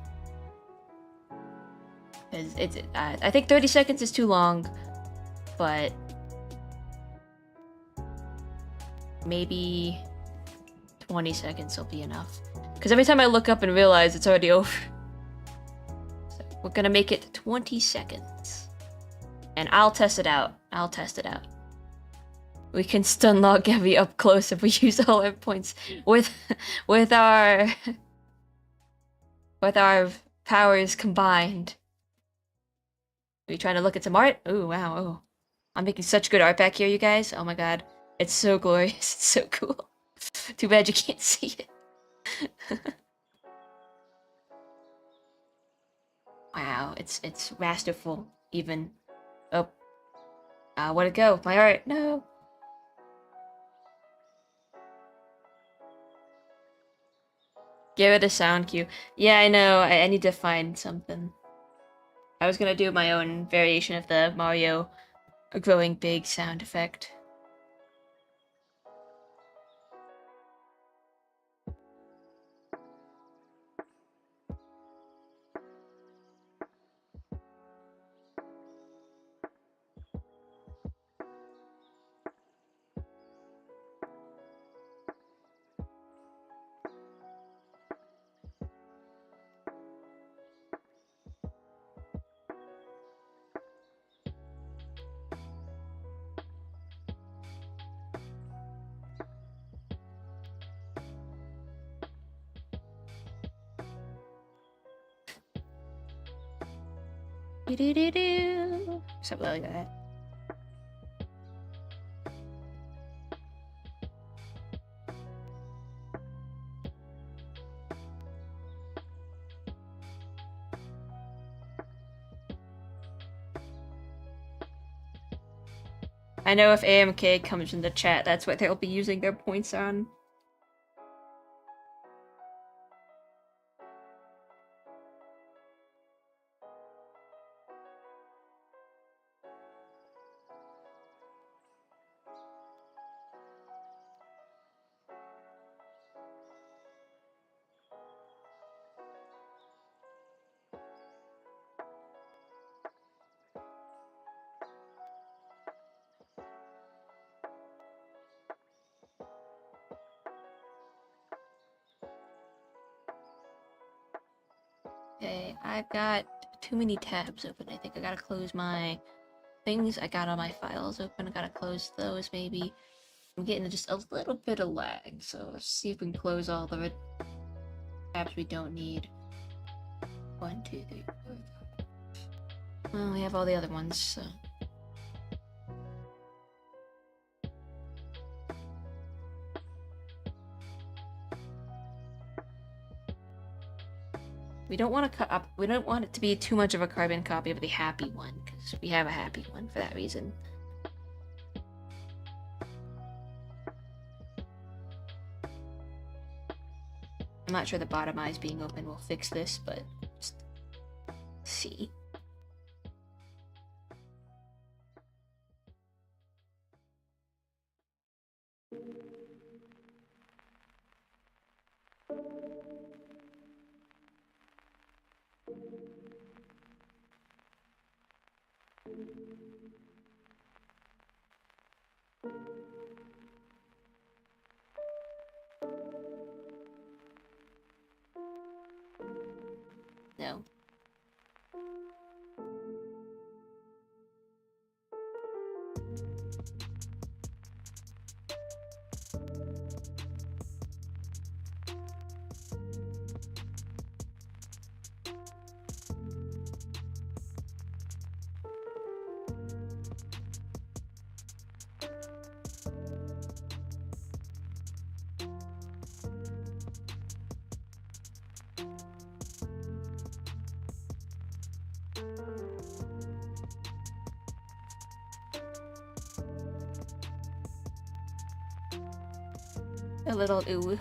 [SPEAKER 1] Because I think 30 seconds is too long, but maybe 20 seconds will be enough. Because every time I look up and realize it's already over. So we're gonna make it 20 seconds. And I'll test it out. I'll test it out. We can stun lock Evie up close if we use all our points with our powers combined. Are you trying to look at some art? Oh wow! Oh, I'm making such good art back here, you guys. Oh my god, it's so glorious. It's so cool. Too bad you can't see it. Wow, it's masterful. Even. Oh, where'd it go? My art? No. Give it a sound cue. Yeah, I know. I need to find something. I was gonna do my own variation of the Mario growing big sound effect. Do-do-do-do. Something like that. I know if AMK comes in the chat, that's what they'll be using their points on. Okay, I've got too many tabs open. I think I gotta close my things I got all my files open. I gotta close those maybe. I'm getting just a little bit of lag, so let's see if we can close all the tabs we don't need. 1, 2, 3, 4. Well, we have all the other ones, so. We don't want to cut up. We don't want it to be too much of a carbon copy of the happy one, because we have a happy one for that reason. I'm not sure the bottom eyes being open will fix this, but just see. No. A little ooh.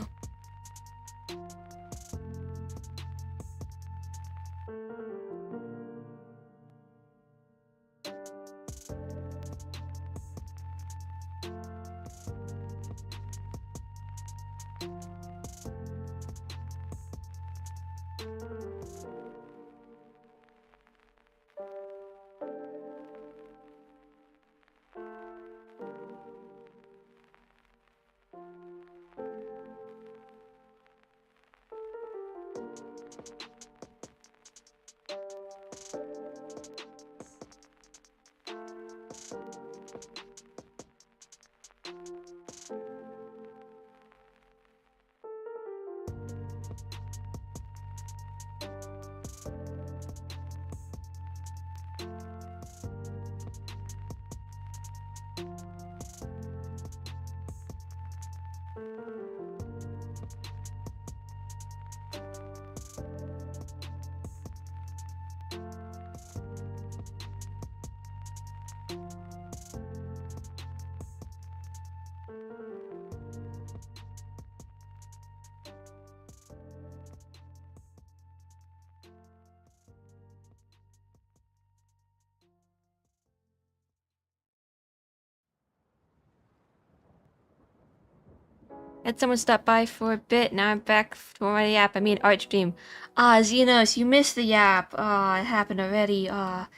[SPEAKER 1] Had someone stop by for a bit, now I'm back for my yap, I mean art stream. Ah, Xenos, you missed the yap. Ah, it happened already. Ah,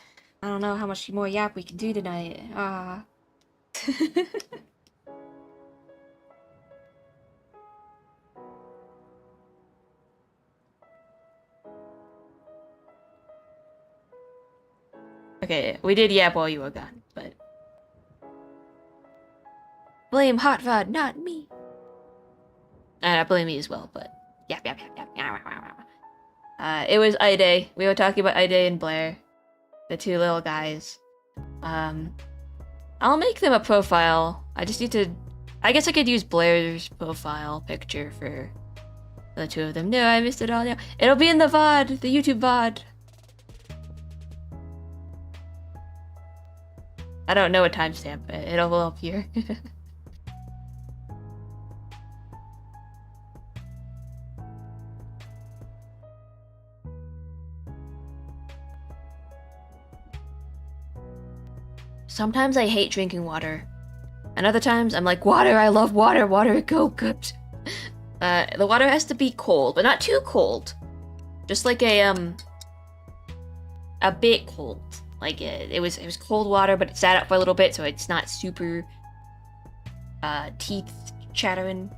[SPEAKER 1] I don't know how much more yap we can do tonight. Ah. Okay, we did yap while you were gone, but... Blame Hot Rod, not me. And I blame me as well, but... Yap, yap, yap, yap. It was Ide. We were talking about Ide and Blair. The two little guys. I'll make them a profile. I just need to... I guess I could use Blair's profile picture for the two of them. No, I missed it all now. It'll be in the VOD, the YouTube VOD. I don't know a timestamp, but it'll appear. Sometimes I hate drinking water. And other times I'm like, water, I love water, water, go good. The water has to be cold, but not too cold. Just like a bit cold. Like it was cold water, but it sat out for a little bit, so it's not super teeth chattering.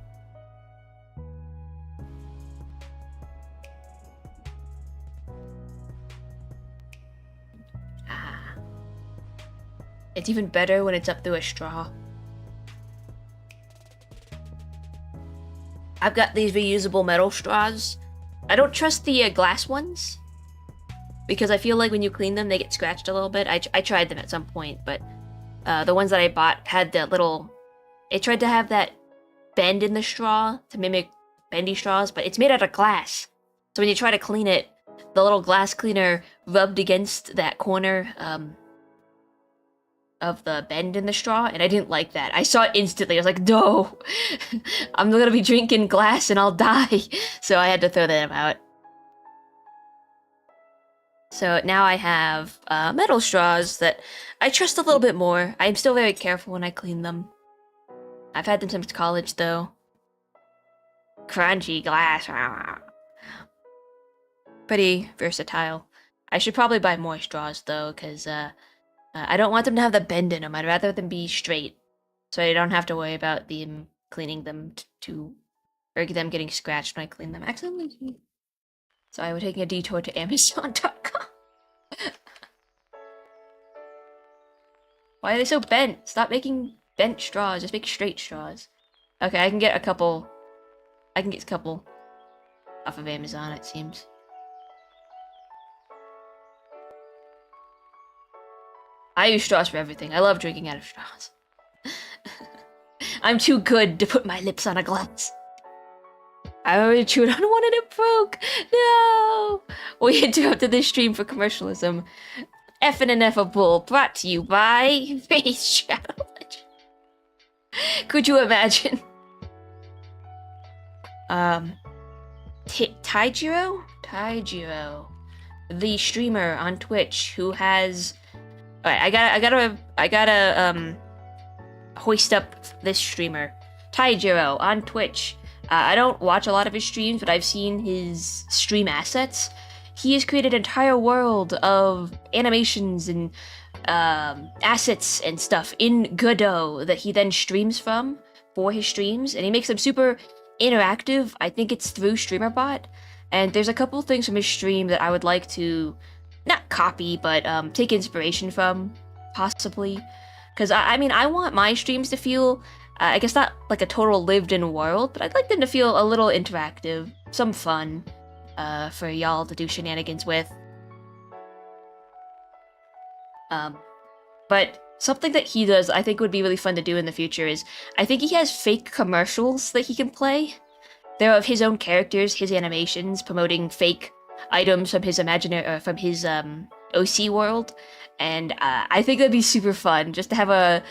[SPEAKER 1] It's even better when it's up through a straw. I've got these reusable metal straws. I don't trust the glass ones, because I feel like when you clean them, they get scratched a little bit. I tried them at some point, but the ones that I bought had that little... It tried to have that bend in the straw to mimic bendy straws, but it's made out of glass. So when you try to clean it, the little glass cleaner rubbed against that corner of the bend in the straw, and I didn't like that. I saw it instantly. I was like, no! I'm gonna be drinking glass and I'll die! So I had to throw them out. So now I have metal straws that I trust a little bit more. I'm still very careful when I clean them. I've had them since college, though. Crunchy glass. Pretty versatile. I should probably buy more straws, though, because I don't want them to have the bend in them. I'd rather them be straight, so I don't have to worry about them cleaning them or them getting scratched when I clean them accidentally. So I was taking a detour to Amazon.com. Why are they so bent? Stop making bent straws. Just make straight straws. Okay, I can get a couple. I can get a couple off of Amazon, it seems. I use straws for everything. I love drinking out of straws. I'm too good to put my lips on a glass. I already chewed on one and it broke! No! We interrupted this stream for commercialism. Effanineffable, brought to you by Face Shadow Legend. Could you imagine? Taijiro, the streamer on Twitch who has. Alright, I gotta hoist up this streamer, Taijiro on Twitch. I don't watch a lot of his streams, but I've seen his stream assets. He has created an entire world of animations and assets and stuff in Godot that he then streams from for his streams, and he makes them super interactive. I think it's through StreamerBot, and there's a couple things from his stream that I would like to not copy, but take inspiration from, possibly. Because I mean, I want my streams to feel, I guess not like a total lived-in world, but I'd like them to feel a little interactive, some fun, for y'all to do shenanigans with. But something that he does I think would be really fun to do in the future is, I think he has fake commercials that he can play. They're of his own characters, his animations, promoting fake items from his OC world, and I think that'd be super fun just to have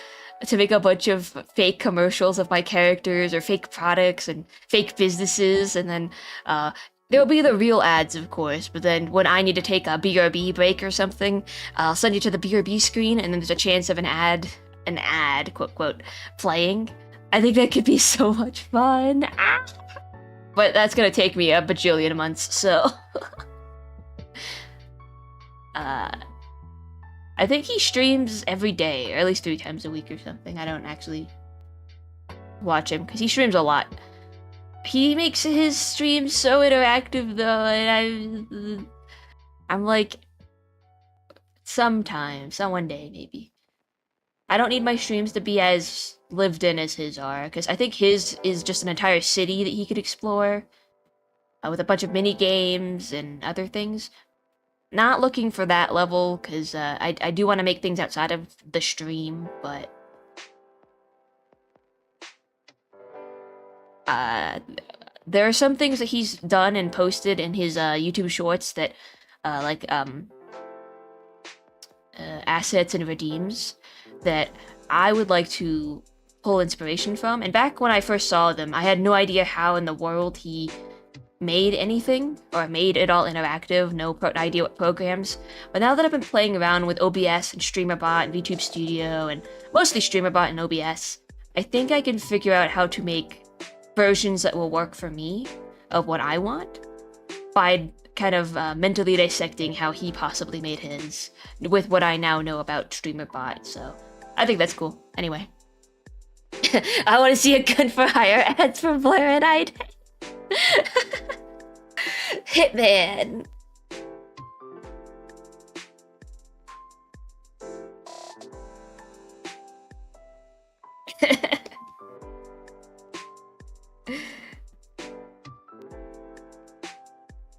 [SPEAKER 1] to make a bunch of fake commercials of my characters or fake products and fake businesses, and then there'll be the real ads, of course, but then when I need to take a BRB break or something, I'll send you to the BRB screen, and then there's a chance of an ad, quote, quote, playing. I think that could be so much fun. But that's gonna take me a bajillion months, so... I think he streams every day, or at least 3 times a week or something. I don't actually watch him, because he streams a lot. He makes his streams so interactive, though, and I'm like... Sometimes, one day, maybe. I don't need my streams to be as lived in as his are, because I think his is just an entire city that he could explore, with a bunch of mini games and other things. Not looking for that level, because I do want to make things outside of the stream, but there are some things that he's done and posted in his YouTube shorts that assets and redeems that I would like to pull inspiration from. And back when I first saw them, I had no idea how in the world he made anything, or made it all interactive, no idea what programs. But now that I've been playing around with OBS and StreamerBot and VTube Studio, and mostly StreamerBot and OBS, I think I can figure out how to make versions that will work for me of what I want by kind of mentally dissecting how he possibly made his with what I now know about StreamerBot, so I think that's cool. Anyway. I want to see a gun for hire ads from Blair and Ide. Hitman.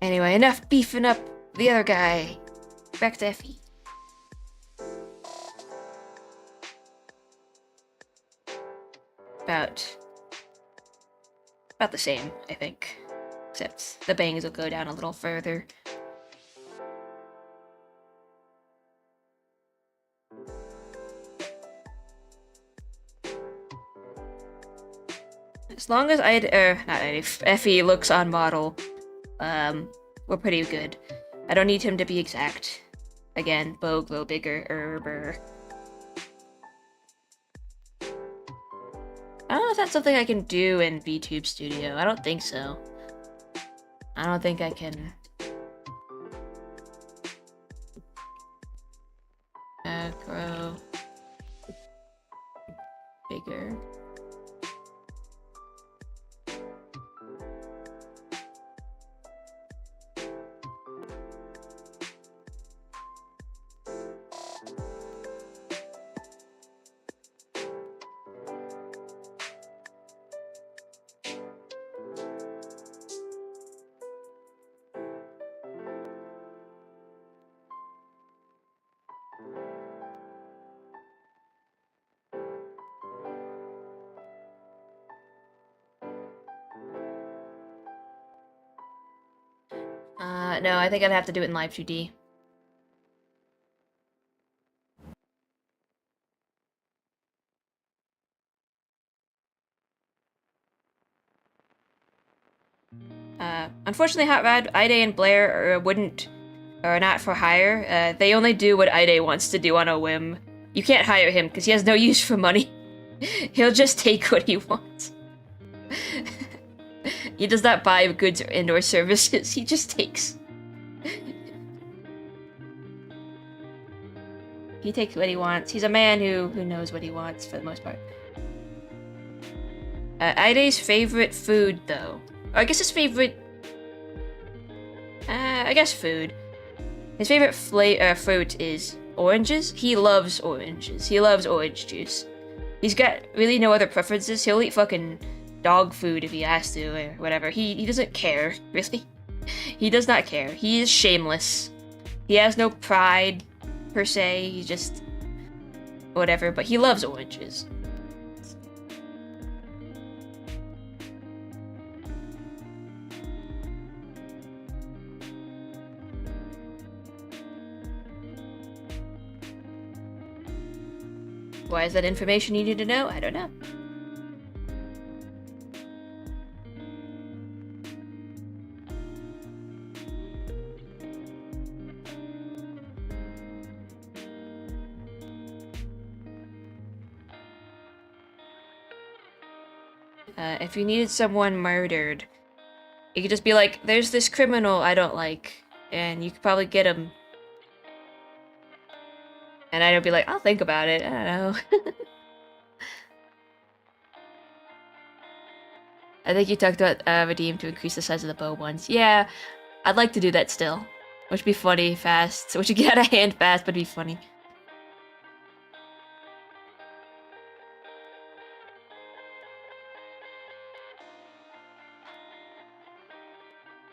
[SPEAKER 1] Anyway, enough beefing up the other guy. Back to Effie. About the same, I think. Except the bangs will go down a little further. As long as Effie looks on model, we're pretty good. I don't need him to be exact. Again, bow glow bigger, brr. I don't know if that's something I can do in VTube Studio. I don't think so. I don't think I can. Grow bigger. No, I think I'd have to do it in Live 2D. Unfortunately, Hot Rod, Ide, and Blair are not for hire. They only do what Ide wants to do on a whim. You can't hire him because he has no use for money. He'll just take what he wants. He does not buy goods and/or services. He just takes. He takes what he wants. He's a man who knows what he wants for the most part. Ide's favorite food, though. Or I guess his favorite... I guess food. His favorite fruit is oranges. He loves oranges. He loves orange juice. He's got really no other preferences. He'll eat fucking dog food if he has to, or whatever. He doesn't care, really. He does not care. He is shameless. He has no pride, per se. He's just... whatever, but he loves oranges. Why is that information you need to know? I don't know. If you needed someone murdered, you could just be like, there's this criminal I don't like, and you could probably get him. And I'd be like, I'll think about it, I don't know. I think you talked about redeem to increase the size of the bow once. Yeah, I'd like to do that still. Which would be funny, fast. Which would get out of hand fast, but be funny.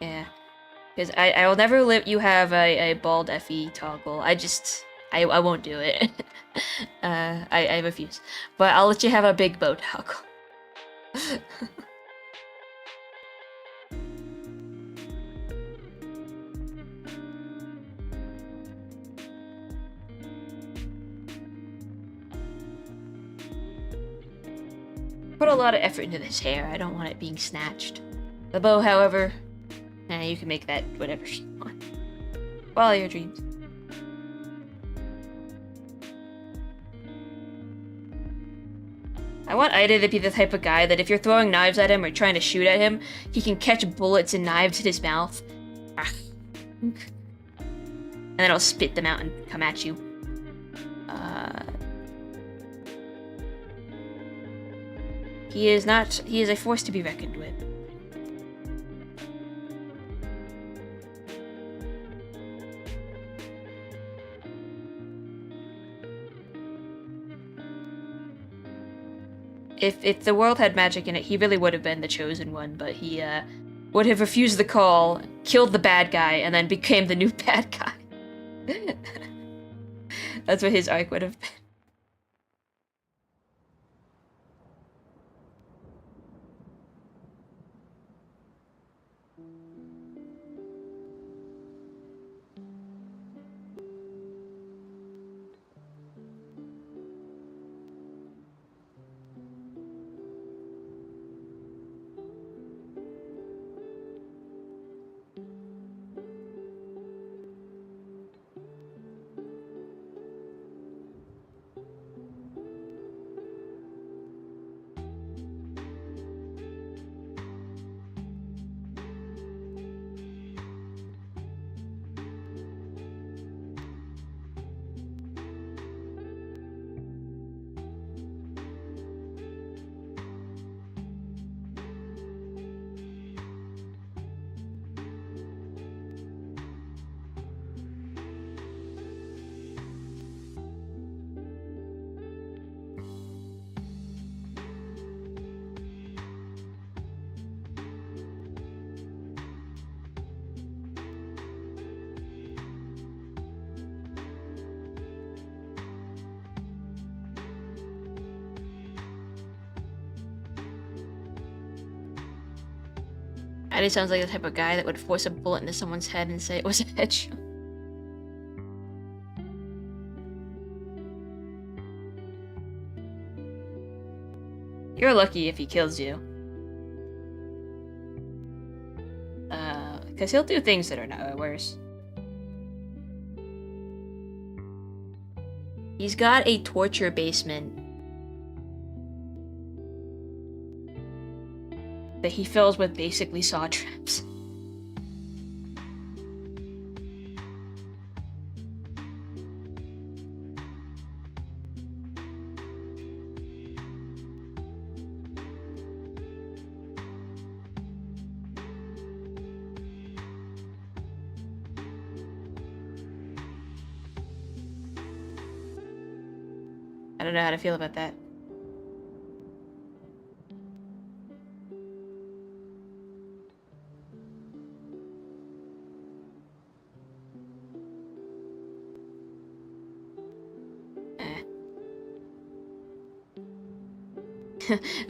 [SPEAKER 1] Yeah. Because I will never let you have a bald Effie toggle. I won't do it. I refuse. But I'll let you have a big bow toggle. Put a lot of effort into this hair. I don't want it being snatched. The bow, however, you can make that whatever you want. Follow your dreams. I want Ida to be the type of guy that if you're throwing knives at him or trying to shoot at him, he can catch bullets and knives in his mouth. And then he'll spit them out and come at you. He is a force to be reckoned with. If the world had magic in it, he really would have been the chosen one, but he would have refused the call, killed the bad guy, and then became the new bad guy. That's what his arc would have been. Eddie sounds like the type of guy that would force a bullet into someone's head and say it was a headshot. You're lucky if he kills you. Because he'll do things that are not worse. He's got a torture basement that he fills with basically saw traps. I don't know how to feel about that.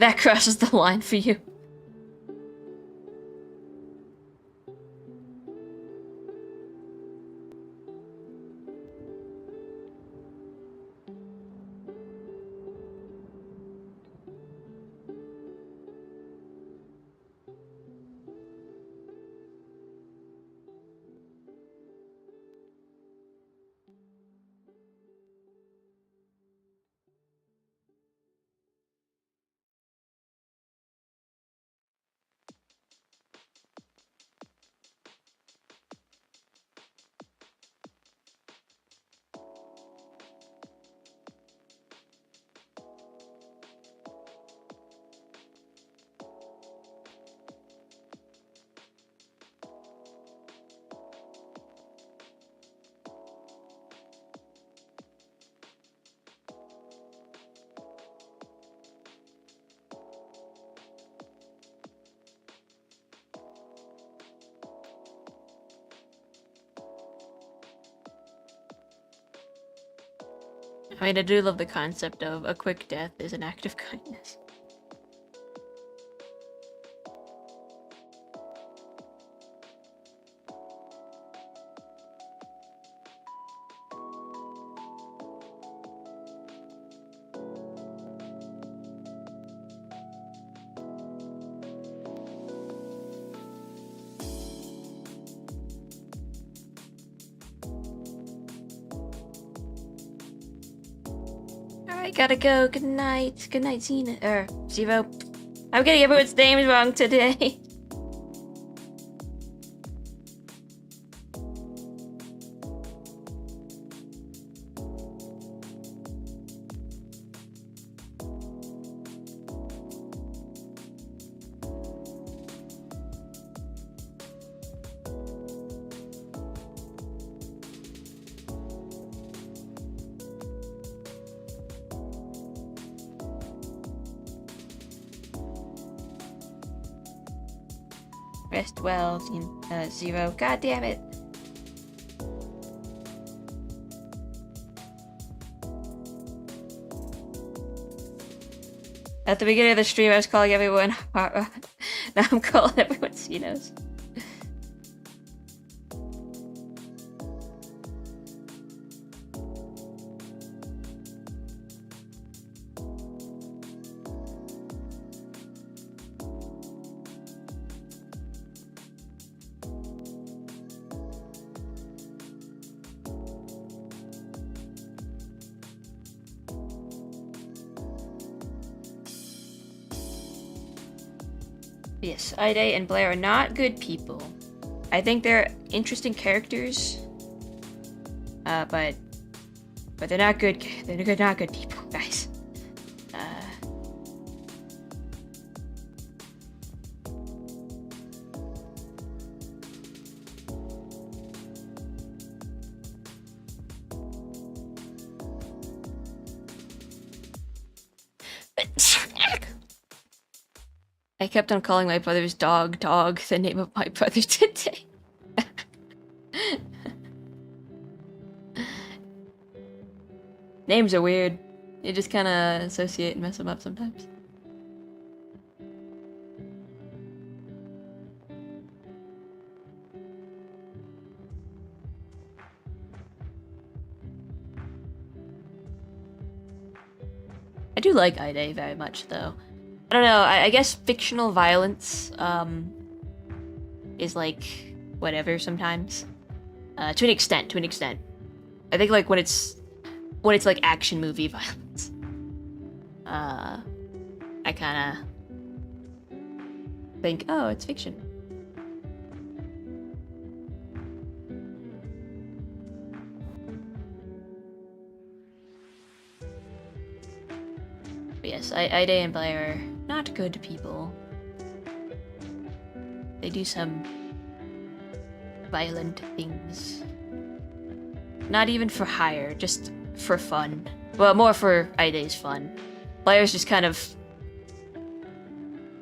[SPEAKER 1] That crosses the line for you. I mean, I do love the concept of a quick death is an act of kindness. Alright, gotta go. Good night. Good night, Xena. Zivo. I'm getting everyone's names wrong today. Rest well, Zero. God damn it. At the beginning of the stream, I was calling everyone now I'm calling everyone Xenos. Yes, Ide and Blair are not good people. I think they're interesting characters, but they're not good. They're not good people, guys. I kept on calling my brother's dog, the name of my brother today. Names are weird. You just kind of associate and mess them up sometimes. I do like Ide very much, though. I don't know, I guess fictional violence, is like whatever sometimes. To an extent. I think like when it's like action movie violence. I kind of think, oh, it's fiction. But yes, Ida and Blair are not good people. They do some violent things. Not even for hire, just for fun. Well, more for Ida's fun. Blair's just kind of...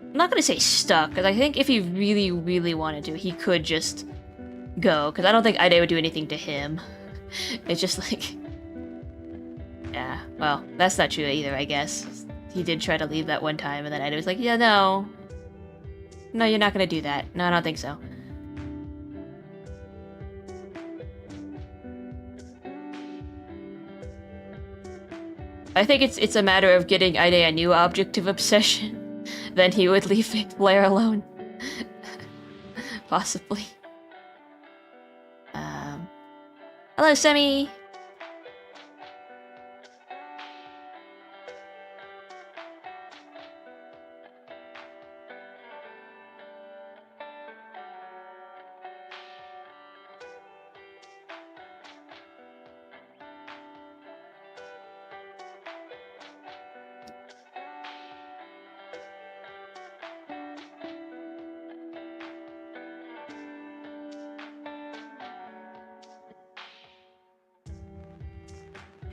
[SPEAKER 1] I'm not gonna say stuck, because I think if he really, really wanted to, he could just go, because I don't think Ida would do anything to him. It's just like... Yeah, well, that's not true either, I guess. He did try to leave that one time, and then Ida was like, yeah, no. No, you're not gonna do that. No, I don't think so. I think it's a matter of getting Ida a new object of obsession. Then he would leave Blair alone. Possibly. Hello, Semi!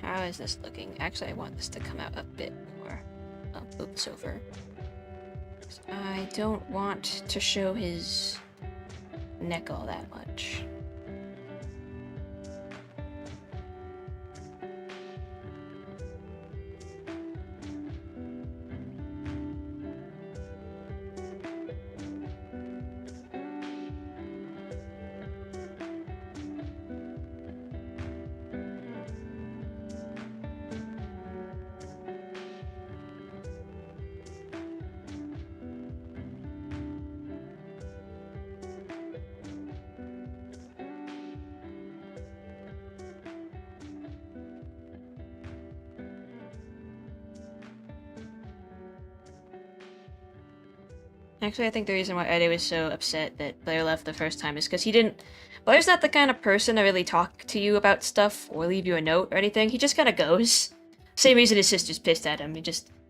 [SPEAKER 1] How is this looking? Actually, I want this to come out a bit more. I'll move this over. I don't want to show his neck all that much. Actually, I think the reason why Ida was so upset that Blair left the first time is because he didn't... Blair's not the kind of person to really talk to you about stuff or leave you a note or anything. He just kind of goes. Same reason his sister's pissed at him.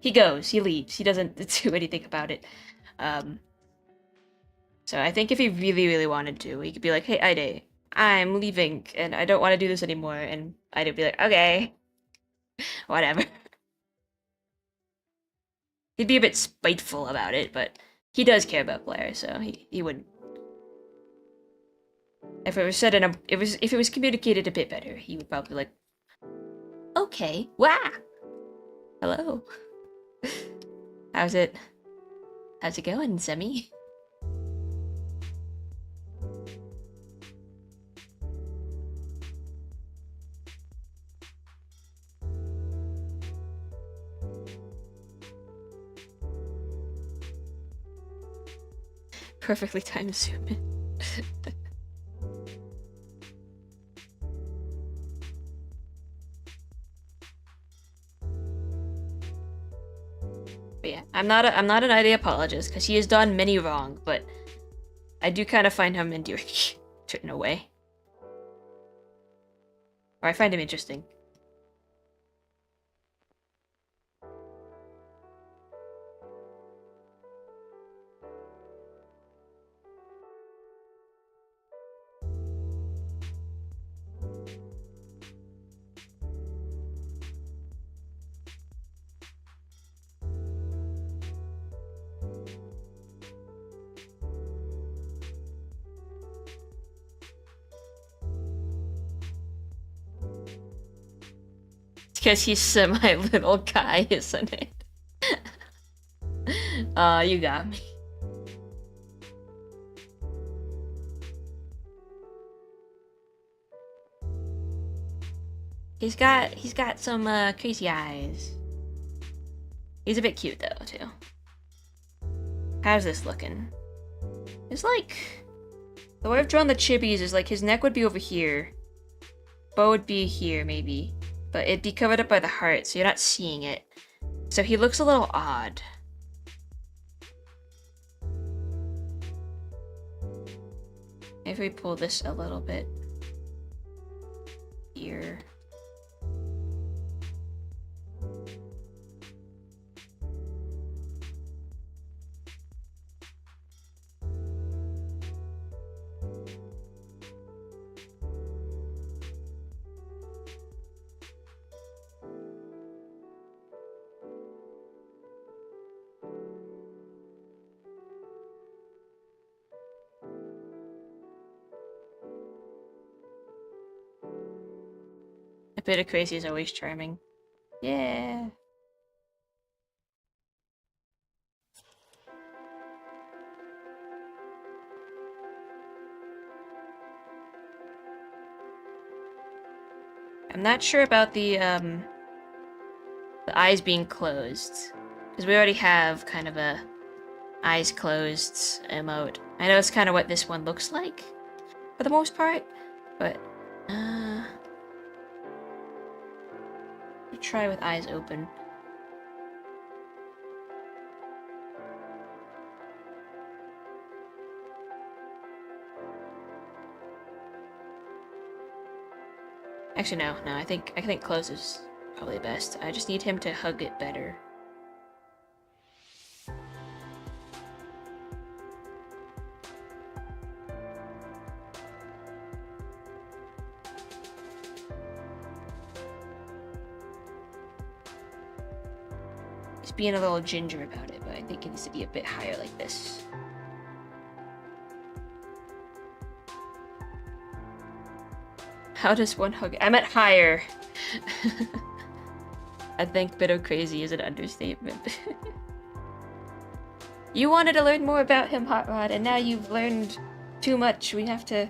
[SPEAKER 1] He goes. He leaves. He doesn't do anything about it. So I think if he really, really wanted to, he could be like, hey, Ida, I'm leaving and I don't want to do this anymore. And Ida would be like, okay. Whatever. He'd be a bit spiteful about it, but... He does care about Blair, so he wouldn't. If it was said if it was communicated a bit better, he would probably be like, okay, wow, hello. How's it going, Semi? Perfectly timed zoom in. But yeah, I'm not an Ida apologist because he has done many wrong, but I do kind of find him endearing in a way, or I find him interesting. Because he's semi-little guy, isn't it? You got me. He's got some crazy eyes. He's a bit cute though, too. How's this looking? It's like The way I've drawn the chibis is like his neck would be over here. Bow would be here, maybe. But it'd be covered up by the heart, so you're not seeing it. So he looks a little odd. If we pull this a little bit here. A bit of crazy is always charming. Yeah. I'm not sure about the eyes being closed. Because we already have kind of a eyes closed emote. I know it's kind of what this one looks like, for the most part, but try with eyes open. Actually, no, I think close is probably best. I just need him to hug it better. He's being a little ginger about it, but I think it needs to be a bit higher like this. How does one hug? I meant higher. I think bit of crazy is an understatement. You wanted to learn more about him, Hot Rod, and now you've learned too much. We have to...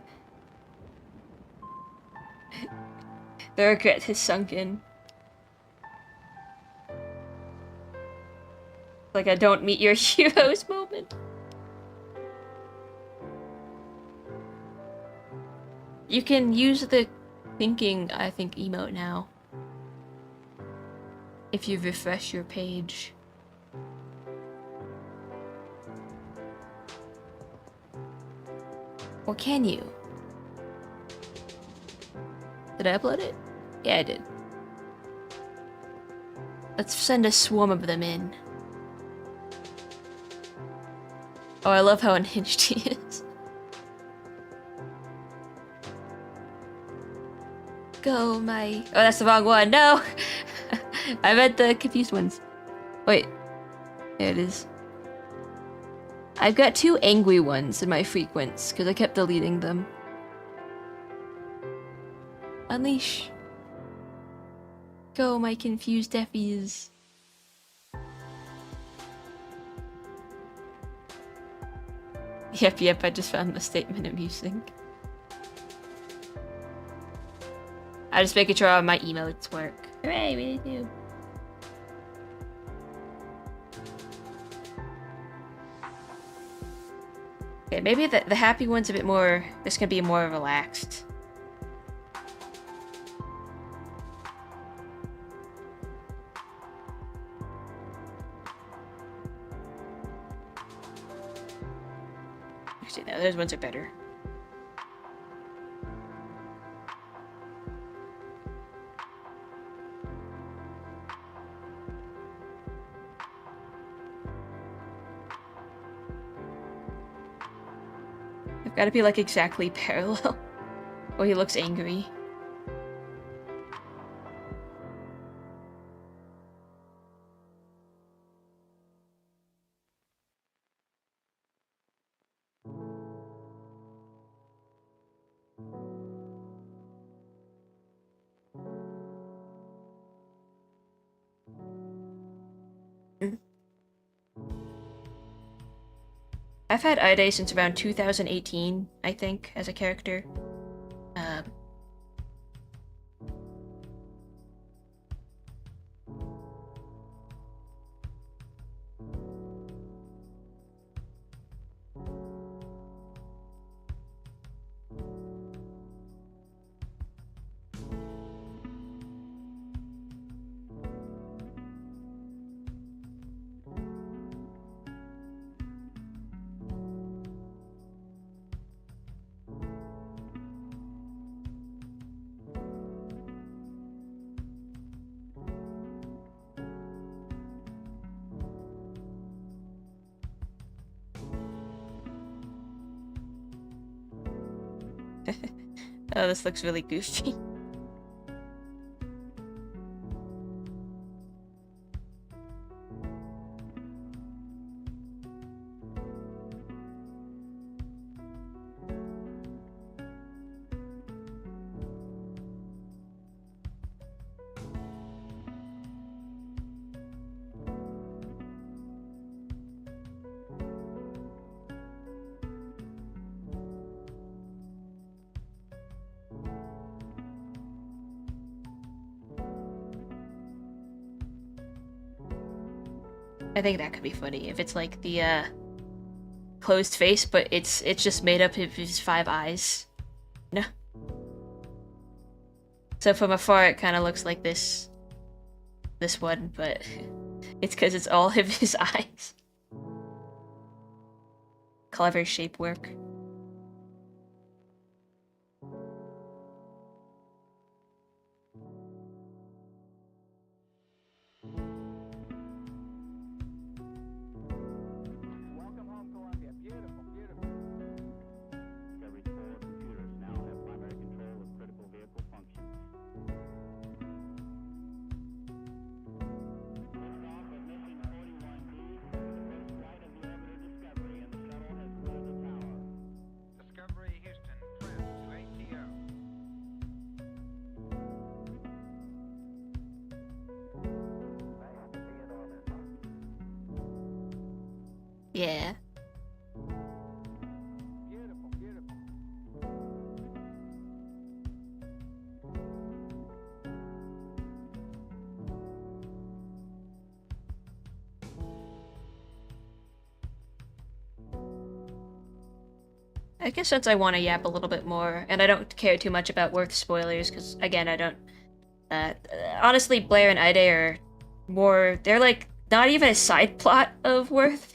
[SPEAKER 1] The regret has sunk in. Like I don't meet your heroes moment. You can use the thinking, I think, emote now. If you refresh your page. Or can you? Did I upload it? Yeah, I did. Let's send a swarm of them in. Oh, I love how unhinged he is. Go, my... Oh, that's the wrong one. No! I meant the confused ones. Wait. There it is. I've got 2 angry ones in my frequents, because I kept deleting them. Unleash. Go, my confused effies. Yep, I just found the statement amusing. I'm just making sure all my emotes work. Hooray, we do. Okay, maybe the happy one's a bit more... This can be more relaxed. Actually, no, those ones are better. They've got to be like exactly parallel. Oh, he looks angry. I've had Ide since around 2018, I think, as a character. Oh, this looks really goofy. I think that could be funny if it's like the closed face, but it's just made up of his 5 eyes. No. So from afar, it kind of looks like this one, but it's because it's all of his eyes. Clever shape work. Yeah.
[SPEAKER 2] Beautiful, beautiful.
[SPEAKER 1] I guess since I want to yap a little bit more, and I don't care too much about Worth spoilers, because again, I don't. Honestly, Blair and Ide are more. They're like not even a side plot of Worth.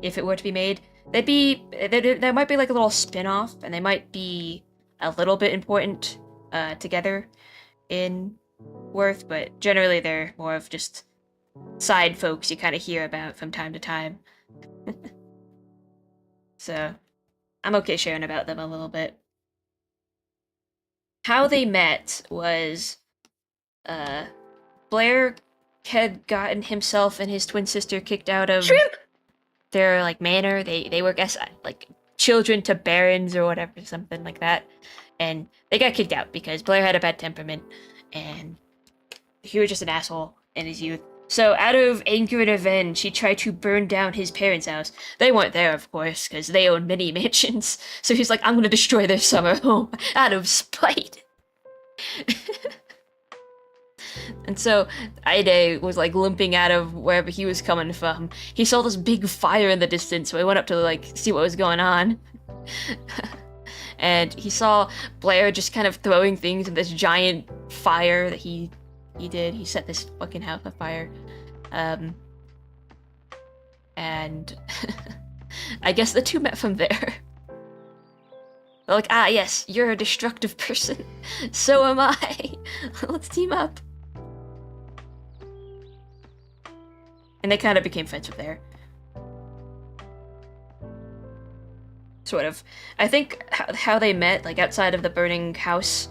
[SPEAKER 1] If it were to be made, they'd be. There might be like a little spin-off, and they might be a little bit important together in Worth, but generally they're more of just side folks you kind of hear about from time to time. So I'm okay sharing about them a little bit. How they met was, Blair had gotten himself and his twin sister kicked out of their like manor. They were, guess, like children to barons or whatever, something like that, and they got kicked out because Blair had a bad temperament and he was just an asshole in his youth. So out of anger and revenge, he tried to burn down his parents' house. They weren't there, of course, because they own many mansions. So he's like, I'm gonna destroy their summer home out of spite. And so Ide was like limping out of wherever he was coming from. He saw this big fire in the distance, so he went up to like see what was going on. And he saw Blair just kind of throwing things in this giant fire that he did. He set this fucking house on fire. And I guess the two met from there. They're like, ah, yes, you're a destructive person. So am I. Let's team up. And they kind of became friends from there. Sort of. I think how they met, like outside of the burning house,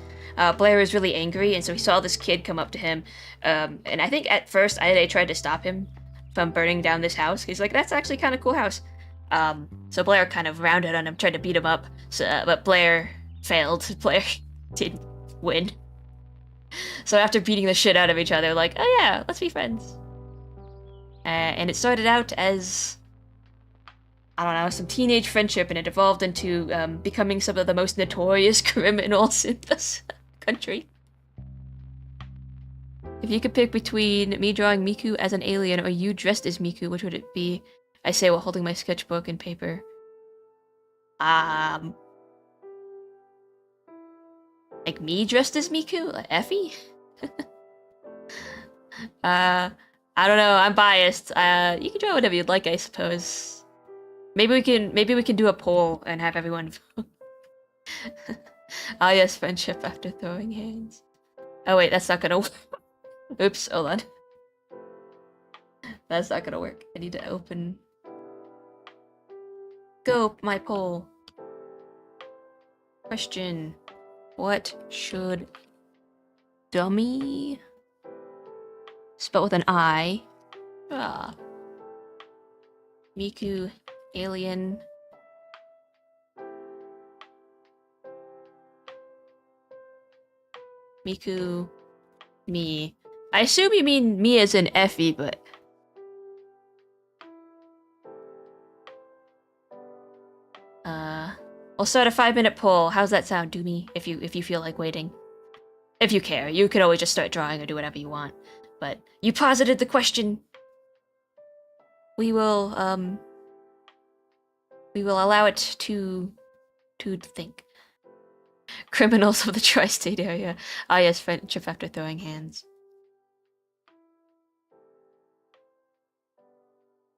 [SPEAKER 1] Blair was really angry, and so he saw this kid come up to him. And I think at first Ide tried to stop him from burning down this house. He's like, that's actually kind of cool house. So Blair kind of rounded on him, tried to beat him up, but Blair failed. Blair didn't win. So after beating the shit out of each other, like, oh yeah, let's be friends. And it started out as, I don't know, some teenage friendship, and it evolved into becoming some of the most notorious criminals in this country. If you could pick between me drawing Miku as an alien or you dressed as Miku, which would it be? I say while holding my sketchbook and paper. Like me dressed as Miku? Like Effie? I don't know, I'm biased. You can draw whatever you'd like, I suppose. Maybe we can do a poll and have everyone vote. Ah yes, friendship after throwing hands. Oh wait, that's not gonna work. Oops, hold on. That's not gonna work. I need to open... Go, my poll. Question. What should dummy spelled with an I? Miku, alien. Miku, me. I assume you mean me as in Effie, but... I'll start a 5-minute poll. How's that sound, Doomy? If you feel like waiting. If you care. You could always just start drawing or do whatever you want. But you posited the question. We will allow it to think. Criminals of the tri-state area. Ah yes, friendship after throwing hands.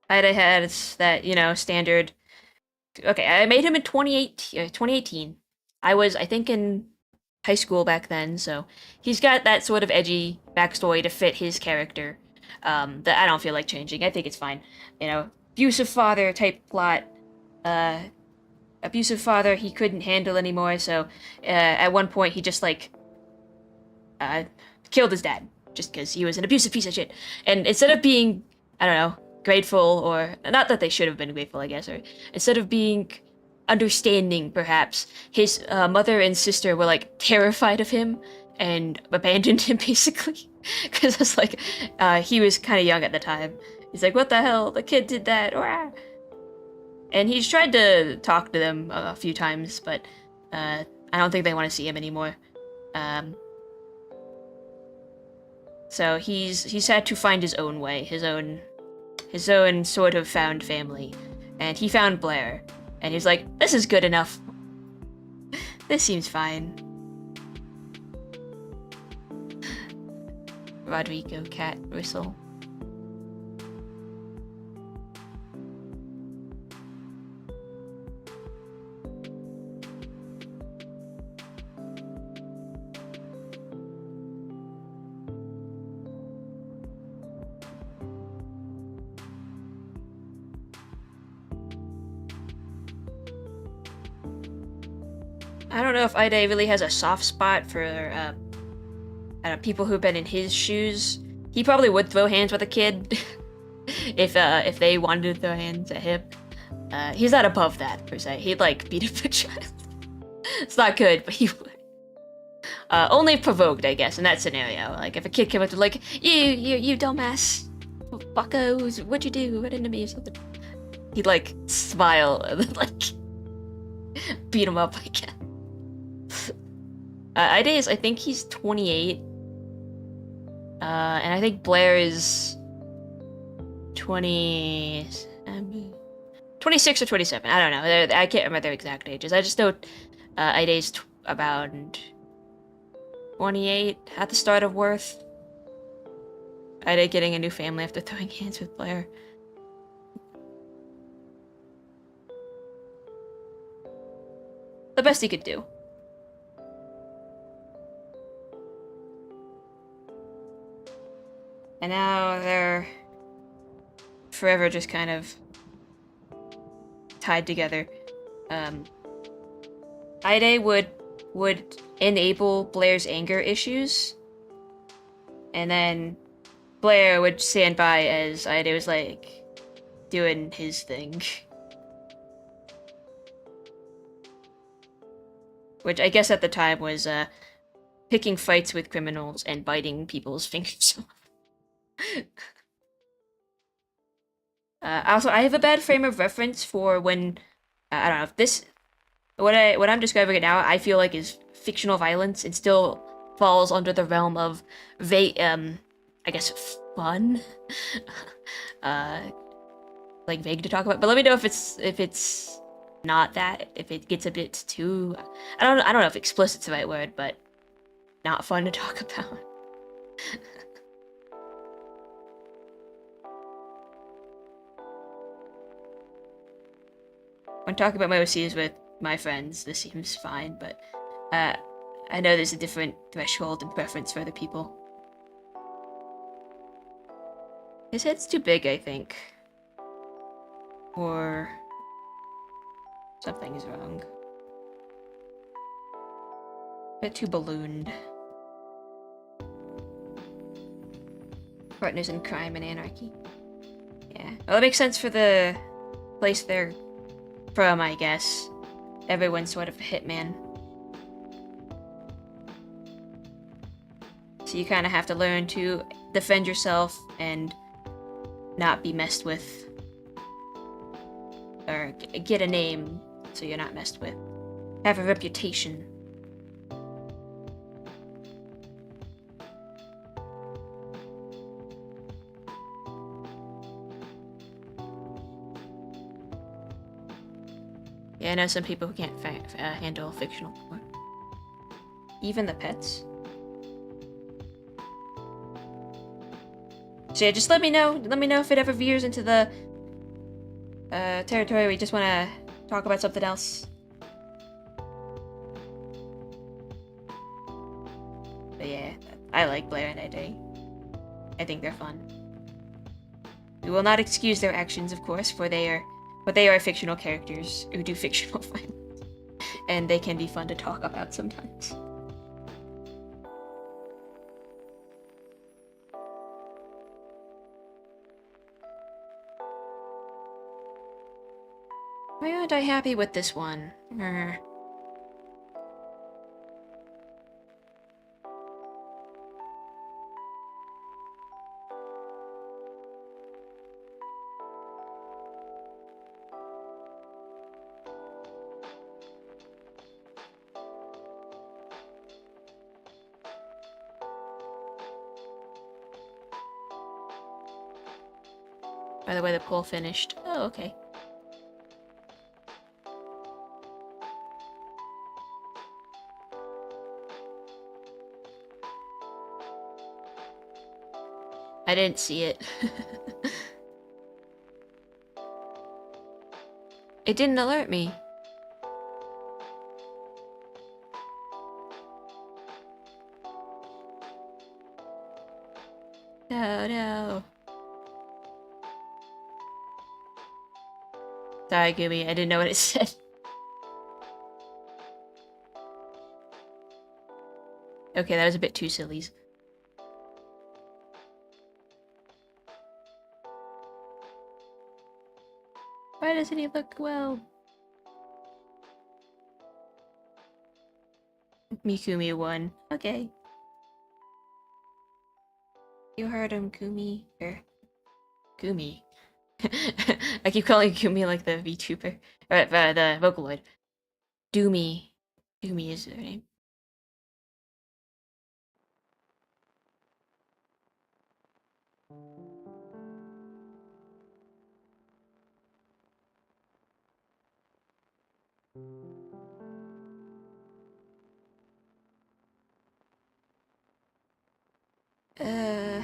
[SPEAKER 1] I had that, you know, standard. Okay, I made him in 2018. I was, I think, in high school back then, so he's got that sort of edgy backstory to fit his character. That I don't feel like changing. I think it's fine. You know, abusive father type plot. Abusive father he couldn't handle anymore, so at one point he just like killed his dad just because he was an abusive piece of shit. And instead of being, I don't know, grateful, or not that they should have been grateful, I guess, or instead of being understanding, perhaps, his mother and sister were like terrified of him and abandoned him basically. Because it's like he was kind of young at the time. He's like, what the hell, the kid did that. And he's tried to talk to them a few times, but I don't think they want to see him anymore. So he's had to find his own way, his own sort of found family. And he found Blair. And he's like, this is good enough. This seems fine. Rodrigo cat whistle. I don't know if Ida really has a soft spot for people who've been in his shoes. He probably would throw hands with a kid if they wanted to throw hands at him. He's not above that per se. He'd like beat up a child. It's not good, but he would. Only provoked, I guess, in that scenario. Like if a kid came up to like, you dumbass, buckos, what'd you do? What into me or something? He'd like smile and then like beat him up, I guess. Ida is, I think he's 28. And I think Blair is 26 or 27. I don't know. I can't remember their exact ages. I just know Ida's about 28 at the start of Worth. Ida getting a new family after throwing hands with Blair. The best he could do. And now they're forever just kind of tied together. Ida would enable Blair's anger issues, and then Blair would stand by as Ida was like doing his thing. Which I guess at the time was picking fights with criminals and biting people's fingers off. Also, I have a bad frame of reference for when I don't know if this what I'm describing it now. I feel like is fictional violence and still falls under the realm of I guess fun, like vague to talk about. But let me know if it's not that, if it gets a bit too I don't know if explicit's the right word, but not fun to talk about. When talking about my OCs with my friends, this seems fine, but I know there's a different threshold and preference for other people. His head's too big, I think. Or something is wrong. bit too ballooned. Partners in crime and anarchy. Yeah. Well, it makes sense for the place they're from, I guess. Everyone's sort of a hitman. So you kind of have to learn to defend yourself and not be messed with. Or get a name so you're not messed with. Have a reputation. Yeah, I know some people who can't handle fictional porn. Even the pets. So yeah, just let me know. Let me know if it ever veers into the territory where you just want to talk about something else. But yeah, I like Blair and Eddie. I think they're fun. We will not excuse their actions, of course, but they are fictional characters who do fictional violence. And they can be fun to talk about sometimes. Why aren't I happy with this one? By the way, the poll finished. Oh, okay. I didn't see it. It didn't alert me. No, no. Sorry, Goomy, I didn't know what it said. Okay, that was a bit too silly. Why doesn't he look well? Mikumi won. Okay. You heard him, Kumi. Or Gumi. I keep calling Gumi like the VTuber. Or the Vocaloid. Doomy. Doomy is their name. Uh...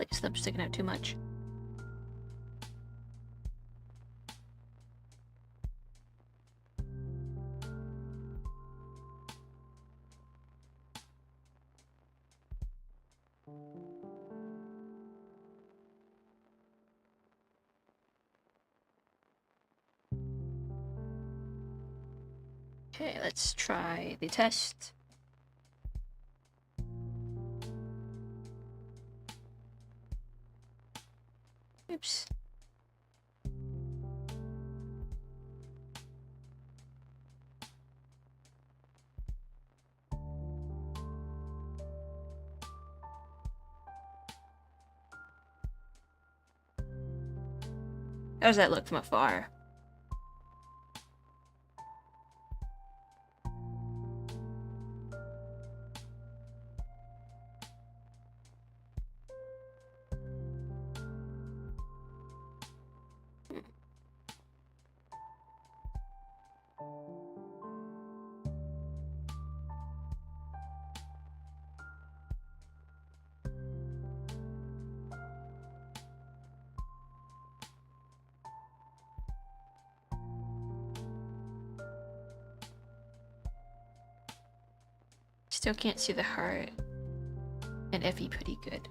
[SPEAKER 1] like his thumb's sticking out too much. Okay, let's try the test. Oops. How does that look from afar? Still can't see the heart. And Effie pretty good.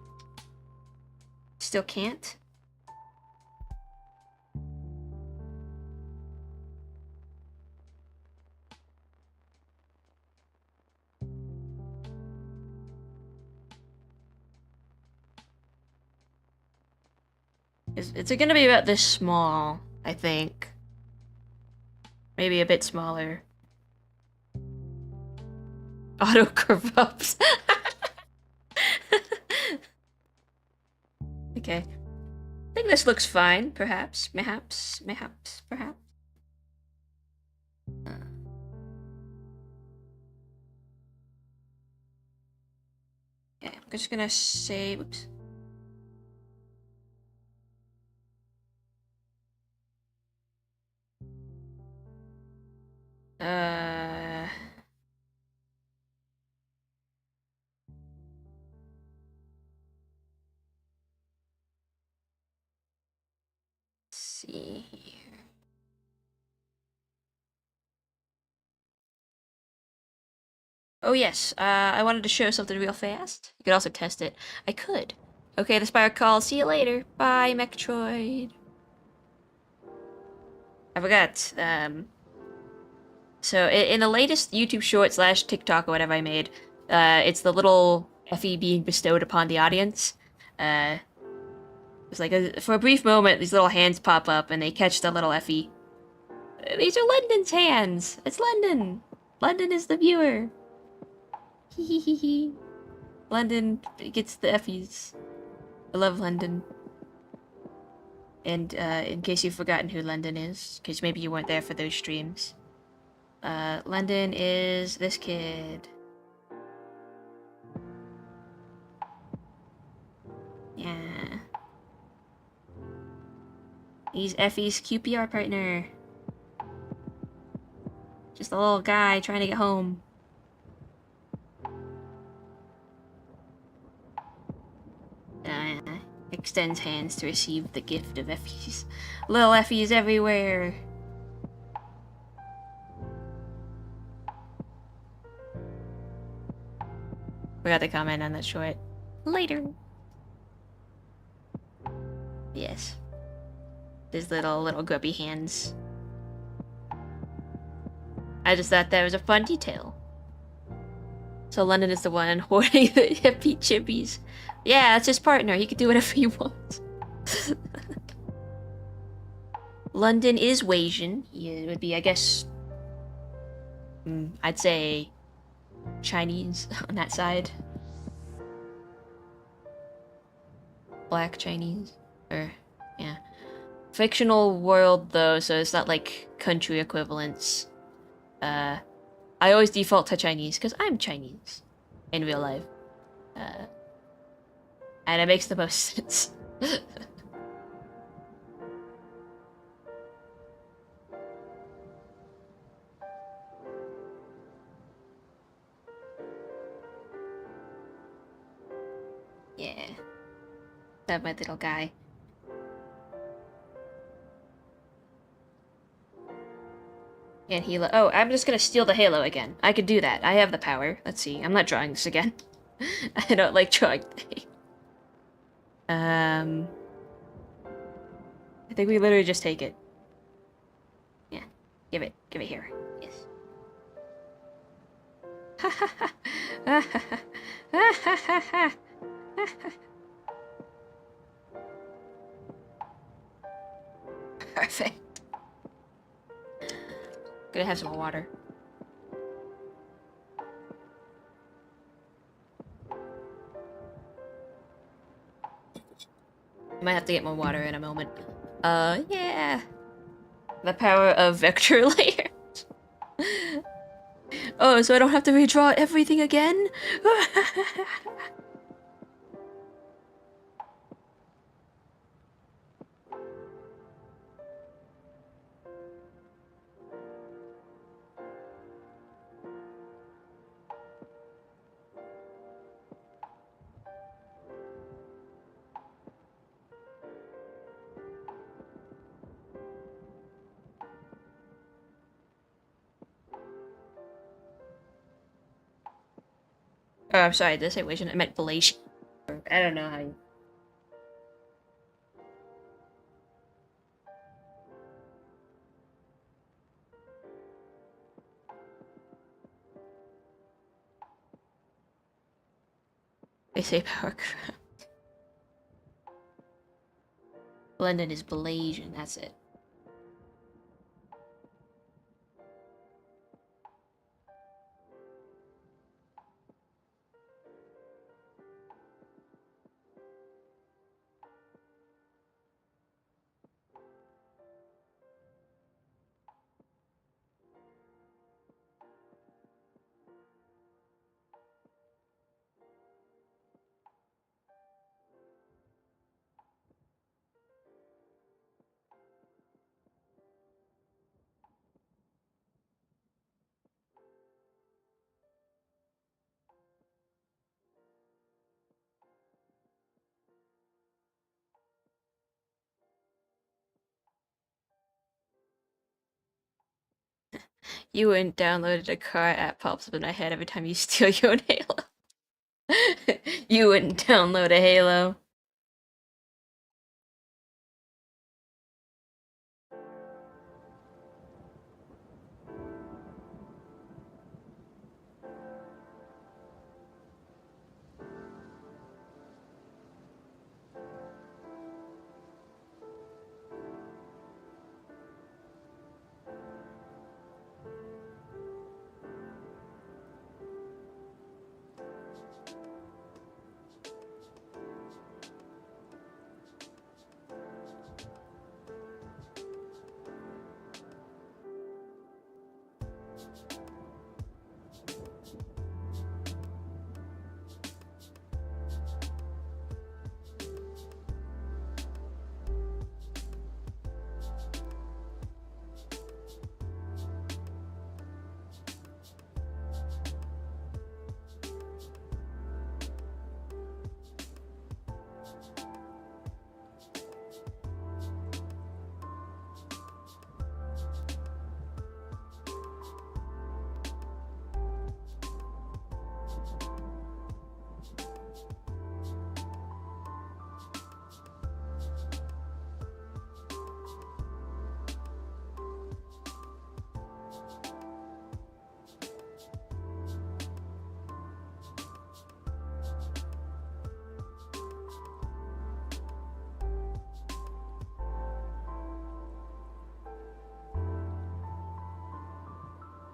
[SPEAKER 1] Still can't? It's gonna be about this small, I think. Maybe a bit smaller. Auto corrupts. Okay. I think this looks fine, perhaps. Perhaps. Okay, I'm just gonna say, oops. Let's see here. Oh yes, I wanted to show something real fast. You could also test it. I could. Okay, the Spire call. See you later. Bye, Metroid. I forgot. So in the latest YouTube short / TikTok or whatever I made, it's the little Effie being bestowed upon the audience. It's like for a brief moment, these little hands pop up and they catch the little Effie. These are London's hands. It's London. London is the viewer. Hehehe. London gets the Effies. I love London. And in case you've forgotten who London is, because maybe you weren't there for those streams, London is this kid. Yeah. He's Effie's QPR partner. Just a little guy trying to get home. Extends hands to receive the gift of Effies. Little Effies everywhere. Forgot to comment on that short. Later. Yes. His little grubby hands. I just thought that was a fun detail. So London is the one hoarding the hippie chippies. Yeah, that's his partner. He can do whatever he wants. London is Wasian. He would be, I guess... I'd say... Chinese on that side. Black Chinese. Or, yeah. Fictional world, though, so it's not like country equivalents. I always default to Chinese, because I'm Chinese. In real life. And it makes the most sense. Yeah. That my little guy. And Halo. Oh, I'm just gonna steal the Halo again. I could do that. I have the power. Let's see. I'm not drawing this again. I don't like drawing things. I think we literally just take it. Yeah. Give it here. Yes. Ha ha ha. Ha ha ha. Ha ha ha. Perfect. Gonna have some more water. Might have to get more water in a moment. Yeah. The power of vector layers. Oh, so I don't have to redraw everything again? Oh, I'm sorry, did I say Asian? I meant Malaysian. I don't know how you... They say power crap. London is Malaysian, that's it. You wouldn't downloaded a car app pops up in my head every time you steal your own Halo. You wouldn't download a Halo.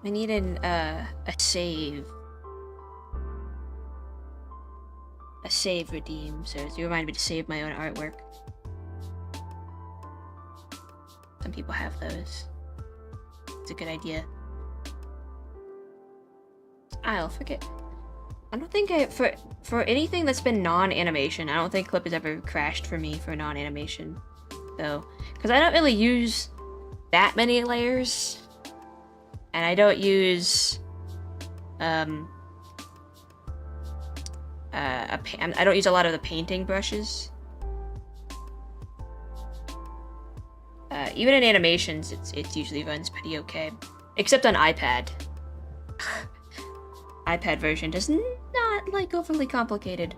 [SPEAKER 1] I need a save. A save redeem, so you remind me to save my own artwork. Some people have those. It's a good idea. I'll forget. I don't think for anything that's been non-animation, I don't think Clip has ever crashed for me for non-animation, though, because I don't really use that many layers, and I don't use I don't use a lot of the painting brushes, Even in animations, it usually runs pretty okay. Except on iPad. iPad version does not like overly complicated.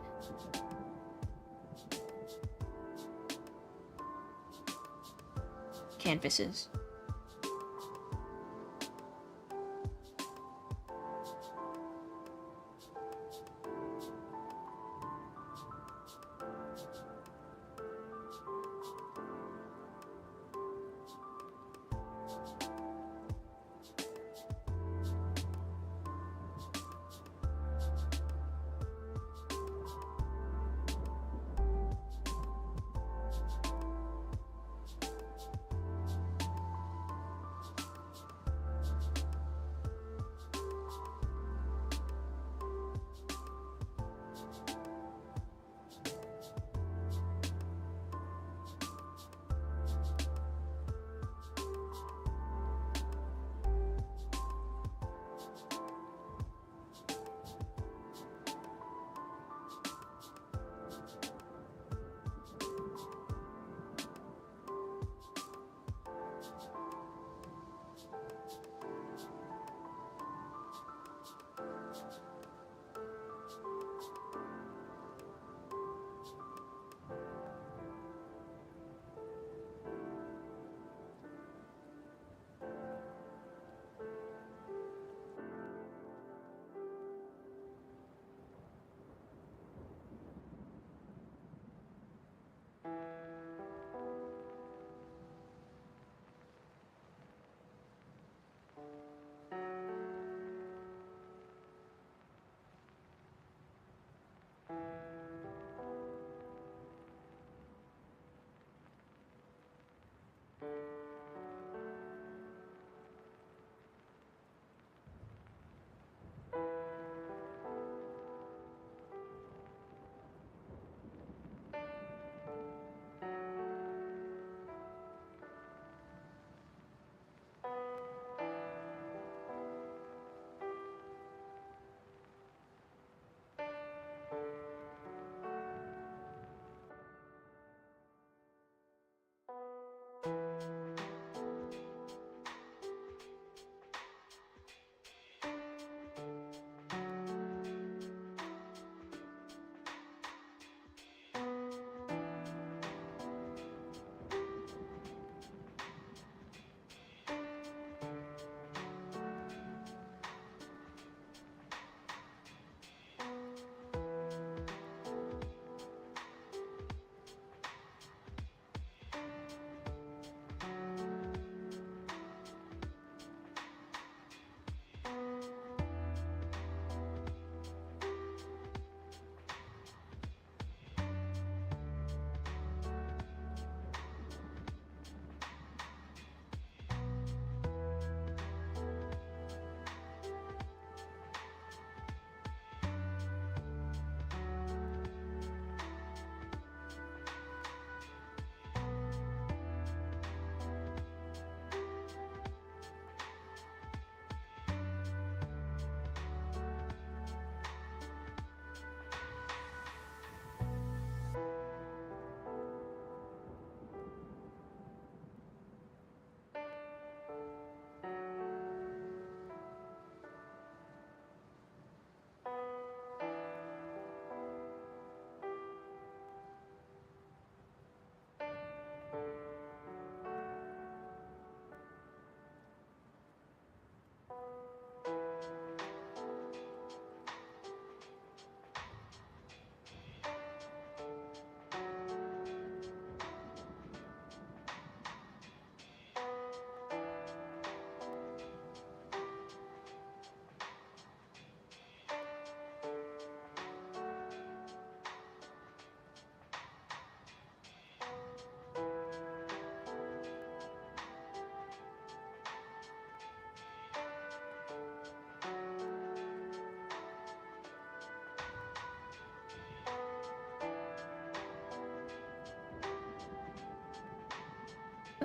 [SPEAKER 1] Canvases.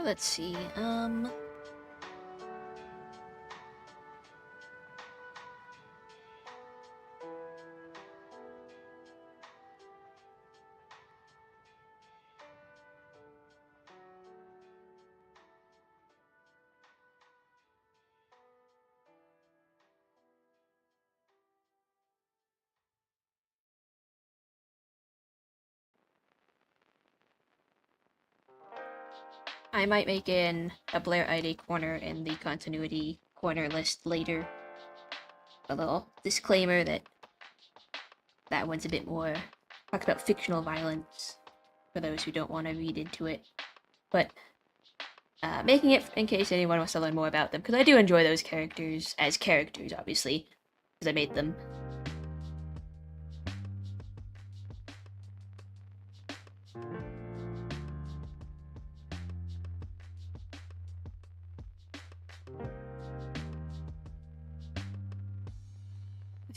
[SPEAKER 1] Let's see, I might make a Blair ID corner in the continuity corner list later. A little disclaimer that that one's a bit more talks about fictional violence for those who don't want to read into it. But making it in case anyone wants to learn more about them, because I do enjoy those characters as characters, obviously, because I made them.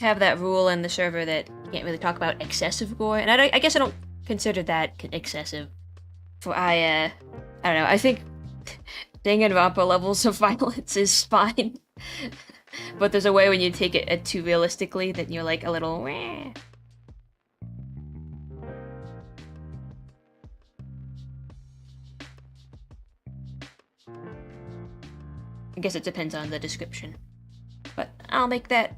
[SPEAKER 1] Have that rule in the server that you can't really talk about excessive gore, and I guess I don't consider that excessive. For I don't know. I think Danganronpa levels of violence is fine, but there's a way when you take it too realistically that you're like a little. Wah. I guess it depends on the description, but I'll make that.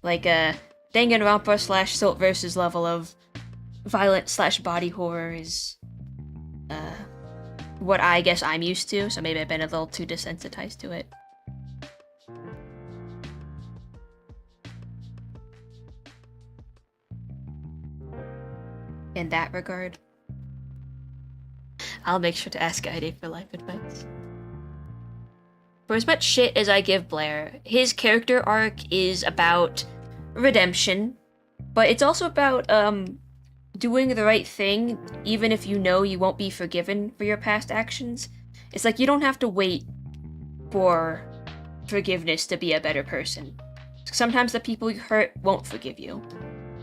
[SPEAKER 1] Like Danganronpa / Silt versus level of violent / body horror is what I guess I'm used to, so maybe I've been a little too desensitized to it. In that regard, I'll make sure to ask Ide for life advice. For as much shit as I give Blair, his character arc is about redemption, but it's also about doing the right thing even if you know you won't be forgiven for your past actions. It's like you don't have to wait for forgiveness to be a better person. Sometimes the people you hurt won't forgive you,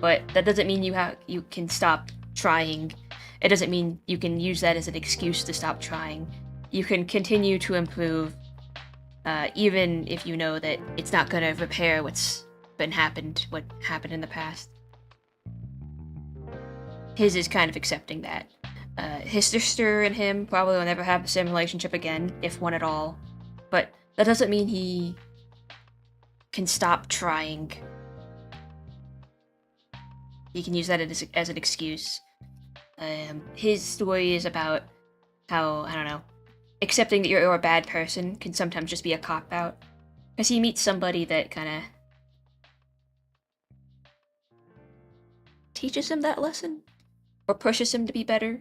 [SPEAKER 1] but that doesn't mean you can stop trying. It doesn't mean you can use that as an excuse to stop trying. You can continue to improve, even if you know that it's not gonna repair what happened in the past. His is kind of accepting that. His sister and him probably will never have the same relationship again, if one at all. But that doesn't mean he can stop trying. He can use that as an excuse. His story is about how, I don't know, accepting that you're a bad person can sometimes just be a cop-out. Because he meets somebody that kind of teaches him that lesson, or pushes him to be better.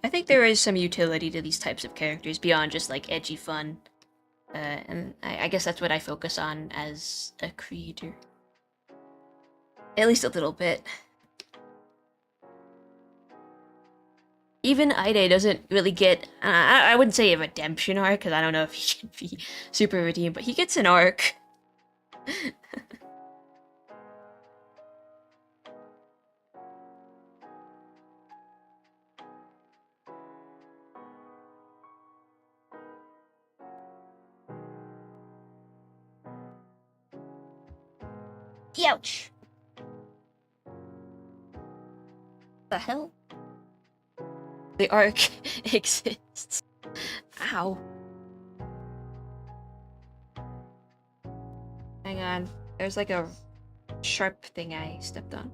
[SPEAKER 1] I think there is some utility to these types of characters beyond just like edgy fun. And I guess that's what I focus on as a creator. At least a little bit. Even Ide doesn't really get, I wouldn't say a redemption arc, because I don't know if he can be super redeemed, but he gets an arc. Ouch! The hell? The arc exists. Ow. Hang on. There's like a sharp thing I stepped on.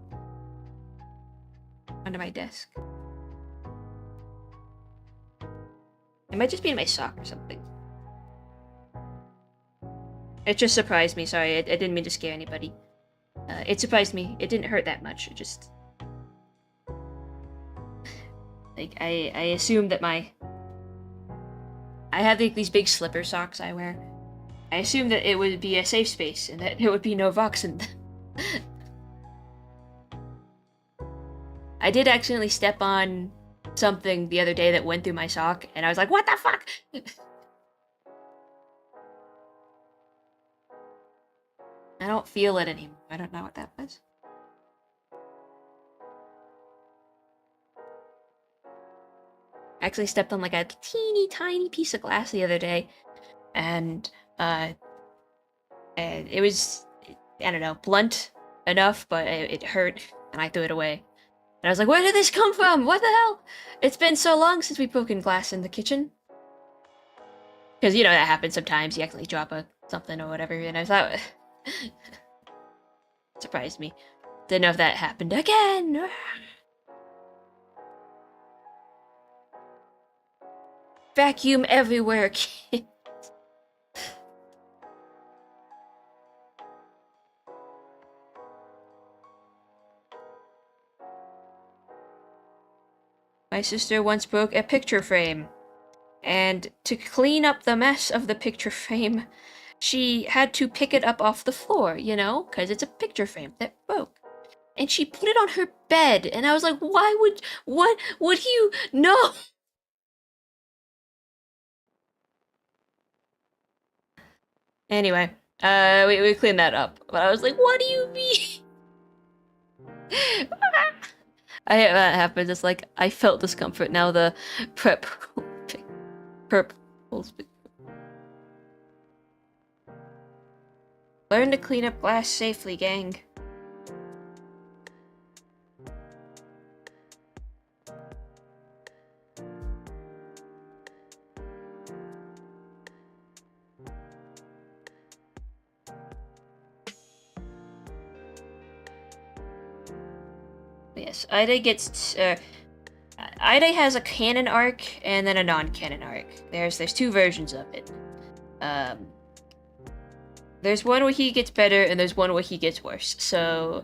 [SPEAKER 1] Under my desk. It might just be in my sock or something. It just surprised me, sorry, I didn't mean to scare anybody. It surprised me. It didn't hurt that much, it just... Like, I assumed that I have like, these big slipper socks I wear. I assumed that it would be a safe space, and that there would be no Vox in them. I did accidentally step on something the other day that went through my sock, and I was like, what the fuck? I don't feel it anymore. I don't know what that was. I actually stepped on like a teeny tiny piece of glass the other day, and And it was, I don't know, blunt enough, but it hurt, and I threw it away. And I was like, where did this come from? What the hell? It's been so long since we've broken glass in the kitchen. Because, you know, that happens sometimes. You accidentally drop something or whatever, and I thought... surprised me. Didn't know if that happened again. Vacuum everywhere, kid. My sister once broke a picture frame, and to clean up the mess of the picture frame, she had to pick it up off the floor, you know, because it's a picture frame that broke. And she put it on her bed, and I was like, what would you know? Anyway, we cleaned that up, but I was like, what do you mean? I hate that happens. It's like I felt discomfort. Now the perp learn to clean up glass safely, gang. Yes, Ida gets. Ida has a canon arc and then a non-canon arc. There's two versions of it. There's one where he gets better, and there's one where he gets worse. So,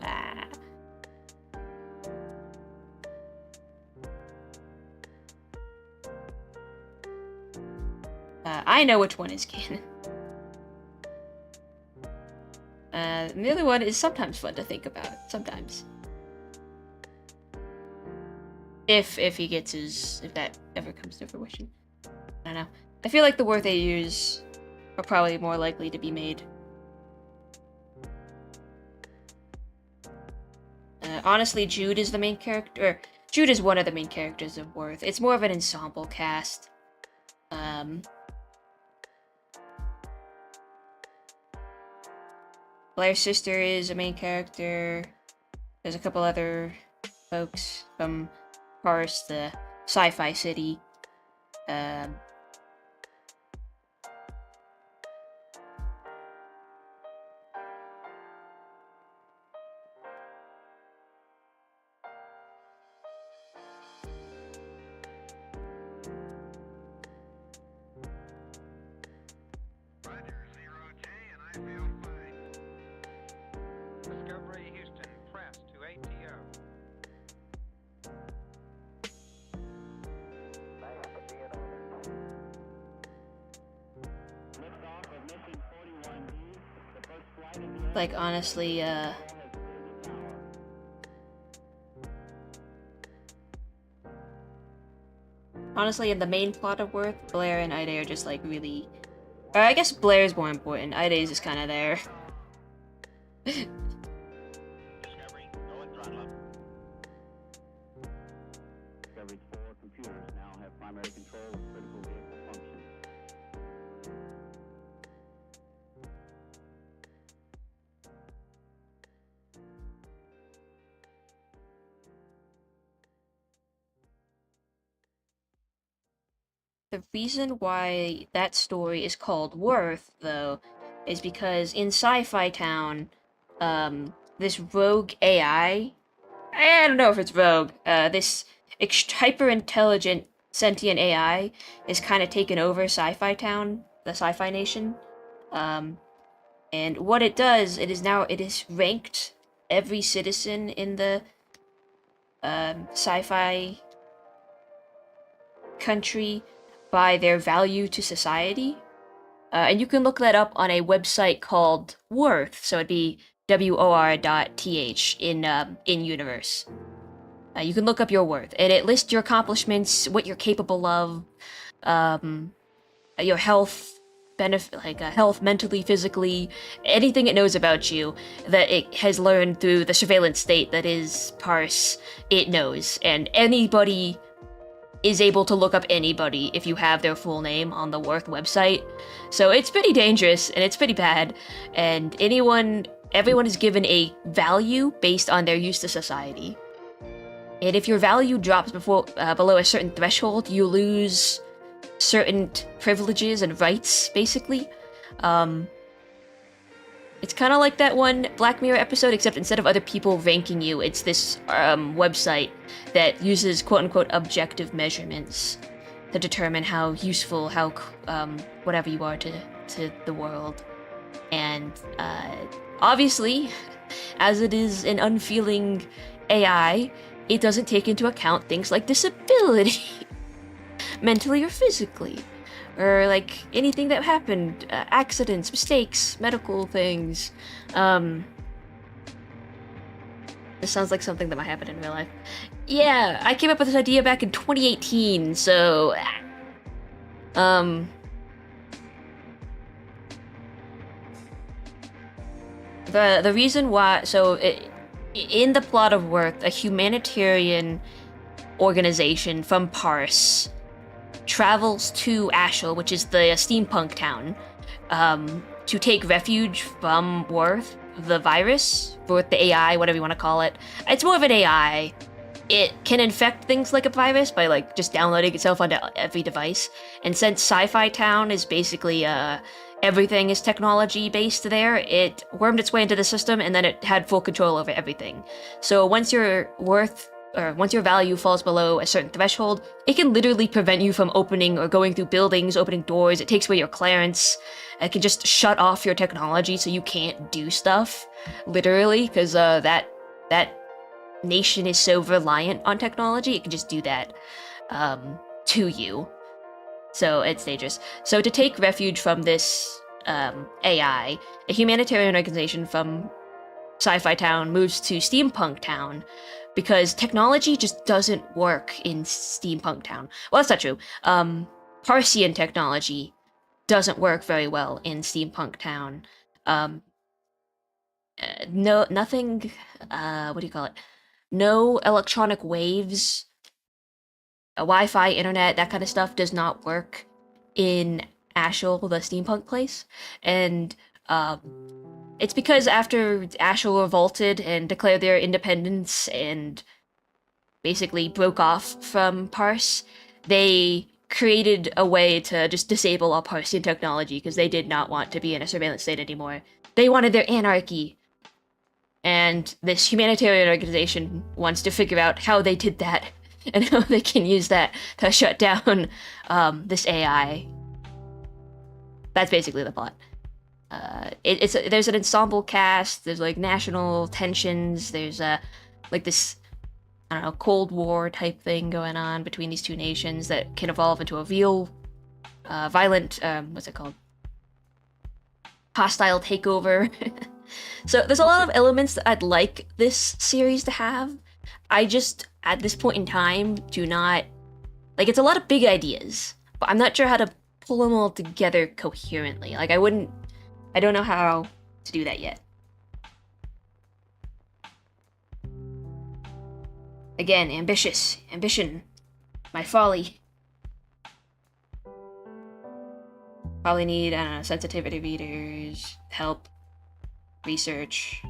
[SPEAKER 1] I know which one is canon. And the other one is sometimes fun to think about. Sometimes. If he gets if that ever comes to fruition. I don't know. I feel like the word they use are probably more likely to be made. Honestly, Jude is the main character. Jude is one of the main characters of Worth. It's more of an ensemble cast. Blair's sister is a main character. There's a couple other folks from Paris, the sci-fi city. Like, honestly, honestly, in the main plot of Worth, Blair and Ida are just, like, really... Or I guess Blair's more important. Ida is just kind of there.
[SPEAKER 2] Discovery, go and throttle up. Discovery's 4 computers now have primary control of critical vehicle functions.
[SPEAKER 1] The reason why that story is called Worth, though, is because in Sci-Fi Town, this rogue AI, I don't know if it's rogue, this hyper-intelligent sentient AI is kind of taken over Sci-Fi Town, the Sci-Fi Nation. And what it does, it is ranked every citizen in the sci-fi country by their value to society. And you can look that up on a website called Worth, so it'd be WOR.th in universe. You can look up your worth, and it lists your accomplishments, what you're capable of, your health, health mentally, physically, anything it knows about you that it has learned through the surveillance state that is Parse, it knows. And anybody is able to look up anybody if you have their full name on the Worth website. So it's pretty dangerous and it's pretty bad. And everyone is given a value based on their use to society. And if your value drops below a certain threshold, you lose certain privileges and rights, basically. It's kind of like that one Black Mirror episode, except instead of other people ranking you, it's this website that uses quote-unquote objective measurements to determine how useful, how whatever you are to the world. And obviously, as it is an unfeeling AI, it doesn't take into account things like disability, mentally or physically. Or, like, anything that happened, accidents, mistakes, medical things. This sounds like something that might happen in real life. Yeah, I came up with this idea back in 2018, so... The reason why... So, in the plot of Worth, a humanitarian organization from Pars travels to Ashel, which is the steampunk town, to take refuge from Worth, the virus, Worth the AI, whatever you want to call it. It's more of an AI. It can infect things like a virus by like just downloading itself onto every device. And since Sci-Fi Town is basically everything is technology based there, it wormed its way into the system and then it had full control over everything. So once your value falls below a certain threshold, it can literally prevent you from opening or going through buildings, opening doors. It takes away your clearance. It can just shut off your technology so you can't do stuff, literally, because that nation is so reliant on technology. It can just do that to you. So it's dangerous. So to take refuge from this AI, a humanitarian organization from Sci-Fi Town moves to Steampunk Town, because technology just doesn't work in Steampunk Town. Well, that's not true. Parsian technology doesn't work very well in Steampunk Town. Nothing, what do you call it? No electronic waves, Wi-Fi, internet, that kind of stuff does not work in Ashel, the steampunk place. And it's because after Ashel revolted and declared their independence and basically broke off from Pars, they created a way to just disable all Parsian technology because they did not want to be in a surveillance state anymore. They wanted their anarchy. And this humanitarian organization wants to figure out how they did that and how they can use that to shut down this AI. That's basically the plot. There's an ensemble cast, there's like national tensions, there's like this, I don't know, Cold War type thing going on between these two nations that can evolve into a real violent, what's it called? Hostile takeover. So there's a lot of elements that I'd like this series to have. I just, at this point in time, do not... Like, it's a lot of big ideas, but I'm not sure how to pull them all together coherently. Like, I don't know how to do that yet. Again, ambition, my folly. Probably need, I don't know, sensitivity readers, help, research.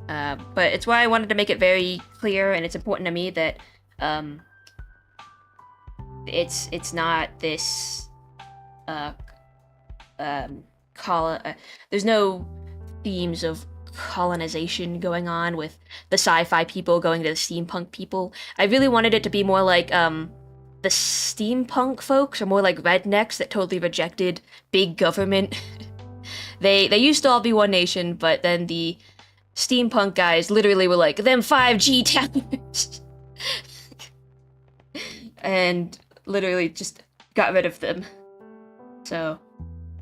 [SPEAKER 1] But it's why I wanted to make it very clear, and it's important to me that it's not this there's no themes of colonization going on with the sci-fi people going to the steampunk people. I really wanted it to be more like the steampunk folks are more like rednecks that totally rejected big government. They used to all be one nation, but then the steampunk guys literally were like, them 5G towers. And literally just got rid of them. So,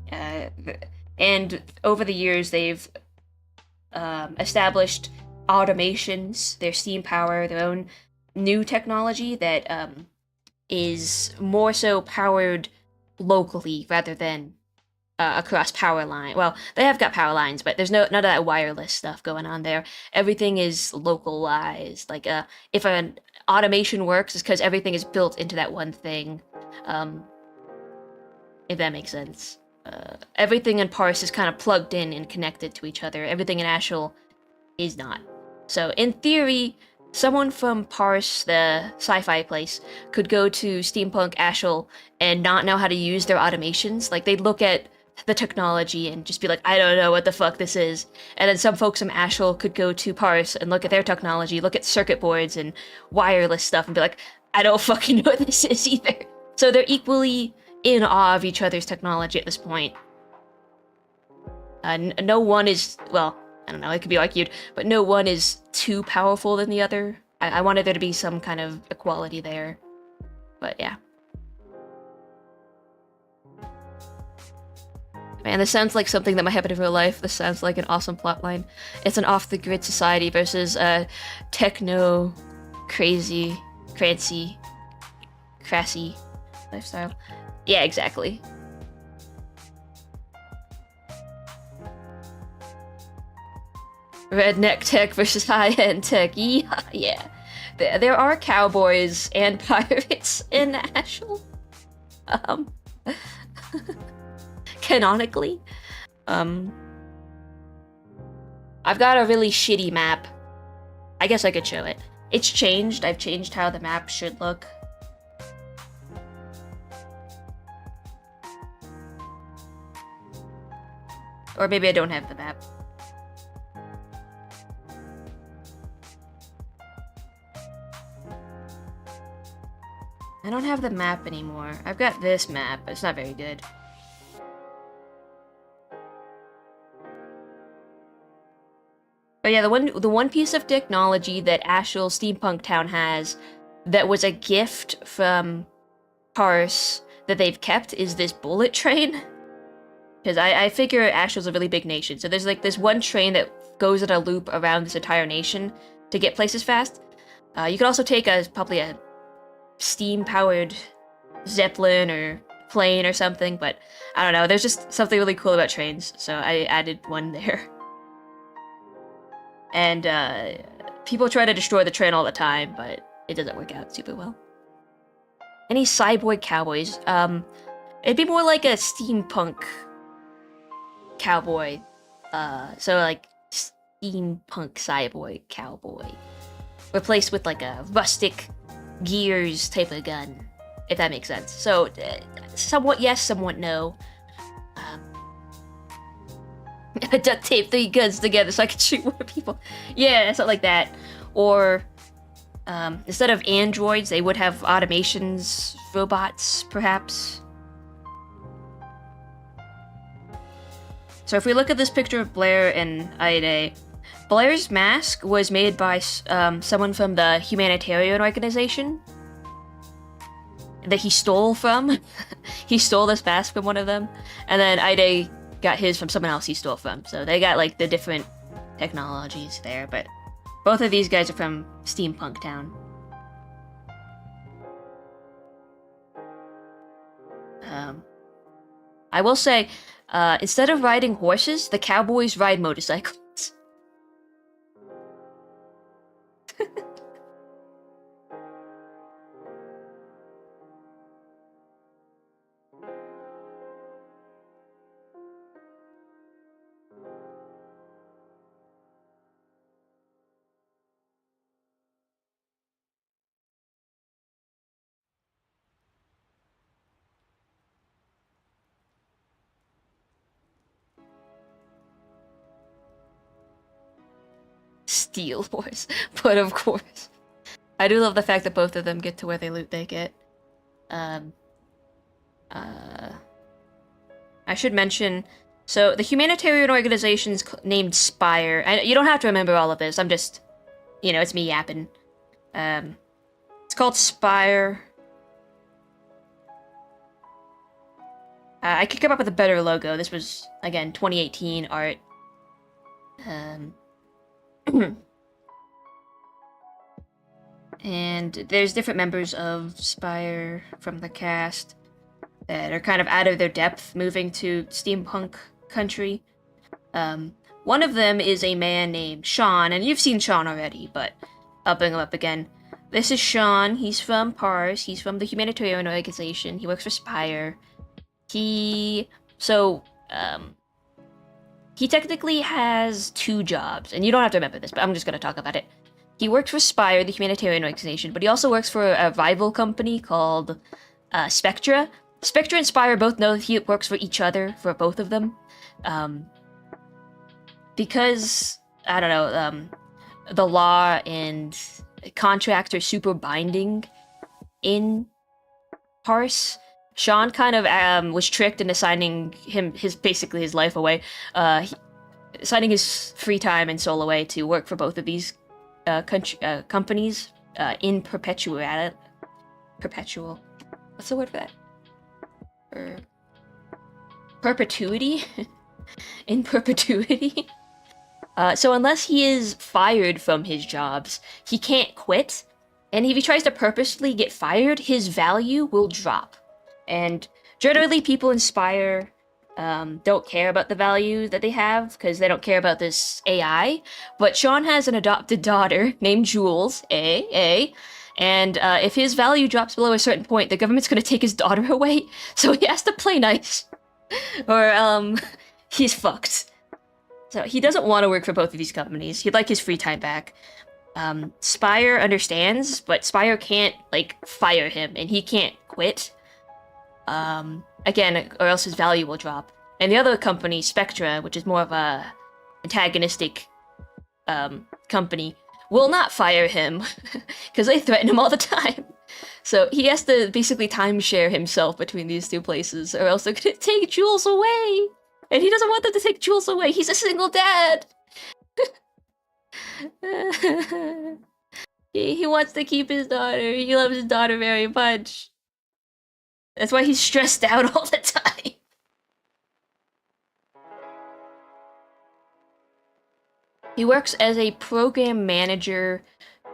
[SPEAKER 1] and over the years they've established automations, their steam power, their own new technology that is more so powered locally rather than across power line. Well, they have got power lines, but there's none of that wireless stuff going on there. Everything is localized. Like if an automation works, it's because everything is built into that one thing. If that makes sense. Everything in Parse is kind of plugged in and connected to each other. Everything in Ashel is not. So in theory, someone from Parse, the sci-fi place, could go to Steampunk Ashel and not know how to use their automations. Like, they'd look at the technology and just be like, I don't know what the fuck this is. And then some folks from Ashel could go to Parse and look at their technology, look at circuit boards and wireless stuff and be like, I don't fucking know what this is either. So they're equally in awe of each other's technology at this point. No one is, well, I don't know, it could be argued, but no one is too powerful than the other. I wanted there to be some kind of equality there. But yeah. Man, this sounds like something that might happen in real life. This sounds like an awesome plotline. It's an off-the-grid society versus a techno, crazy, crassy lifestyle. Yeah, exactly. Redneck tech versus high-end tech. Yeah. There are cowboys and pirates in Ashel. Canonically. I've got a really shitty map. I guess I could show it. It's changed. I've changed how the map should look. Or maybe I don't have the map. I don't have the map anymore. I've got this map, but it's not very good. But yeah, the one piece of technology that Ashel Steampunk Town has that was a gift from Parse that they've kept is this bullet train. Because I figure Ashel's a really big nation, so there's like this one train that goes in a loop around this entire nation to get places fast. You could also take probably a steam-powered zeppelin or plane or something, but I don't know. There's just something really cool about trains, so I added one there. And people try to destroy the train all the time, but it doesn't work out super well. Any cyborg cowboys? It'd be more like a steampunk cowboy. So like steampunk cyborg cowboy. Replaced with like a rustic gears type of gun, if that makes sense. So somewhat yes, somewhat no. I duct tape 3 guns together so I can shoot more people. Yeah, something like that. Or instead of androids, they would have automations, robots, perhaps. So if we look at this picture of Blair and Ide, Blair's mask was made by someone from the humanitarian organization that he stole from. He stole this mask from one of them, and then Ide got his from someone else he stole from. So they got like the different technologies there, but both of these guys are from Steampunk Town. I will say, instead of riding horses, the cowboys ride motorcycles. Steel Horse, but of course. I do love the fact that both of them get to where they loot they get. I should mention, so the humanitarian organization's named Spire. You don't have to remember all of this, I'm just, you know, it's me yapping. It's called Spire. I could come up with a better logo. This was, again, 2018 art. And there's different members of Spire from the cast. that are kind of out of their depth, moving to steampunk country. One of them is a man named Sean, and you've seen Sean already, but I'll bring him up again. This is Sean. He's from PARS. He's from the humanitarian organization. He works for Spire. He technically has 2 jobs, and you don't have to remember this, but I'm just going to talk about it. He works for Spire, the humanitarian organization, but he also works for a rival company called Spectra. Spectra and Spire both know that he works for each other, for both of them. Because, I don't know, the law and contracts are super binding in Parse. Sean kind of was tricked into signing basically his life away, signing his free time and soul away to work for both of these companies in perpetual. What's the word for that? Perpetuity? In perpetuity? So unless he is fired from his jobs, he can't quit. And if he tries to purposely get fired, his value will drop. And generally, people in Spire don't care about the value that they have because they don't care about this AI. But Sean has an adopted daughter named Jules, and if his value drops below a certain point, the government's going to take his daughter away. So he has to play nice, or he's fucked. So he doesn't want to work for both of these companies. He'd like his free time back. Spire understands, but Spire can't like fire him, and he can't quit. Again, or else his value will drop. And the other company, Spectra, which is more of a antagonistic company, will not fire him because they threaten him all the time. So he has to basically timeshare himself between these 2 places, or else they're gonna take Jules away. And he doesn't want them to take Jules away. He's a single dad. He wants to keep his daughter. He loves his daughter very much. That's why he's stressed out all the time. He works as a program manager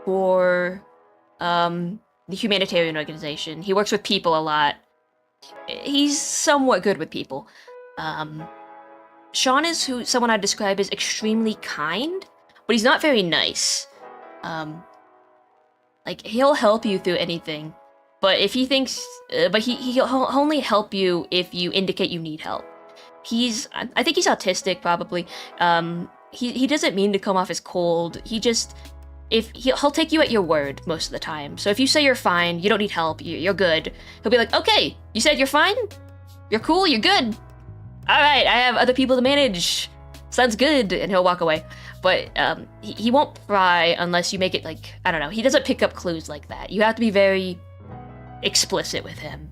[SPEAKER 1] for the humanitarian organization. He works with people a lot. He's somewhat good with people. Sean is someone I'd describe as extremely kind, but he's not very nice. Like, he'll help you through anything, but if he thinks, he'll only help you if you indicate you need help. I think he's autistic, probably. He doesn't mean to come off as cold. He'll take you at your word most of the time. So if you say you're fine, you don't need help, you're good, he'll be like, okay, you said you're fine? You're cool, you're good. All right, I have other people to manage. Sounds good, and he'll walk away. But he won't pry unless you make it like, I don't know, he doesn't pick up clues like that. You have to be very explicit with him.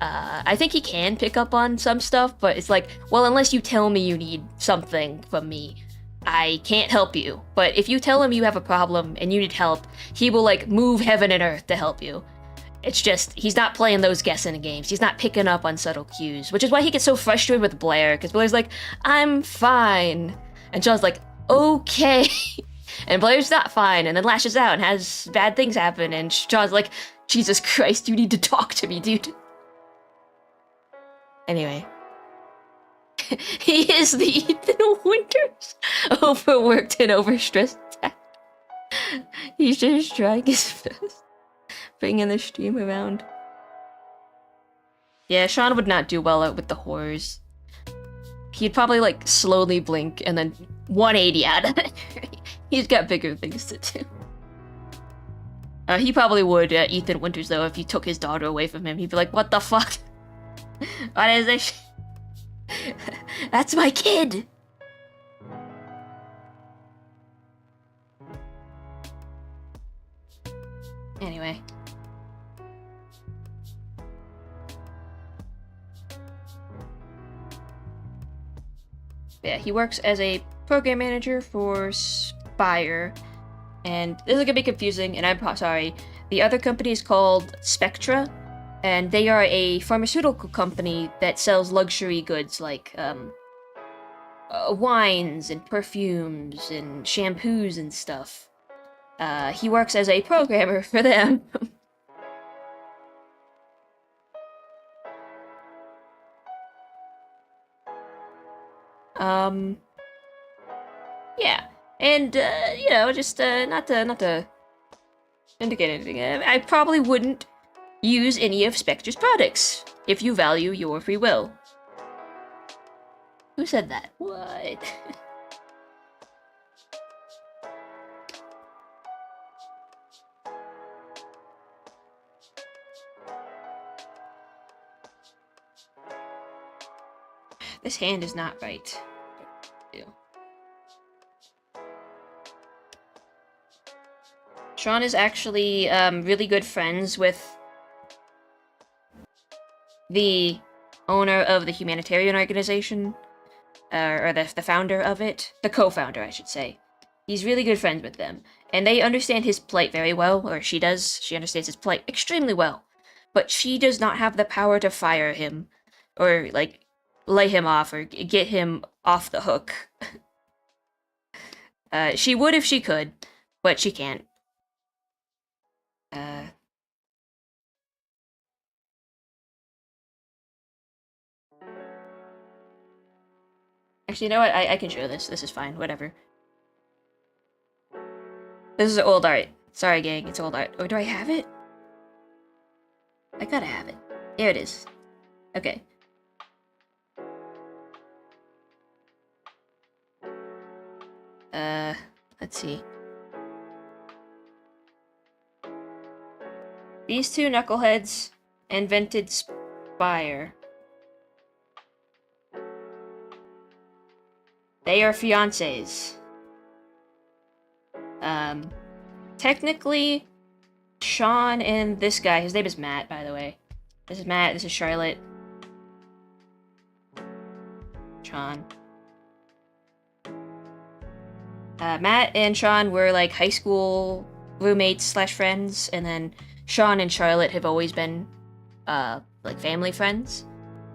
[SPEAKER 1] I think he can pick up on some stuff, but it's like, well, unless you tell me you need something from me, I can't help you. But if you tell him you have a problem and you need help, he will like move heaven and earth to help you. It's just, he's not playing those guessing games. He's not picking up on subtle cues, which is why he gets so frustrated with Blair, because Blair's like, I'm fine. And John's like, okay. And Blair's not fine, and then lashes out and has bad things happen, and John's like, Jesus Christ, you need to talk to me, dude. Anyway. He is the Ethan Winters, overworked and overstressed. He's just trying his best. Bringing the stream around. Yeah, Sean would not do well with the horrors. He'd probably like slowly blink and then 180 out of it. He's got bigger things to do. He probably would, Ethan Winters, though, if you took his daughter away from him. He'd be like, what the fuck? What is this? That's my kid! Anyway. Yeah, he works as a program manager for Spire, and this is gonna be confusing, and I'm sorry. The other company is called Spectra, and they are a pharmaceutical company that sells luxury goods like wines and perfumes and shampoos and stuff. He works as a programmer for them. Yeah, and you know, just not to indicate anything. I probably wouldn't use any of Spectre's products if you value your free will. Who said that? What? This hand is not right. Ew. Sean is actually really good friends with the owner of the humanitarian organization, or the founder of it, the co-founder, I should say. He's really good friends with them, and they understand his plight very well, or she does. She understands his plight extremely well, but she does not have the power to fire him, or like lay him off, or get him off the hook. She would if she could, but she can't. Actually, you know what? I can show this. This is fine. Whatever. This is old art. Sorry, gang. It's old art. Or do I have it? I gotta have it. Here it is. Okay. Let's see. These two knuckleheads invented Spire. They are fiancés. Technically, Sean and this guy, his name is Matt, by the way. This is Matt, this is Charlotte. Sean. Matt and Sean were like high school roommates slash friends, and then Sean and Charlotte have always been like family friends.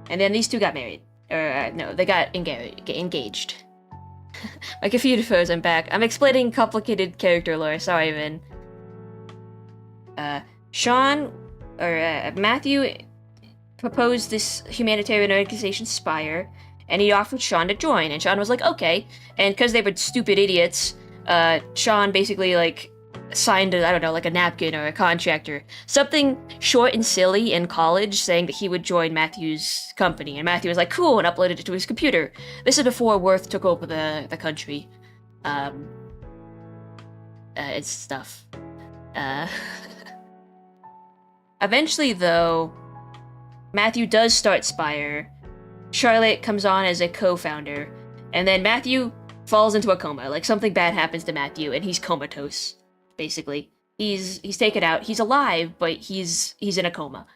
[SPEAKER 1] And then these two got married. Or no, they got engaged. My computer froze, I'm back. I'm explaining complicated character lore, sorry, Vin. Matthew proposed this humanitarian organization, Spire, and he offered Sean to join, and Sean was like, okay. And because they were stupid idiots, Sean basically, like, signed, I don't know, like a napkin or a contract or something short and silly in college saying that he would join Matthew's company. And Matthew was like, cool, and uploaded it to his computer. This is before Worth took over the country. It's stuff. Eventually, though, Matthew does start Spire. Charlotte comes on as a co-founder, and then Matthew falls into a coma. Like, something bad happens to Matthew, and he's comatose. Basically, he's taken out. He's alive, but he's in a coma.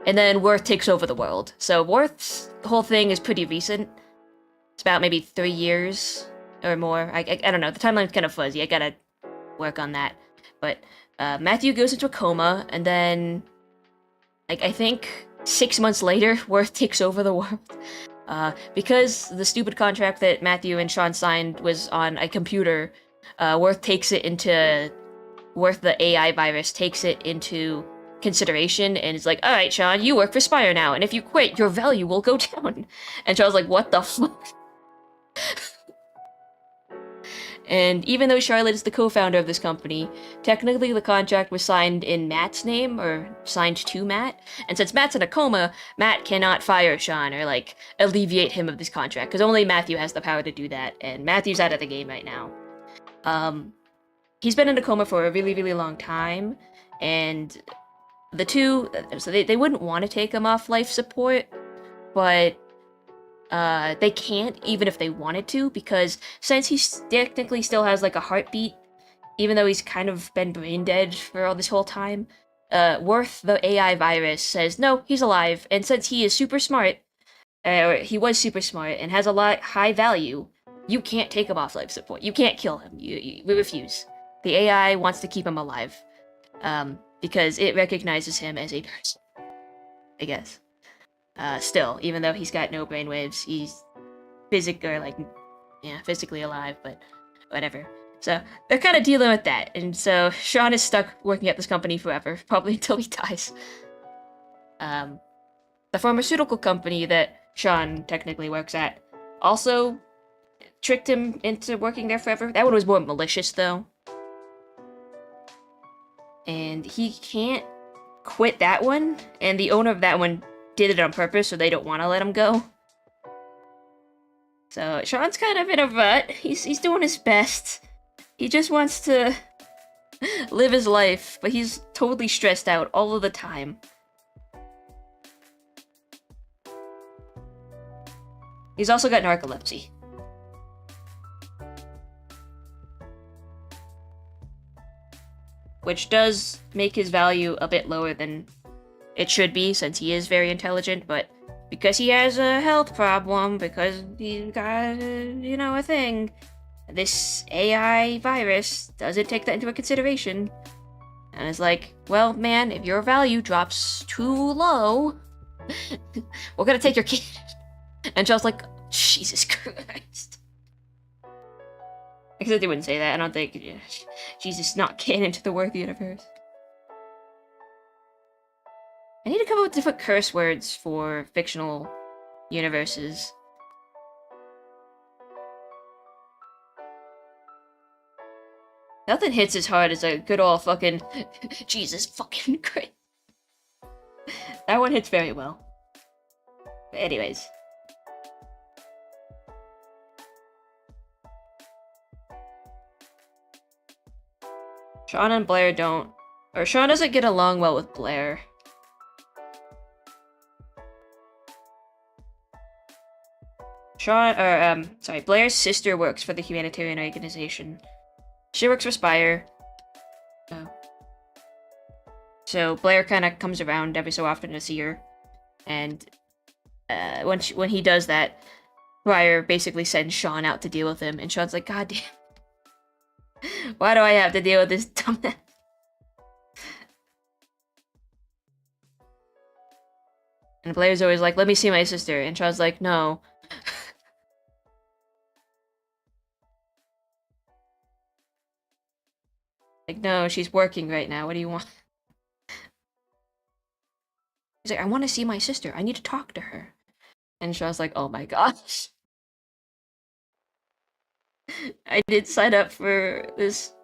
[SPEAKER 1] And then Worth takes over the world. So Worth's whole thing is pretty recent. It's about maybe 3 years or more. I don't know. The timeline's kind of fuzzy. I gotta work on that. But Matthew goes into a coma, and then like I think 6 months later, Worth takes over the world. Because the stupid contract that Matthew and Sean signed was on a computer, Worth the AI virus takes it into consideration and is like, all right, Sean, you work for Spire now, and if you quit, your value will go down. And Sean's like, what the fuck? And even though Charlotte is the co-founder of this company, technically the contract was signed in Matt's name, or signed to Matt. And since Matt's in a coma, Matt cannot fire Sean or like alleviate him of this contract, because only Matthew has the power to do that, and Matthew's out of the game right now. He's been in a coma for a really, really long time, and the two, so they wouldn't want to take him off life support, but they can't even if they wanted to, because since he technically still has like a heartbeat, even though he's kind of been brain dead for all this whole time, Worth, the AI virus, says, no, he's alive, and since he is super smart, or he was super smart and has a lot high value, you can't take him off life support. You can't kill him. We refuse. The AI wants to keep him alive, because it recognizes him as a person, I guess. Still, even though he's got no brainwaves, he's physically alive, but whatever. So they're kind of dealing with that, and so Sean is stuck working at this company forever, probably until he dies. The pharmaceutical company that Sean technically works at also tricked him into working there forever. That one was more malicious, though. And he can't quit that one, and the owner of that one did it on purpose, so they don't want to let him go. So Sean's kind of in a rut. He's doing his best. He just wants to live his life, but he's totally stressed out all of the time. He's also got narcolepsy. Which does make his value a bit lower than it should be, since he is very intelligent, but because he has a health problem, because he's got, you know, a thing, this AI virus doesn't take that into consideration. And it's like, well, man, if your value drops too low, we're gonna take your kid. And Charles like, Jesus Christ. Except they wouldn't say that. I don't think Jesus is not canon to the work universe. I need to come up with different curse words for fictional universes. Nothing hits as hard as a good old fucking Jesus fucking Christ. That one hits very well. But anyways. Sean and Blair don't... Or Sean doesn't get along well with Blair. Blair's sister works for the humanitarian organization. She works for Spire. Oh. So Blair kind of comes around every so often to see her. And when he does that, Spire basically sends Sean out to deal with him. And Sean's like, God damn. Why do I have to deal with this dumbass? And Blair's always like, let me see my sister. And Sean's like, no. Like, no, she's working right now. What do you want? He's like, I want to see my sister. I need to talk to her. And Sean's like, oh my gosh. I did sign up for this.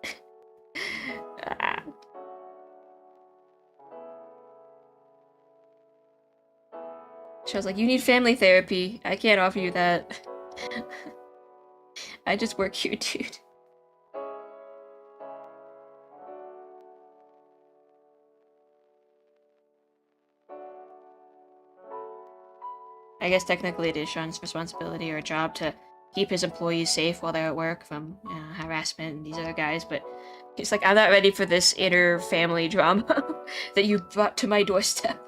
[SPEAKER 1] Sean's like, you need family therapy. I can't offer you that. I just work here, dude. I guess technically it is Sean's responsibility or job to keep his employees safe while they're at work from harassment and these other guys, but he's like, I'm not ready for this inner family drama that you brought to my doorstep.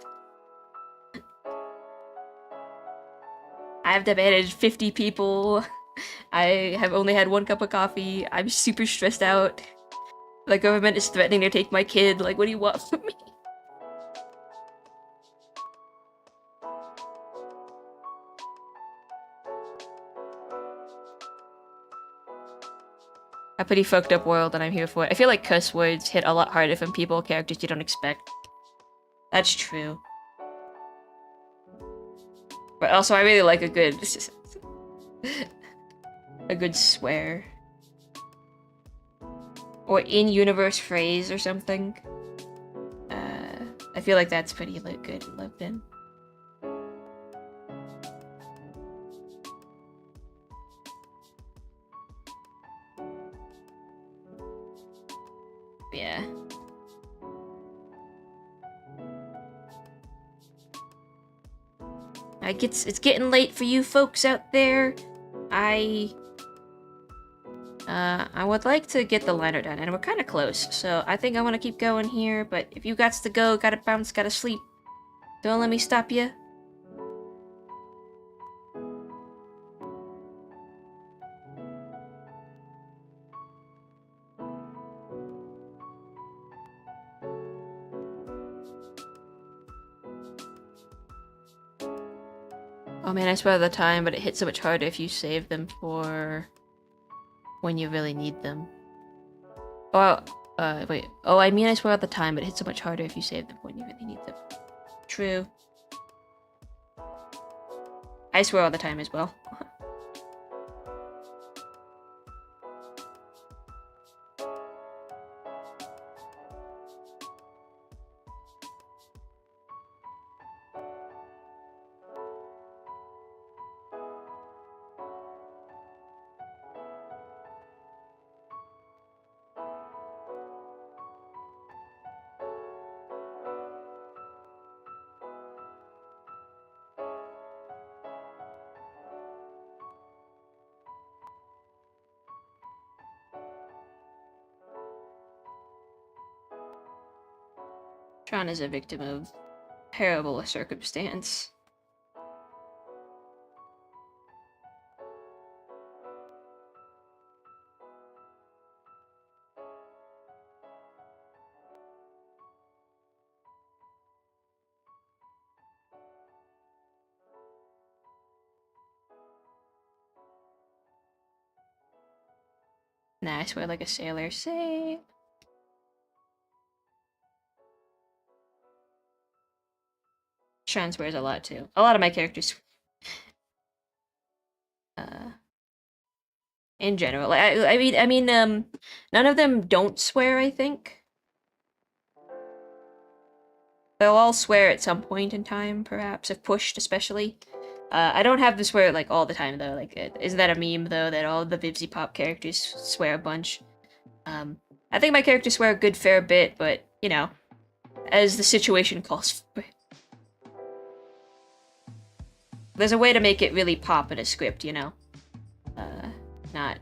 [SPEAKER 1] I have to manage 50 people. I have only had 1 cup of coffee. I'm super stressed out. The government is threatening to take my kid. Like, what do you want from me? A pretty fucked up world, and I'm here for it. I feel like cuss words hit a lot harder from people, characters you don't expect. That's true. But also, I really like a good... a good swear. Or in-universe phrase or something. I feel like that's pretty good lived in. Yeah. It's getting late for you folks out there. I would like to get the liner done, and we're kind of close, so I think I want to keep going here, but if you gots to go, gotta bounce, gotta sleep, don't let me stop you. Oh man, I swear the time, but it hits so much harder if you save them for when you really need them. Oh, wait. Oh, I mean I swear all the time, but it hits so much harder if you save them when you really need them. True. I swear all the time as well. Tron is a victim of terrible circumstance. Nah, I swear like a sailor. Say. Sean swears a lot too. A lot of my characters. In general, like, I mean, none of them don't swear. I think they'll all swear at some point in time, perhaps if pushed, especially. I don't have to swear like all the time though. Like, isn't that a meme though that all the Vivzy Pop characters swear a bunch? I think my characters swear a good fair bit, but you know, as the situation calls for. There's a way to make it really pop in a script, you know? Not.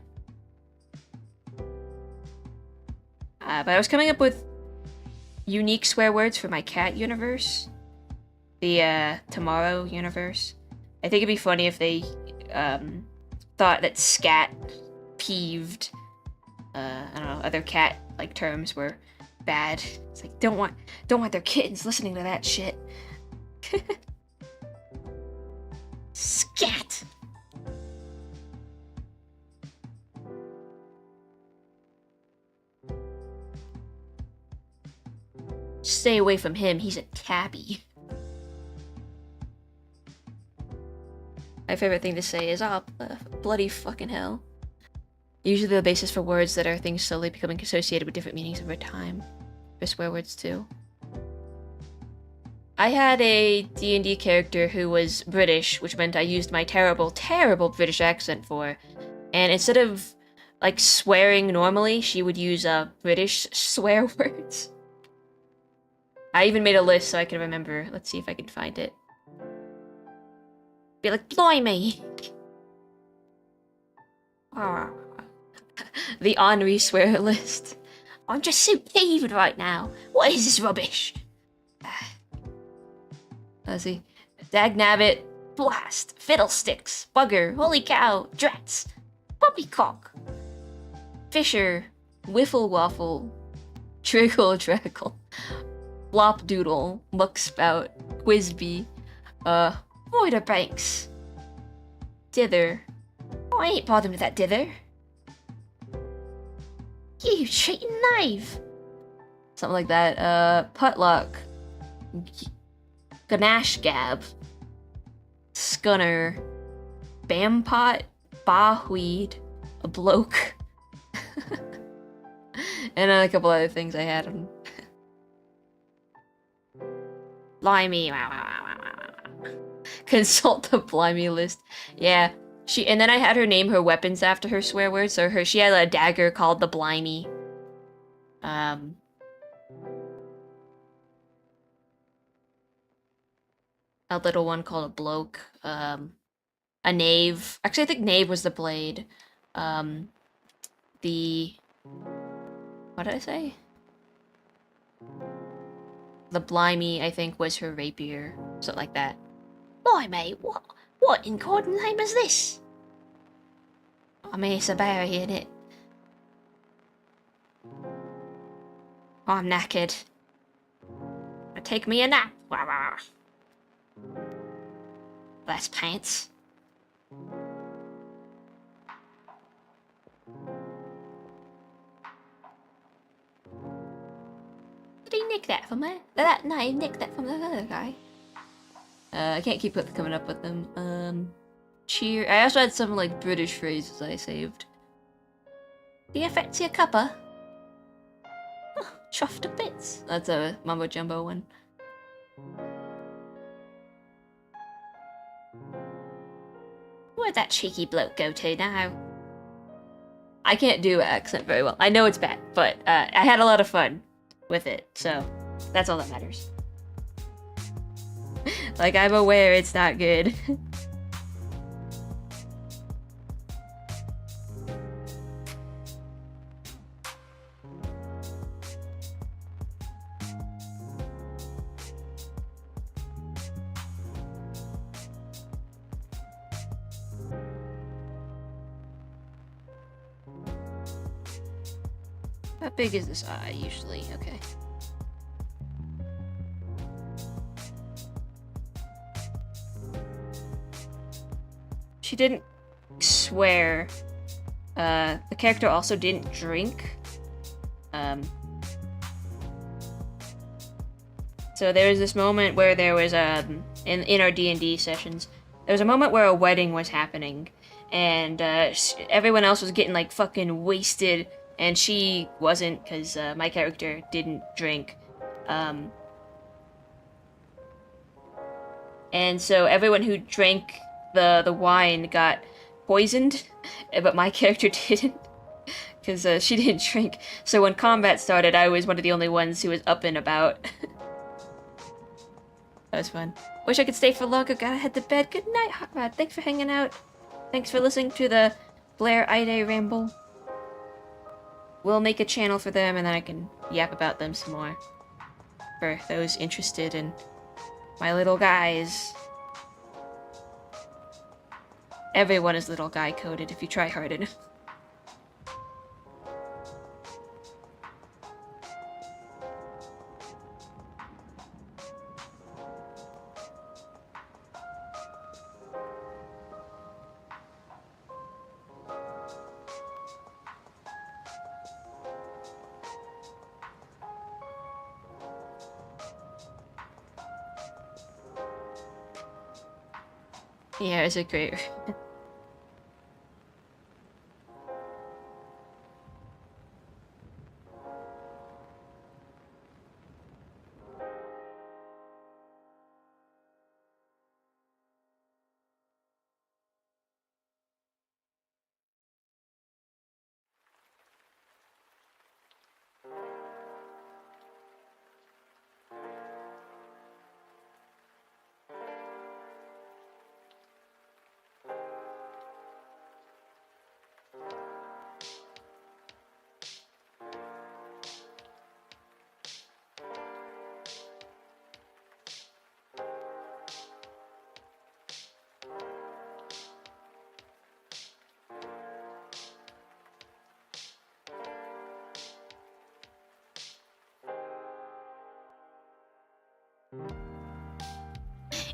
[SPEAKER 1] But I was coming up with unique swear words for my cat universe. The, Tomorrow universe. I think it'd be funny if they, thought that scat, peeved, I don't know, other cat, like, terms were bad. It's like, don't want their kittens listening to that shit. Scat! Stay away from him, he's a tabby. My favorite thing to say is, oh, bloody fucking hell. Usually the basis for words that are things slowly becoming associated with different meanings over time. For swear words too. I had a D&D character who was British, which meant I used my terrible, terrible British accent for. And instead of, like, swearing normally, she would use, British swear words. I even made a list so I can remember. Let's see if I can find it. Be like, blimey! Ah. The Henri swear list. I'm just so peeved right now. What is this rubbish? Let's see. Dagnabbit, blast, fiddlesticks, bugger, holy cow, drats, poppycock, fisher, wiffle waffle, trickle trackle, flop doodle, muckspout, quizbee, Voiderbanks, dither. Oh, I ain't bothered with that dither. You cheating knave. Something like that. Putlock. Ganache Gab, Scunner, Bampot, Bahweed, a bloke, and a couple other things I had him. Blimey, consult the blimey list. Yeah, and then I had her name her weapons after her swear words. So she had a dagger called the Blimey. A little one called a bloke, a knave. Actually, I think knave was the blade. What did I say? The blimey, I think, was her rapier, something like that. Blimey, what in Gordon name is this? I mean, it's a berry, isn't it? I'm knackered. Take me a nap. That's pants. Did he nick that from there? No, he nicked that from the other guy. I can't keep coming up with them. Cheer. I also had some like British phrases I saved. Do you fancy a cuppa? Oh, chuffed to bits. That's a mumbo jumbo one. Where'd that cheeky bloke go to now? I can't do accent very well. I know it's bad, but I had a lot of fun with it, so that's all that matters. Like, I'm aware it's not good. How big is this eye usually? Okay. She didn't swear. The character also didn't drink. So there was this moment where there was in our D&D sessions, there was a moment where a wedding was happening, and everyone else was getting like fucking wasted, and she wasn't, because my character didn't drink. And so everyone who drank the wine got poisoned, but my character didn't, because she didn't drink. So when combat started, I was one of the only ones who was up and about. That was fun. Wish I could stay for longer. Gotta head to bed. Good night, Hot Rod. Thanks for hanging out. Thanks for listening to the Blair Ide ramble. We'll make a channel for them, and then I can yap about them some more. For those interested in my little guys. Everyone is little guy coded if you try hard enough. Yeah, it's a great.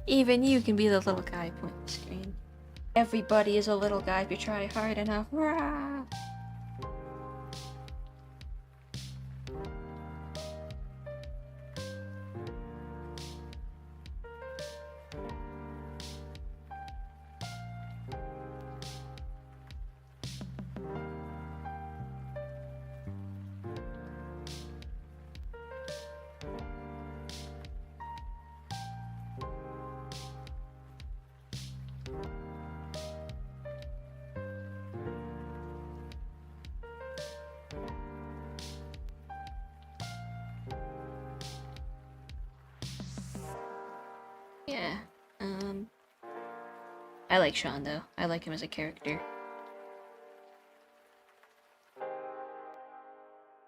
[SPEAKER 1] Even you can be the little guy pointing the screen. Everybody is a little guy if you try hard enough. Rah! Yeah, I like Sean though. I like him as a character.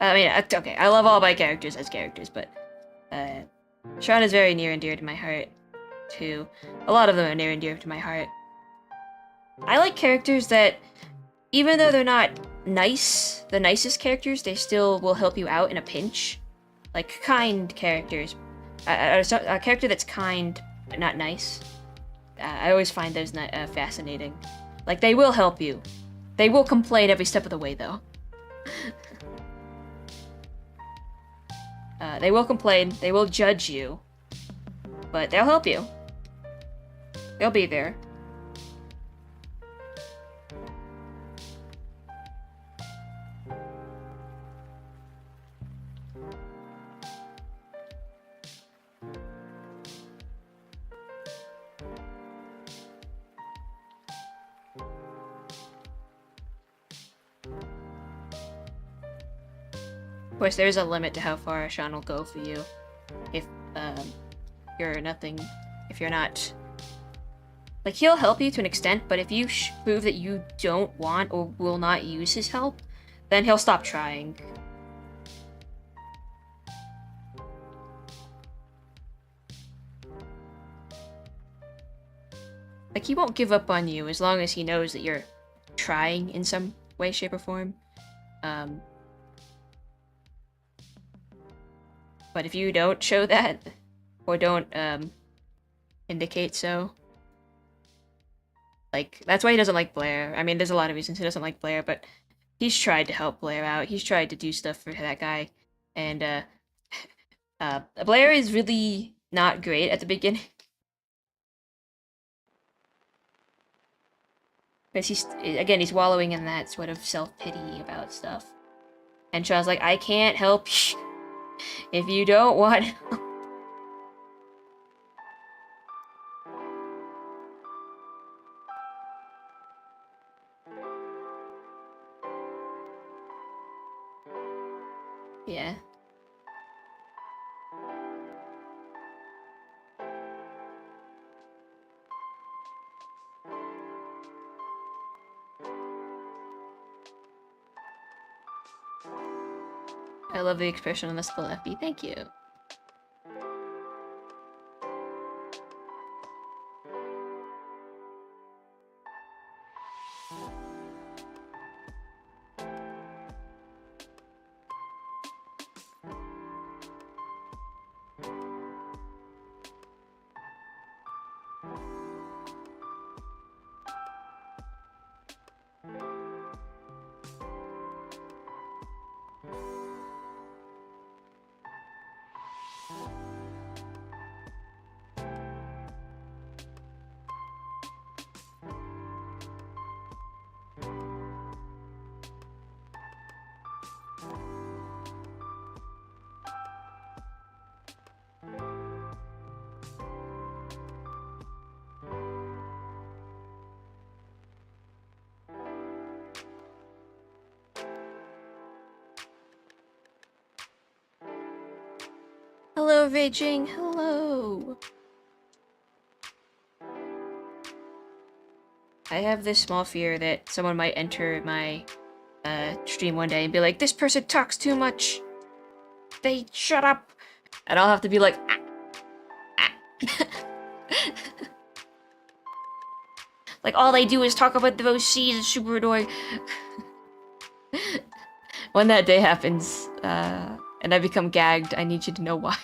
[SPEAKER 1] I mean, okay, I love all my characters as characters, but Sean is very near and dear to my heart, too. A lot of them are near and dear to my heart. I like characters that, even though they're not nice, the nicest characters, they still will help you out in a pinch. Like, kind characters. A character that's kind, but not nice. I always find those fascinating. Like, they will help you. They will complain every step of the way, though. They will complain, they will judge you, but they'll help you. They'll be there. Of course, there's a limit to how far Sean will go for you. If you're nothing, if you're not, like, he'll help you to an extent, but if you prove that you don't want or will not use his help, then he'll stop trying. Like, he won't give up on you as long as he knows that you're trying in some way, shape, or form. But if you don't show that, or don't indicate so, like, that's why he doesn't like Blair. I mean, there's a lot of reasons he doesn't like Blair, but he's tried to help Blair out. He's tried to do stuff for that guy, and Blair is really not great at the beginning. Because he's wallowing in that sort of self-pity about stuff. And Shaw's like, I can't help you if you don't want help. Yeah. I love the expression on the spell FB. Thank you. Hello, Beijing. Hello. I have this small fear that someone might enter my stream one day and be like, this person talks too much. They shut up. And I'll have to be like, ah, ah. Like, all they do is talk about the OCs and super annoying. When that day happens, and I become gagged, I need you to know why.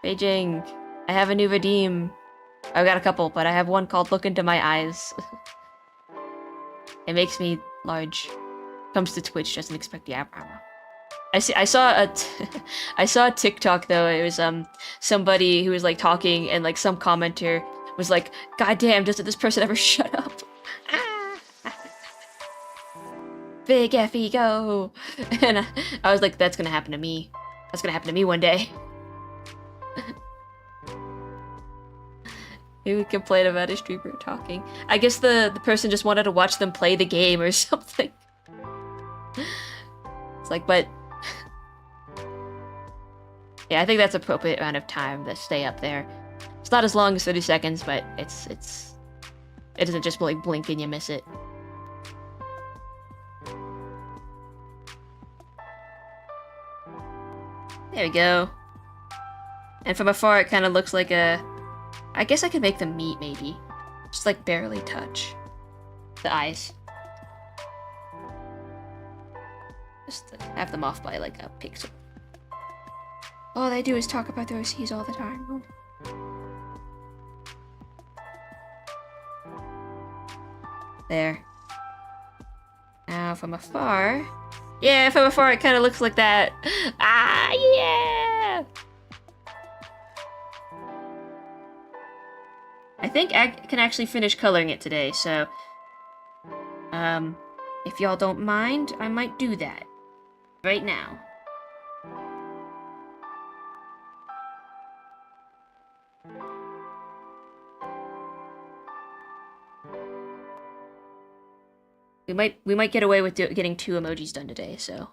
[SPEAKER 1] Beijing, I have a new redeem. I've got a couple, but I have one called Look Into My Eyes. It makes me large. Comes to Twitch, doesn't expect the app. I saw a TikTok though. It was somebody who was like talking, and like some commenter was like, "God damn, doesn't this person ever shut up?" Big Effie, go! And I was like, "That's gonna happen to me. That's gonna happen to me one day." He would complain about his streamer talking. I guess the person just wanted to watch them play the game or something. It's like, but yeah, I think that's appropriate amount of time to stay up there. It's not as long as 30 seconds, but it doesn't just like blink and you miss it. There we go. And from afar, it kind of looks like a... I guess I could make them meet, maybe. Just like barely touch the eyes. Just have them off by like a pixel. All they do is talk about their OCs all the time. There. Now from afar... Yeah, from afar it kind of looks like that. Ah, yeah! I think I can actually finish coloring it today, so... if y'all don't mind, I might do that. Right now. We might get away with getting 2 emojis done today, so...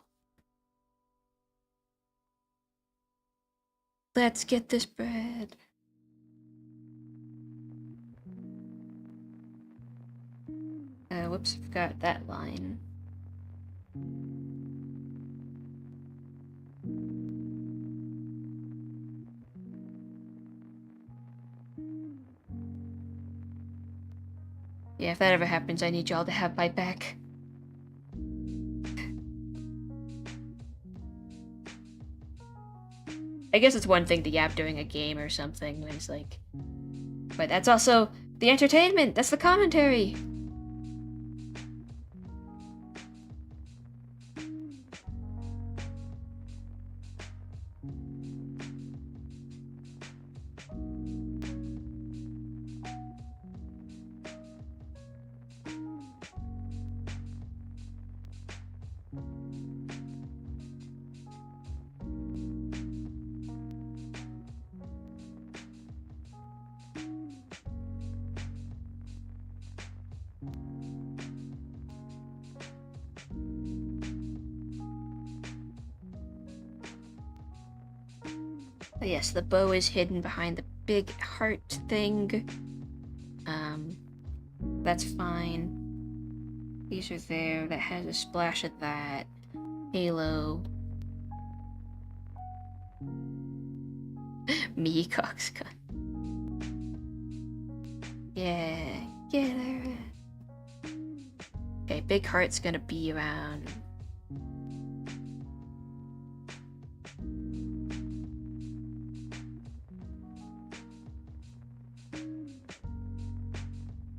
[SPEAKER 1] Let's get this bread. Whoops, forgot that line. Yeah, if that ever happens, I need y'all to have my back. I guess it's one thing to yap during a game or something when it's like... But that's also the entertainment! That's the commentary! But yes, the bow is hidden behind the big heart thing. That's fine. These are there. That has a splash of that. Halo. Me, coxcon. Yeah, get her. Okay, big heart's gonna be around.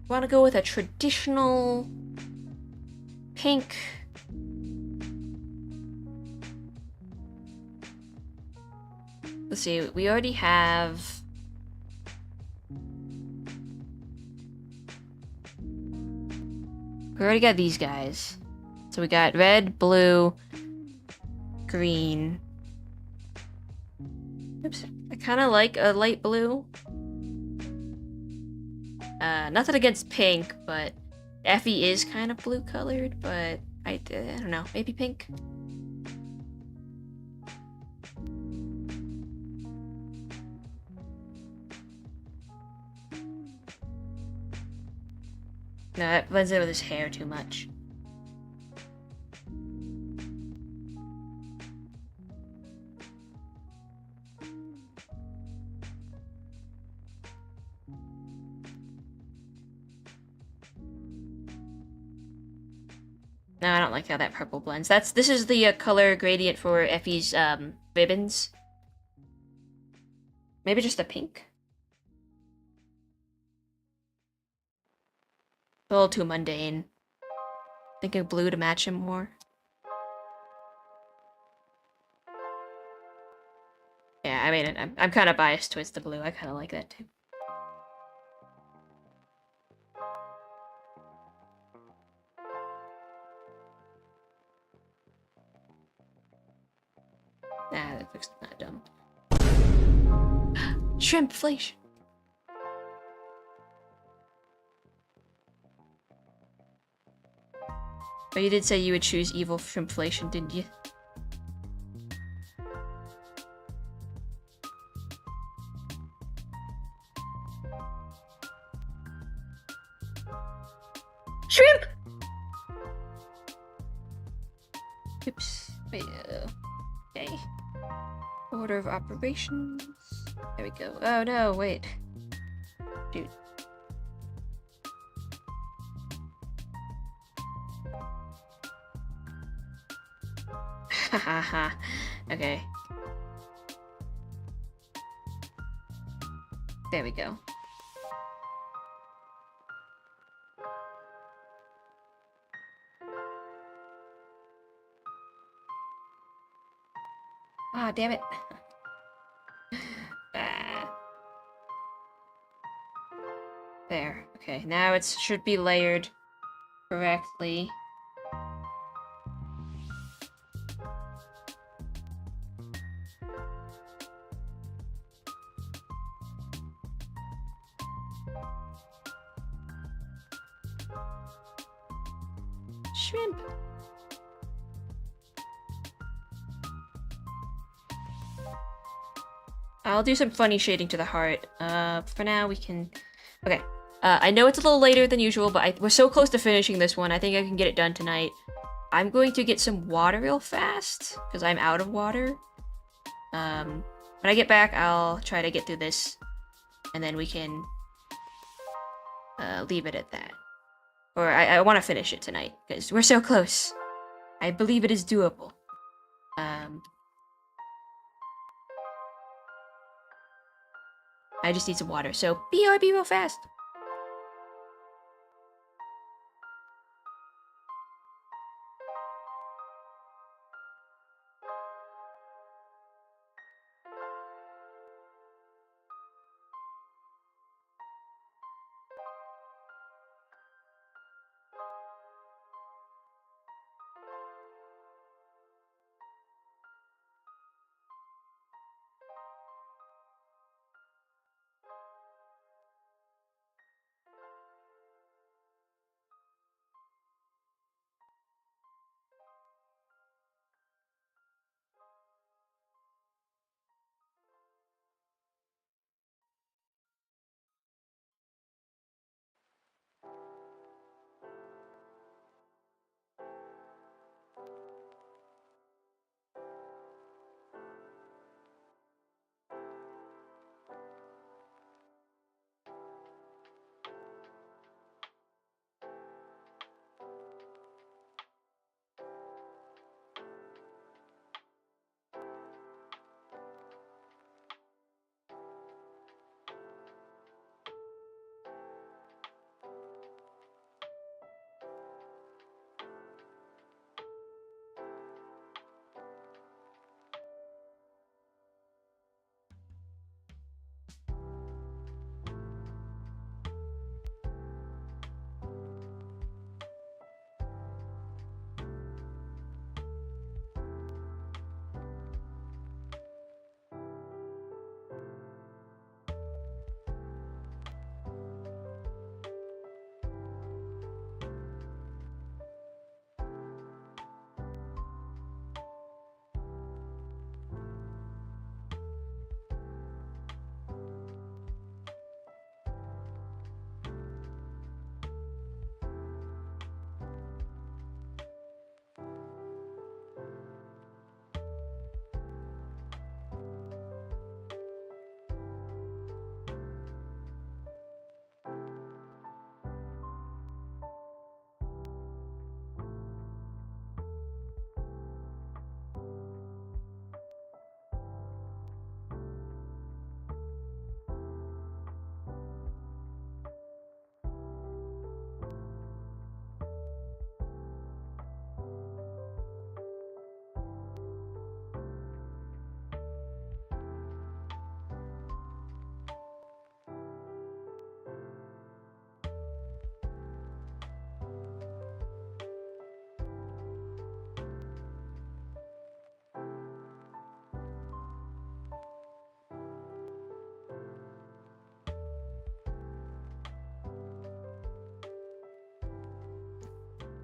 [SPEAKER 1] Want to go with a traditional pink. Let's see, we already have... We already got these guys. So we got red, blue, green. Oops, I kind of like a light blue. Nothing against pink, but Effie is kind of blue colored, but I don't know, maybe pink? No, that blends in with his hair too much. No, I don't like how that purple blends. This is the color gradient for Effie's ribbons. Maybe just a pink? A little too mundane. Think of blue to match him more. Yeah, I mean, I'm kind of biased towards the blue. I kind of like that too. Nah, that looks not dumb. Shrimpflation. Oh, you did say you would choose evil shrimpflation, didn't you? Shrimp! Oops. Wait, okay. Order of operations. There we go. Oh no, wait. Dude. Hahaha. Okay. There we go. Ah, damn it. There. Okay, now it should be layered correctly. Shrimp. I'll do some funny shading to the heart. For now we can... Okay. I know it's a little later than usual, but we're so close to finishing this one. I think I can get it done tonight. I'm going to get some water real fast, because I'm out of water. When I get back, I'll try to get through this, and then we can leave it at that. Or I want to finish it tonight, because we're so close. I believe it is doable. I just need some water, so BRB real fast.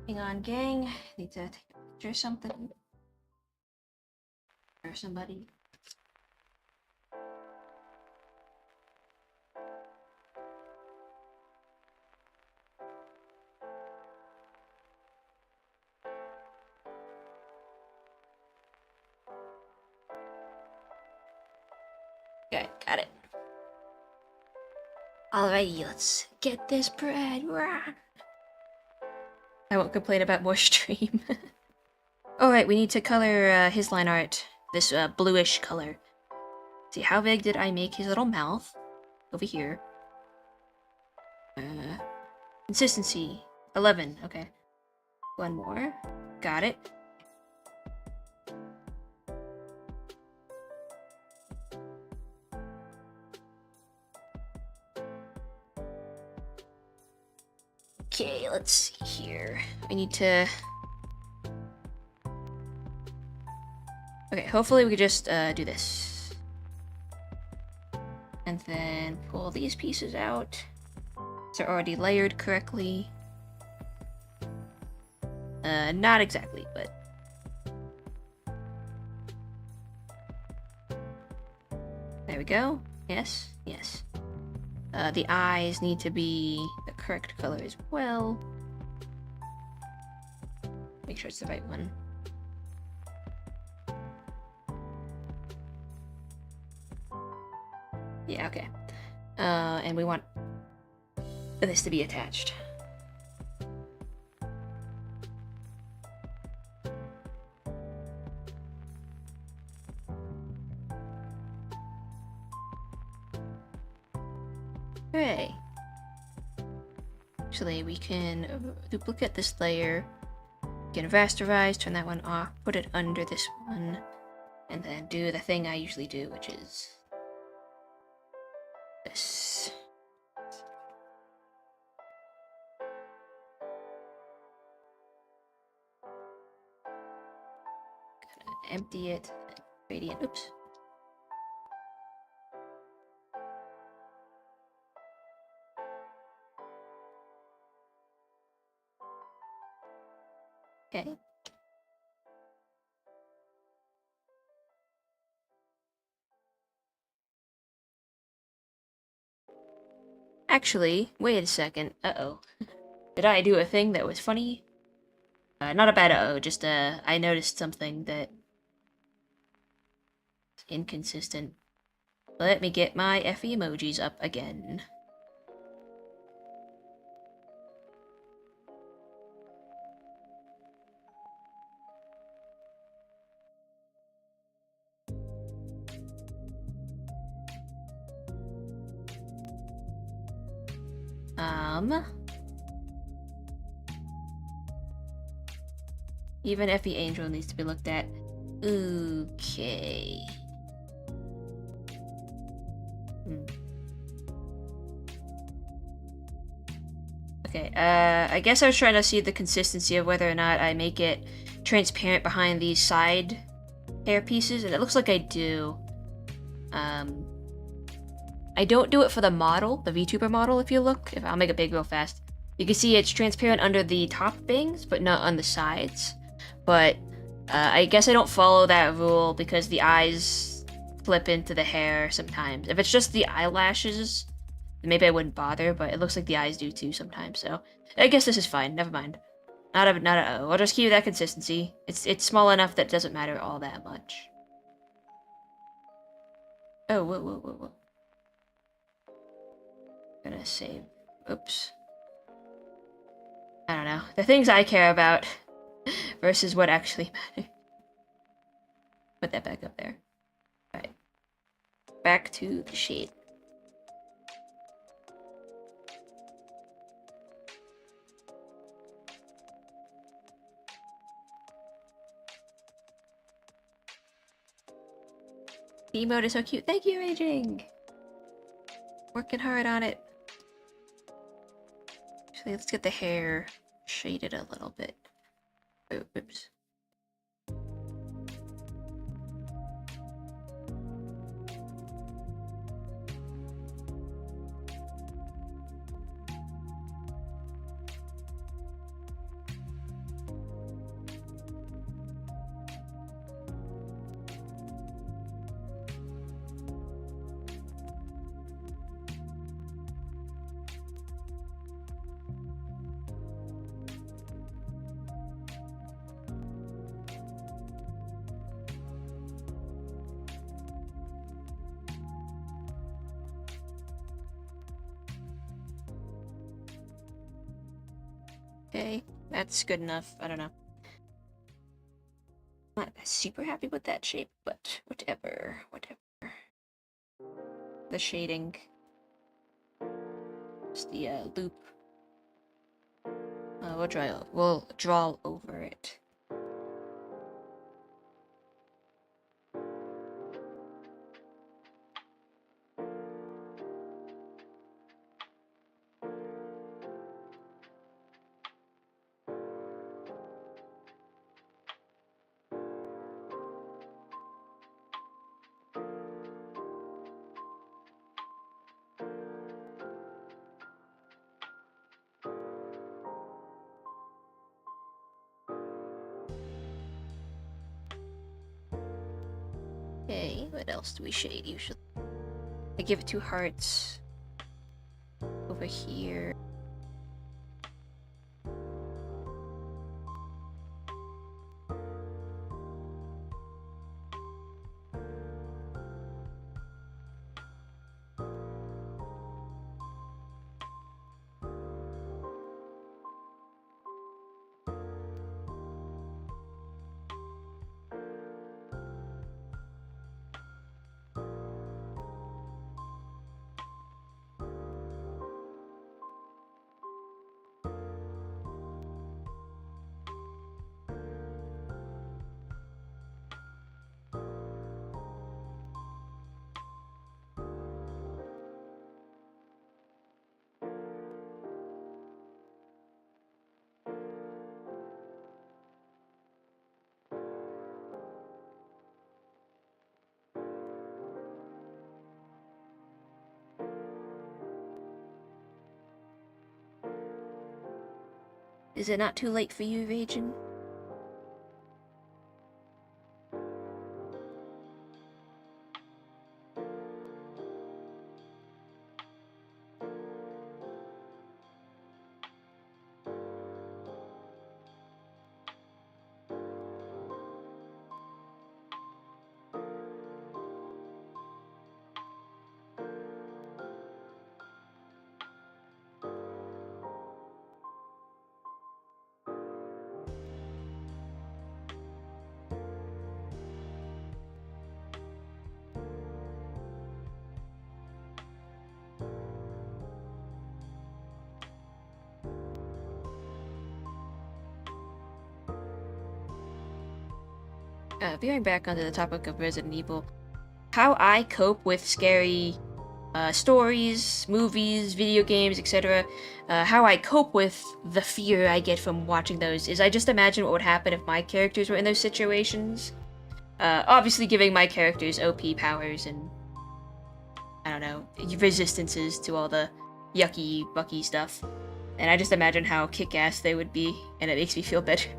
[SPEAKER 1] Hang on, gang. Need to take a picture or something. Or somebody. Okay, got it. Alrighty, let's get this bread. Rah. I won't complain about more stream. Alright, we need to color his line art. This bluish color. See, how big did I make his little mouth? Over here. Consistency. 11, okay. One more. Got it. Okay, let's see here. I need to... Okay, hopefully we could just do this. And then pull these pieces out. They're already layered correctly. Not exactly, but... There we go. Yes, yes. The eyes need to be the correct color as well. Make sure it's the right one. Yeah, okay. And we want this to be attached. Okay. Actually, we can duplicate this layer. We can rasterize, turn that one off, put it under this one, and then do the thing I usually do, which is this. Gonna empty it, gradient, oops. Okay. Actually, wait a second. Uh-oh. Did I do a thing that was funny? Not a bad uh-oh, just, I noticed something that is inconsistent. Let me get my Effie emojis up again. Even Effie Angel needs to be looked at. Okay. Okay, I guess I was trying to see the consistency of whether or not I make it transparent behind these side hair pieces, and it looks like I do. I don't do it for the model, the VTuber model, if you look. I'll make it big real fast. You can see it's transparent under the top bangs, but not on the sides. But I guess I don't follow that rule because the eyes flip into the hair sometimes. If it's just the eyelashes, maybe I wouldn't bother, but it looks like the eyes do too sometimes, so I guess this is fine. Never mind. Not a O. I'll just keep that consistency. It's small enough that it doesn't matter all that much. Oh, whoa. Gonna save. Oops. I don't know. The things I care about versus what actually matters. Put that back up there. Alright. Back to the shade. The emote is so cute. Thank you, Raging! Working hard on it. Actually, let's get the hair shaded a little bit. Oh, oops. Okay, that's good enough. I don't know. Not super happy with that shape, but whatever. The shading. Just the loop. We'll draw over it. Okay, what else do we shade usually? I give it 2 hearts over here. Is it not too late for you, Ragin? Veering back onto the topic of Resident Evil, how I cope with scary stories, movies, video games, etc. How I cope with the fear I get from watching those is I just imagine what would happen if my characters were in those situations. Obviously giving my characters OP powers and, I don't know, resistances to all the yucky, bucky stuff. And I just imagine how kick-ass they would be, and it makes me feel better.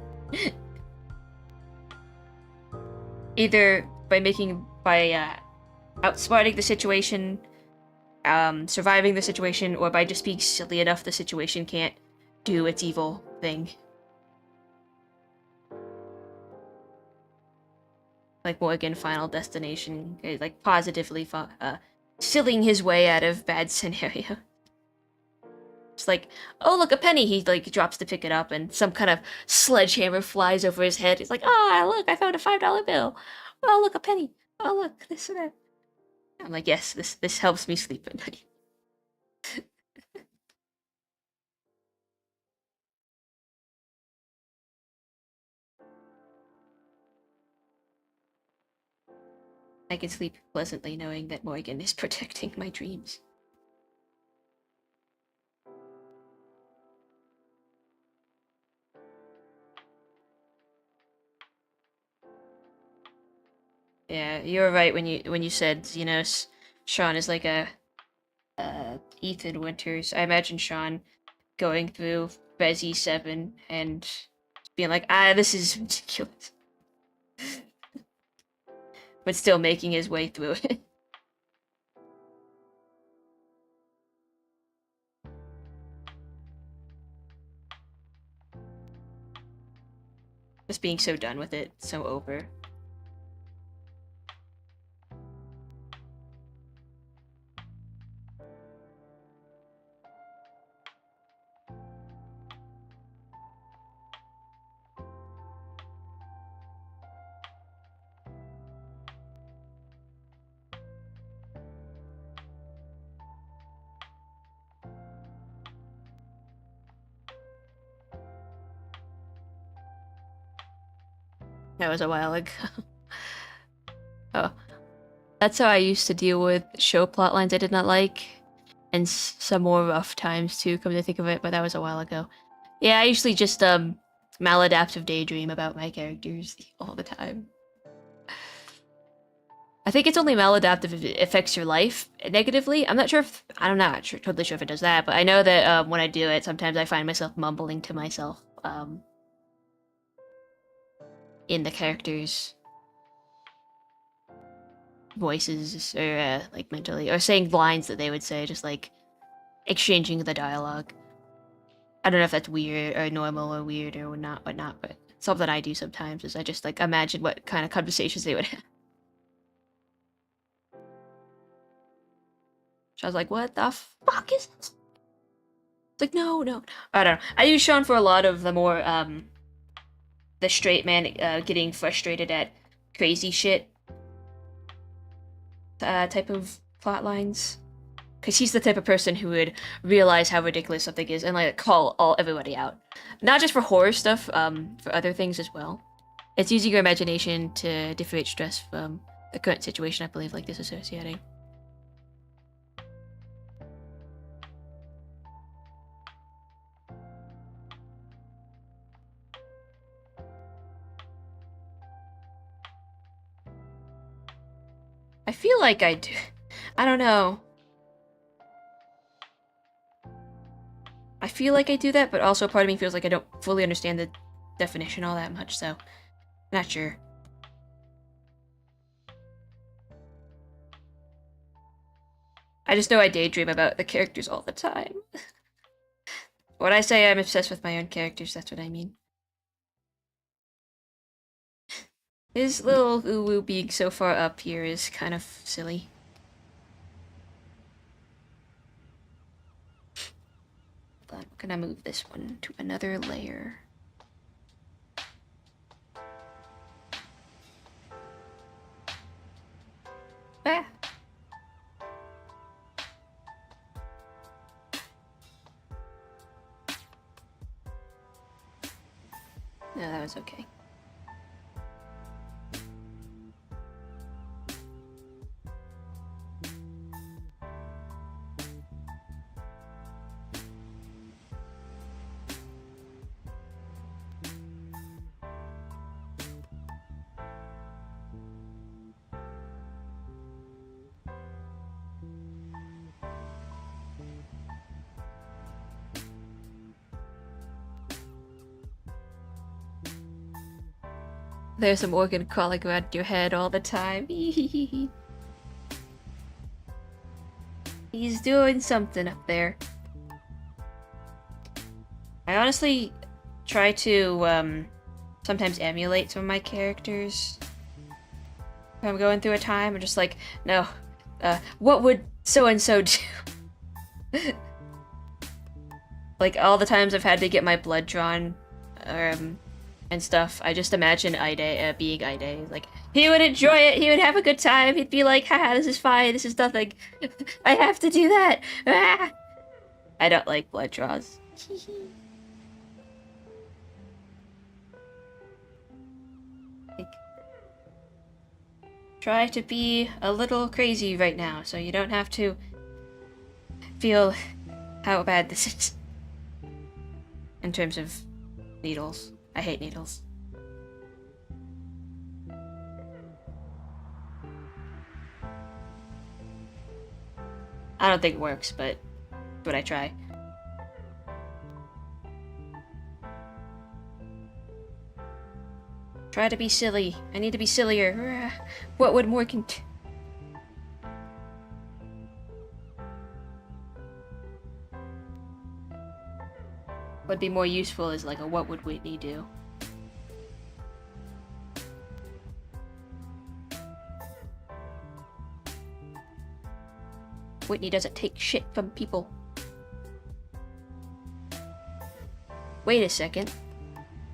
[SPEAKER 1] Either by outsmarting the situation, surviving the situation, or by just being silly enough the situation can't do its evil thing. Like Morgan Final Destination, like positively sillying his way out of bad scenario. It's like, oh look, a penny. He like drops to pick it up, and some kind of sledgehammer flies over his head. He's like, oh look, I found a $5 bill. Oh look, a penny. Oh look, this and that. I'm like, yes, this helps me sleep at night. I can sleep pleasantly knowing that Morgan is protecting my dreams. Yeah, you were right when you said Xenos. Sean is like a Ethan Winters. I imagine Sean going through Resi 7 and being like, this is ridiculous. But still making his way through it. Just being so done with it, so over. That was a while ago. Oh. That's how I used to deal with show plotlines I did not like. And some more rough times too, come to think of it, but that was a while ago. Yeah, I usually just maladaptive daydream about my characters all the time. I think it's only maladaptive if it affects your life negatively. I'm not sure if I'm not sure, totally sure if it does that, but I know that when I do it, sometimes I find myself mumbling to myself in the characters' voices or like mentally, or saying lines that they would say, just like exchanging the dialogue. I don't know if that's weird or normal or weird or whatnot, but something I do sometimes is I just like imagine what kind of conversations they would have. So I was like, what the fuck is this? It's like, no. I don't know. I use Sean for a lot of the more, the straight man getting frustrated at crazy shit type of plot lines. Because he's the type of person who would realize how ridiculous something is and like call everybody out. Not just for horror stuff, for other things as well. It's using your imagination to differentiate stress from the current situation, I believe, like disassociating. I feel like I do. I don't know. I feel like I do that, but also part of me feels like I don't fully understand the definition all that much, so not sure. I just know I daydream about the characters all the time. When I say I'm obsessed with my own characters, that's what I mean. His little uwu being so far up here is kind of silly. But I'm gonna move this one to another layer. Ah! No, that was okay. There's some organ crawling around your head all the time. He's doing something up there. I honestly try to sometimes emulate some of my characters. If I'm going through a time, I'm just like, no, what would so-and-so do? Like, all the times I've had to get my blood drawn, and stuff, I just imagine Ide, being Ide. Like, he would enjoy it, he would have a good time, he'd be like, haha, this is fine, this is nothing. I have to do that! Ah! I don't like blood draws. Try to be a little crazy right now, so you don't have to feel how bad this is. In terms of needles. I hate needles. I don't think it works, but I try. Try to be silly. I need to be sillier. What would Morgan do? What'd be more useful is like a what would Whitney do? Whitney doesn't take shit from people. Wait a second.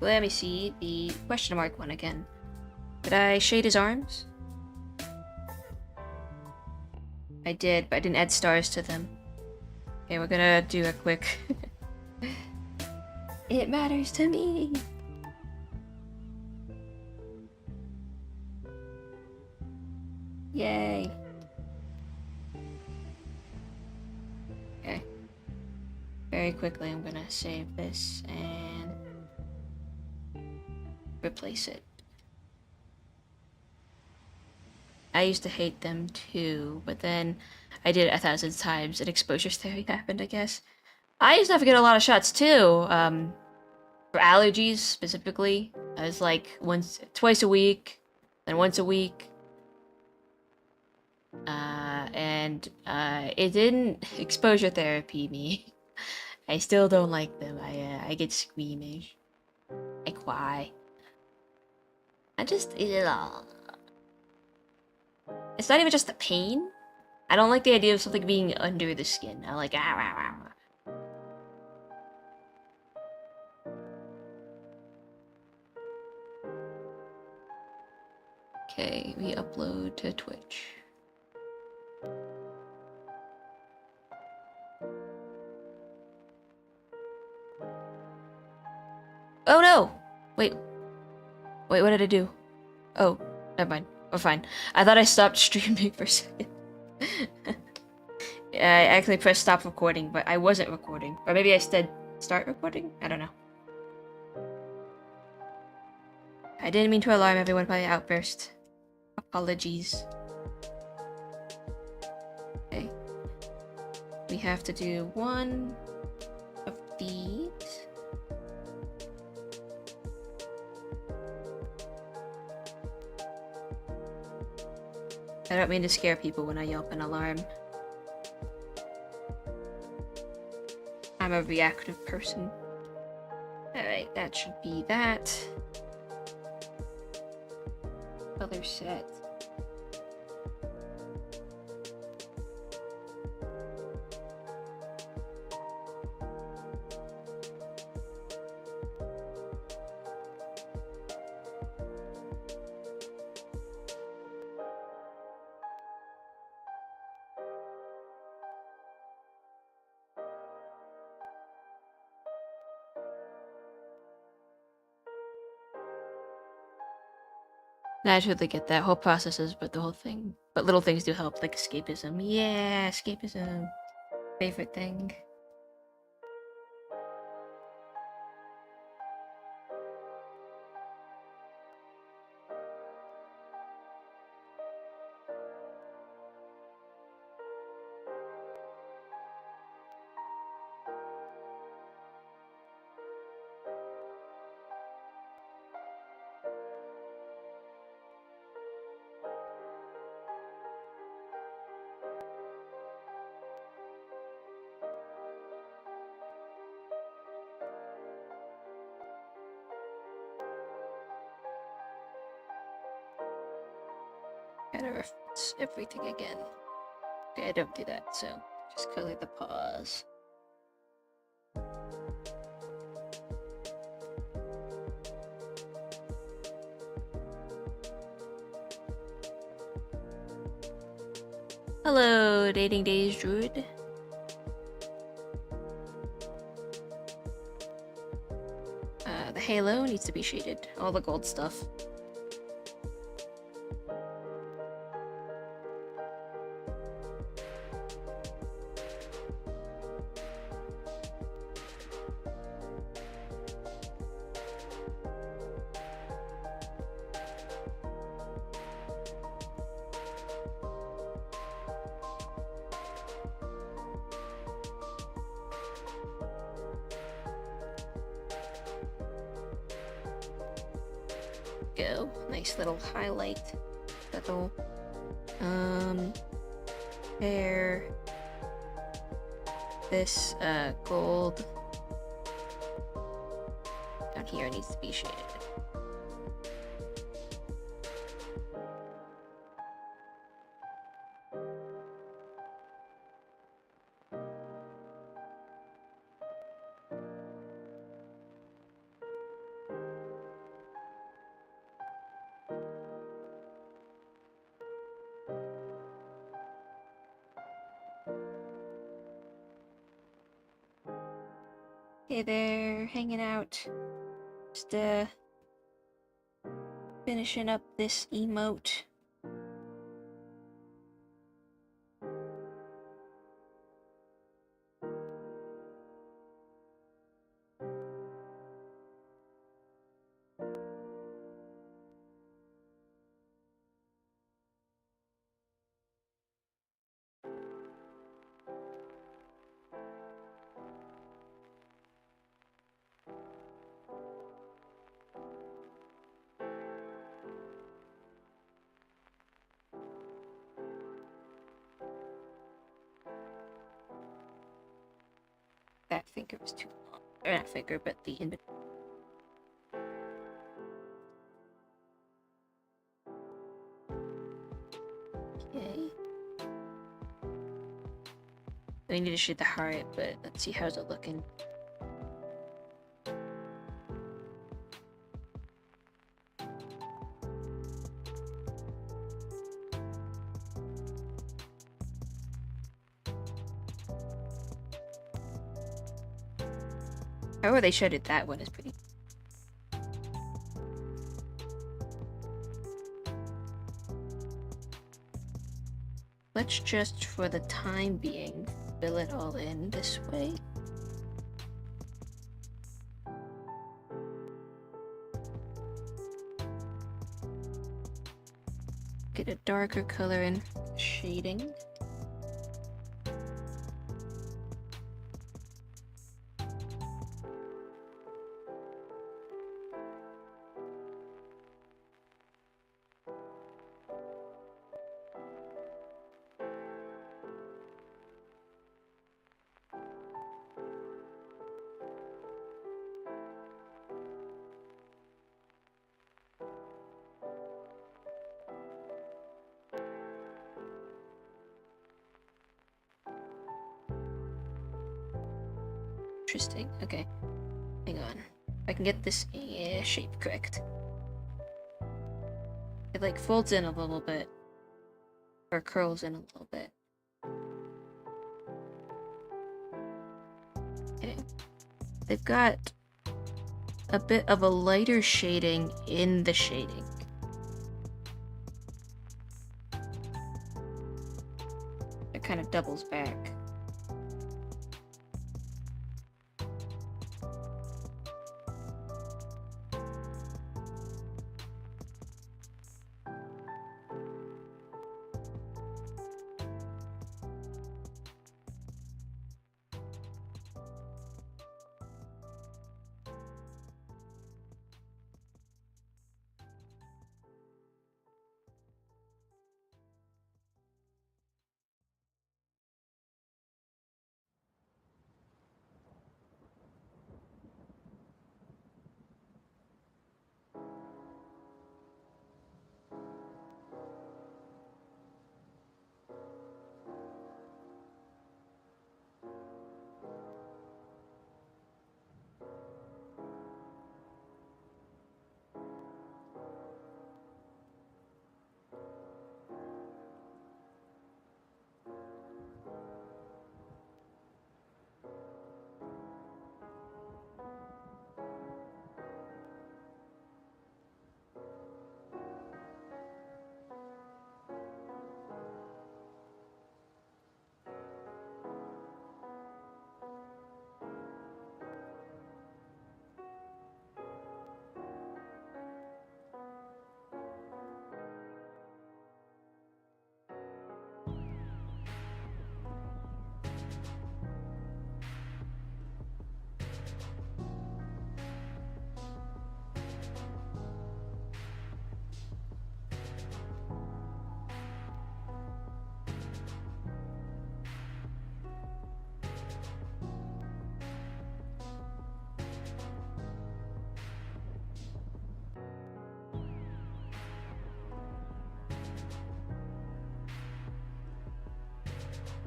[SPEAKER 1] Let me see the question mark one again. Did I shade his arms? I did, but I didn't add stars to them. Okay, we're gonna do a quick... It matters to me! Yay! Okay. Very quickly, I'm gonna save this and replace it. I used to hate them too, but then I did it 1,000 times and exposure theory happened, I guess. I used to have to get a lot of shots too, for allergies specifically. I was like twice a week, then once a week. It didn't exposure therapy me. I still don't like them. I get squeamish. I cry. I just it's not even just the pain. I don't like the idea of something being under the skin. I like Okay, we upload to Twitch. Oh no! Wait, what did I do? Oh, never mind. We're fine. I thought I stopped streaming for a second. I actually pressed stop recording, but I wasn't recording. Or maybe I said start recording? I don't know. I didn't mean to alarm everyone by the outburst. Apologies. Okay. We have to do one of the I don't mean to scare people when I yelp an alarm. I'm a reactive person. Alright, that should be that. Color set. And I totally get that. Whole processes, but the whole thing. But little things do help, like escapism. Yeah, escapism. Favorite thing. Gotta reference everything again. Okay, I don't do that, so just color the pause. Hello, Dating Days Druid. The halo needs to be shaded. All the gold stuff. Go. Nice little highlight. That'll pair this gold down here needs to be shaded. Hey there, hanging out. Just finishing up this emote. That finger was too long. Or not finger, but the index. Okay. We need to shoot the heart, but let's see how's it looking. However they showed it, that one is pretty. Let's just, for the time being, fill it all in this way. Get a darker color in shading. Interesting. Okay. Hang on. If I can get this shape correct. It like folds in a little bit. Or curls in a little bit. Okay. They've got a bit of a lighter shading in the shading. It kind of doubles back.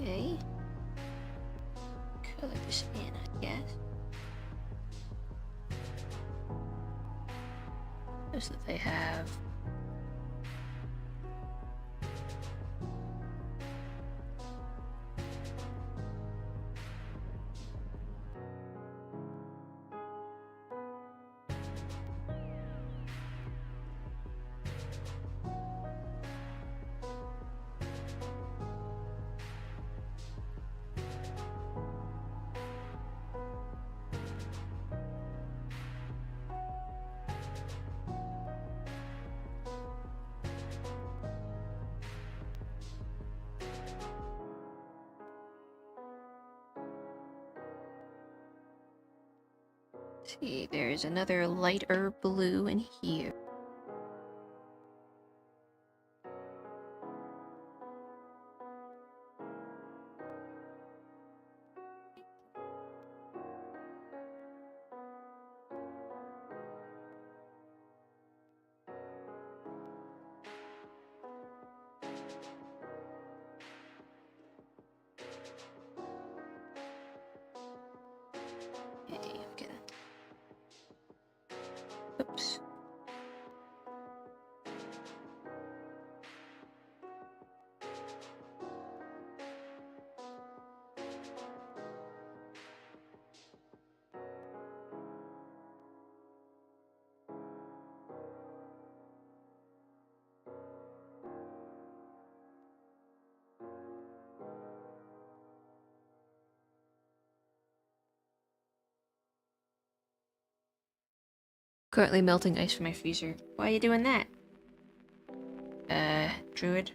[SPEAKER 1] Okay. Color this in, I guess. Just that they have. See, there's another lighter blue in here. Okay, okay. Oops. Currently melting ice from my freezer. Why are you doing that? Druid?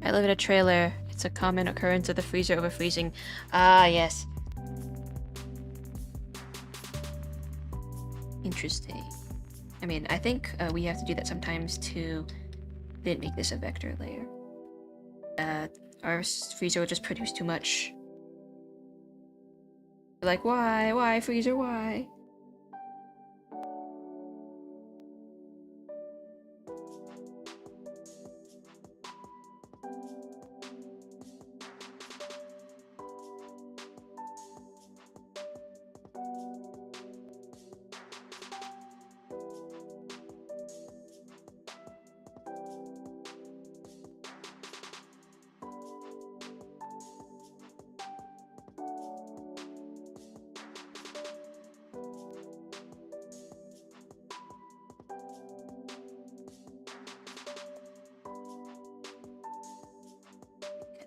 [SPEAKER 1] I live in a trailer. It's a common occurrence of the freezer overfreezing. Ah, yes. Interesting. I mean, I think we have to do that sometimes to then make this a vector layer. Our freezer will just produce too much. Like, why? Why, freezer, why?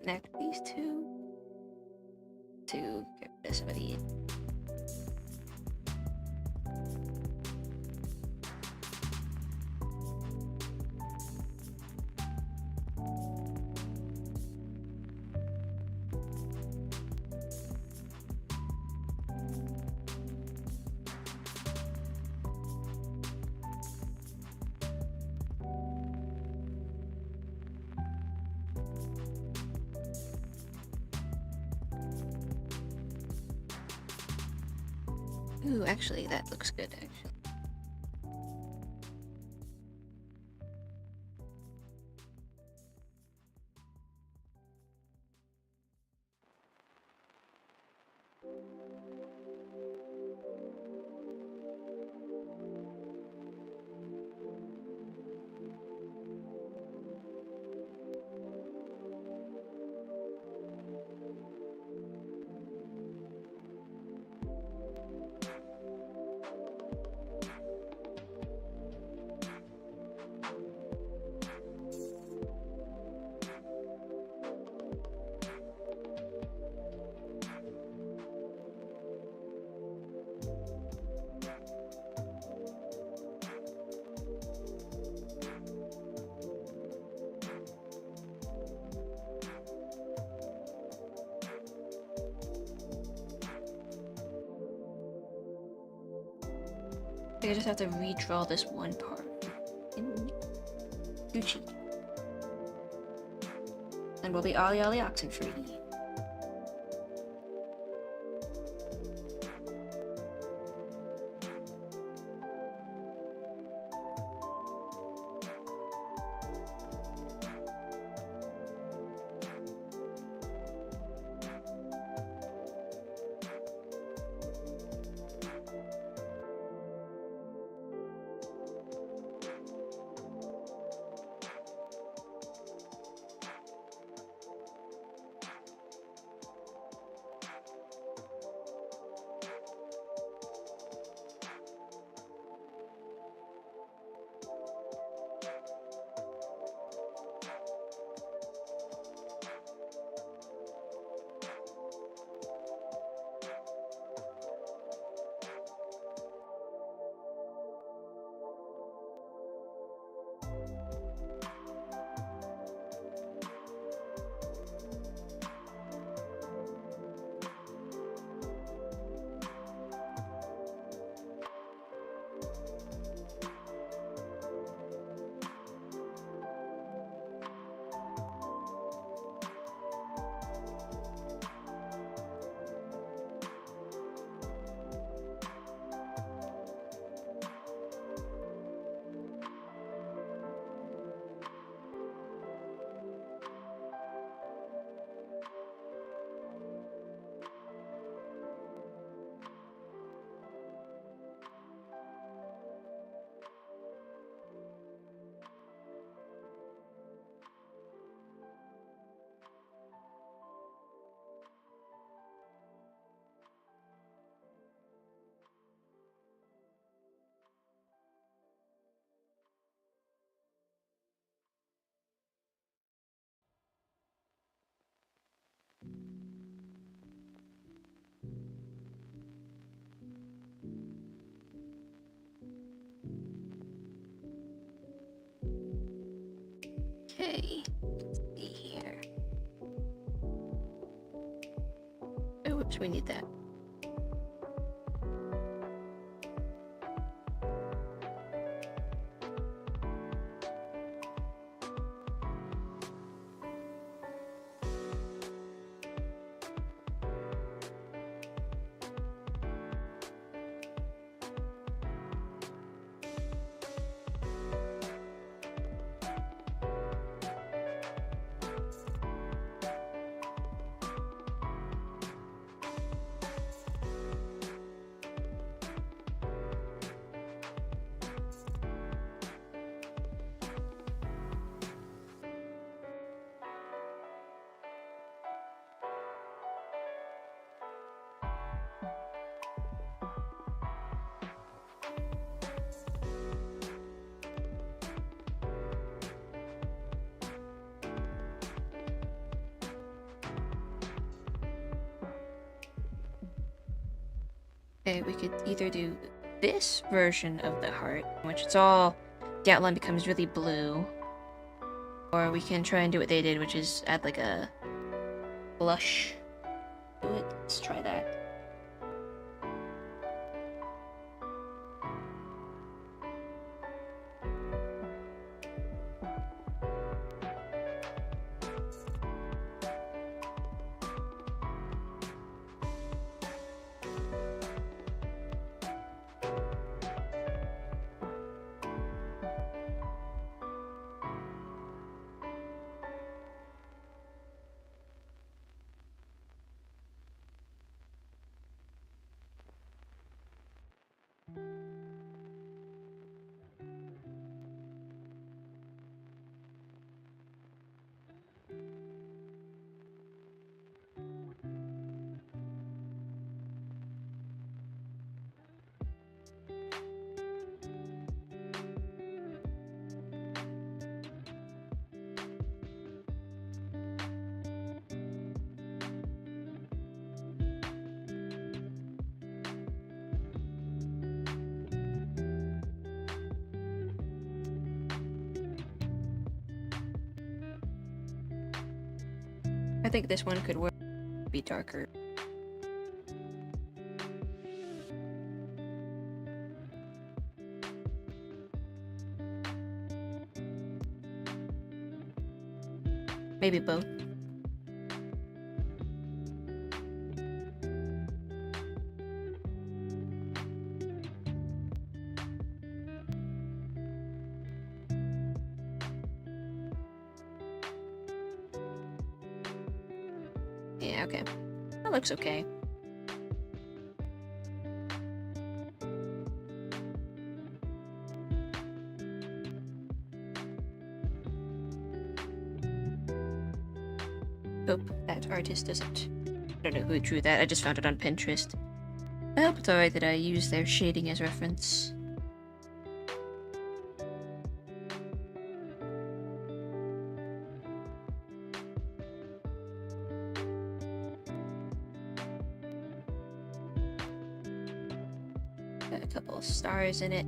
[SPEAKER 1] Connect these two to get rid of some of these. Ooh, actually, that looks good, actually. I just have to redraw this one part in Gucci. And we'll be ollie oxen free. Okay, let's see here. we need that. Okay, we could either do this version of the heart, in which it's all, the outline becomes really blue, or we can try and do what they did, which is add like a blush to it. Let's try that. I think this one could work, be darker. Maybe both. Yeah, okay. That looks okay. Hope that artist doesn't. I don't know who drew that, I just found it on Pinterest. I hope it's alright that I use their shading as reference. Got a couple of stars in it.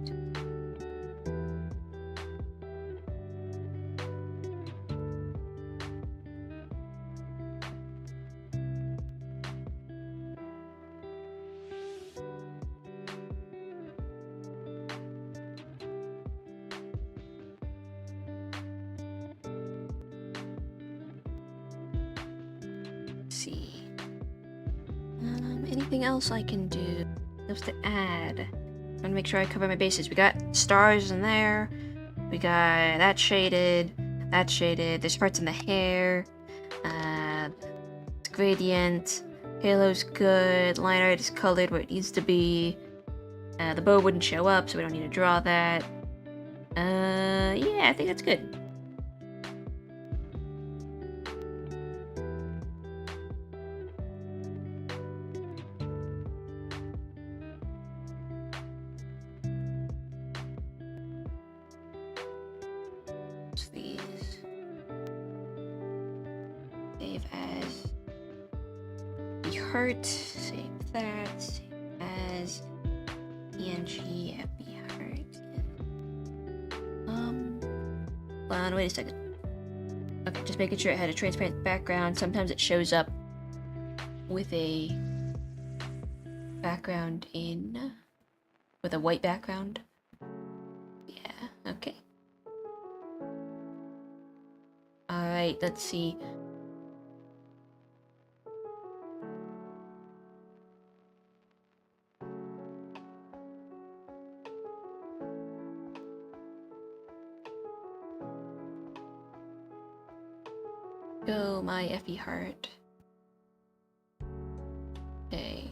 [SPEAKER 1] See. Anything else I can do? What else to add? I'm gonna make sure I cover my bases. We got stars in there. We got that shaded. That shaded. There's parts in the hair. Gradient. Halo's good. Line art is colored where it needs to be. The bow wouldn't show up, so we don't need to draw that. Yeah, I think that's good. These save as the heart, save that, save as PNG FB heart. Hold on, wait a second. Okay, just making sure it had a transparent background. Sometimes it shows up with a background in with a white background. Yeah, okay. Alright, let's see. Go, my Effie heart. Okay.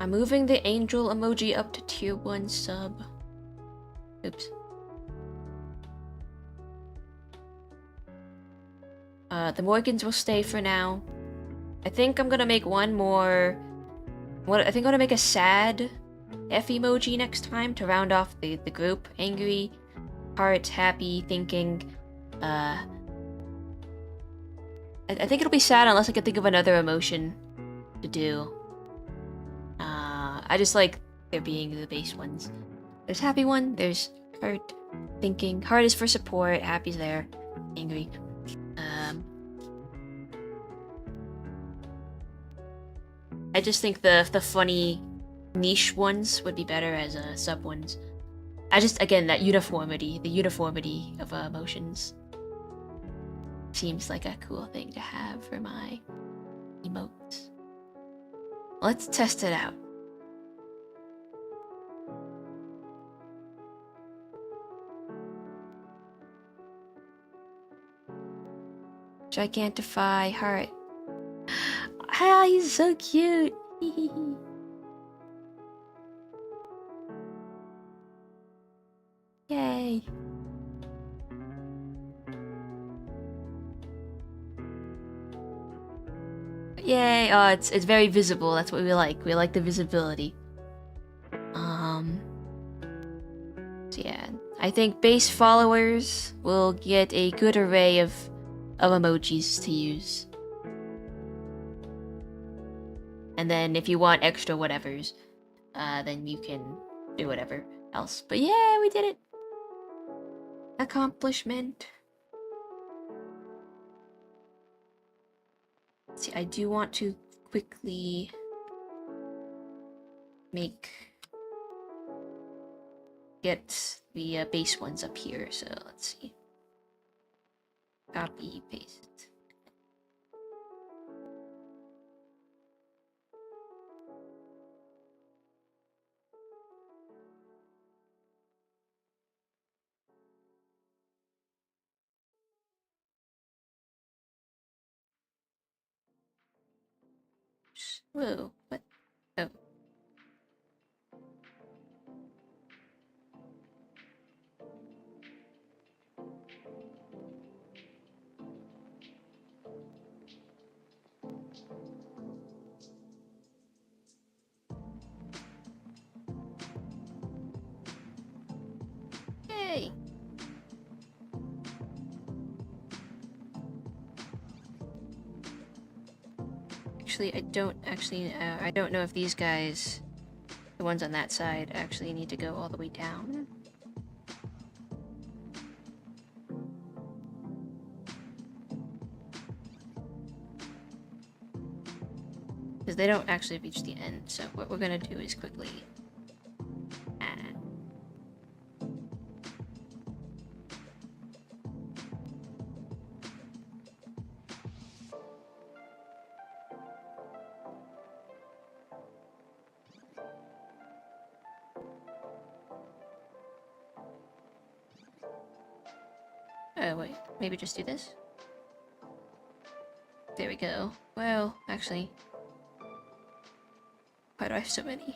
[SPEAKER 1] I'm moving the angel emoji up to tier 1 sub. Oops. The Morgans will stay for now. I think I'm gonna make one more... I think I'm gonna make a sad F emoji next time to round off the group. Angry, heart, happy, thinking. I think it'll be sad unless I can think of another emotion to do. I just like there being the base ones. There's happy one, there's heart, thinking. Heart is for support, happy's there, angry. I just think the funny niche ones would be better as sub ones. Again, that uniformity, the uniformity of emotions seems like a cool thing to have for my emotes. Let's test it out. Gigantify heart. Ah, he's so cute. Yay. Yay. Oh, it's very visible. That's what we like. We like the visibility. So yeah, I think base followers will get a good array of emojis to use. And then if you want extra whatevers, then you can do whatever else. But yeah, we did it. Accomplishment. See, I do want to quickly get the base ones up here. So let's see. Copy, paste. Whoa, what? Oh. Yay! Actually, I don't know if these guys, the ones on that side, actually need to go all the way down. Because they don't actually reach the end, so what we're gonna do is quickly add. Oh wait, maybe just do this? There we go. Well, actually, why do I have so many?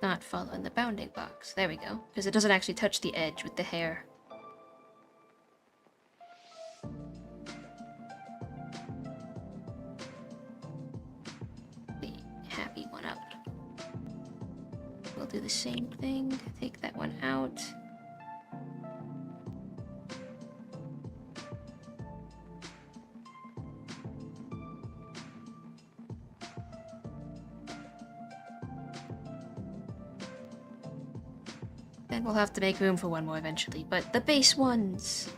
[SPEAKER 1] Not following the bounding box. There we go. Because it doesn't actually touch the edge with the hair. The happy one up. We'll do the same thing. Take that one out. And we'll have to make room for one more eventually, but the base ones.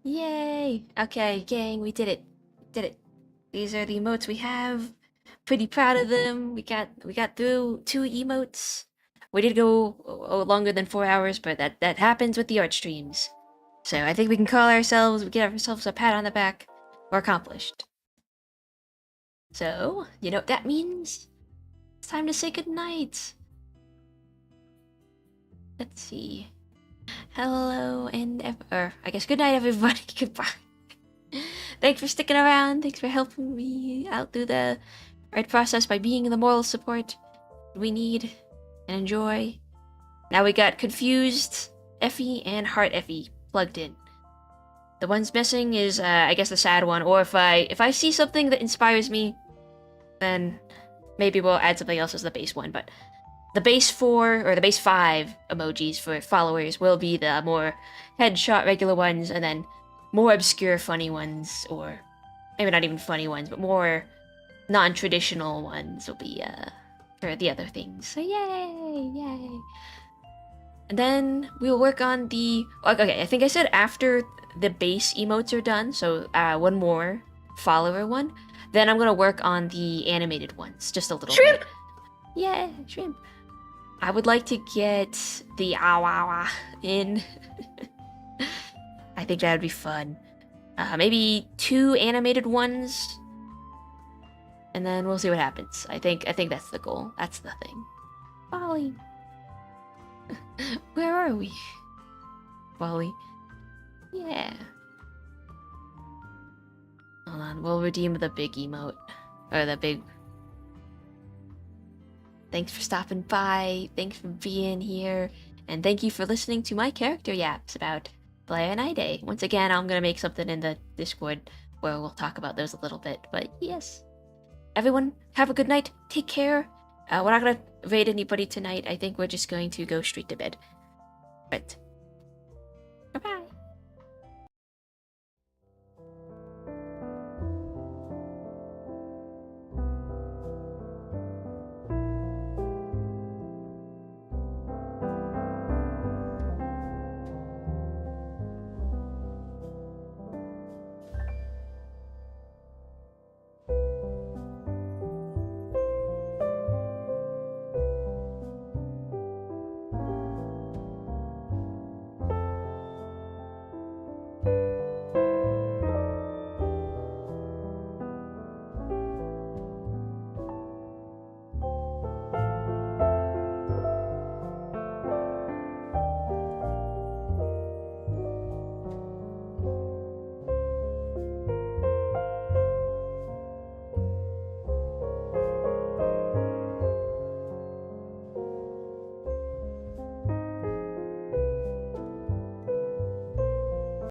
[SPEAKER 1] Yay! Okay, gang, we did it. Did it. These are the emotes we have. Pretty proud of them. We got through 2 emotes. We did go longer than 4 hours, but that happens with the art streams. So I think we can call ourselves, we give ourselves a pat on the back. We're accomplished. So, you know what that means? It's time to say goodnight. Let's see. Hello or I guess good night, everybody. Goodbye. Thanks for sticking around. Thanks for helping me out through the art process by being the moral support we need and enjoy. Now we got Confused Effie and Heart Effie plugged in. The one's missing is I guess the sad one, or if I see something that inspires me, then maybe we'll add something else as the base one, but the base 4 or the base 5 emojis for followers will be the more headshot regular ones, and then more obscure funny ones, or maybe not even funny ones, but more non-traditional ones will be for the other things. So yay, yay. And then we'll work on the okay, I think I said after the base emotes are done, so one more follower one. Then I'm gonna work on the animated ones just a little
[SPEAKER 3] Shrimp!
[SPEAKER 1] bit. Yeah, shrimp. I would like to get the awawa in. I think that would be fun. Maybe 2 animated ones, and then we'll see what happens. I think that's the goal. That's the thing. Bali. Where are we? Bali. Yeah. Hold on, we'll redeem the big emote. Or the big... Thanks for stopping by, thanks for being here, and thank you for listening to my character yaps about Blair and Ide. Once again, I'm gonna make something in the Discord where we'll talk about those a little bit, but yes. Everyone, have a good night, take care. We're not gonna raid anybody tonight, I think we're just going to go straight to bed. Right.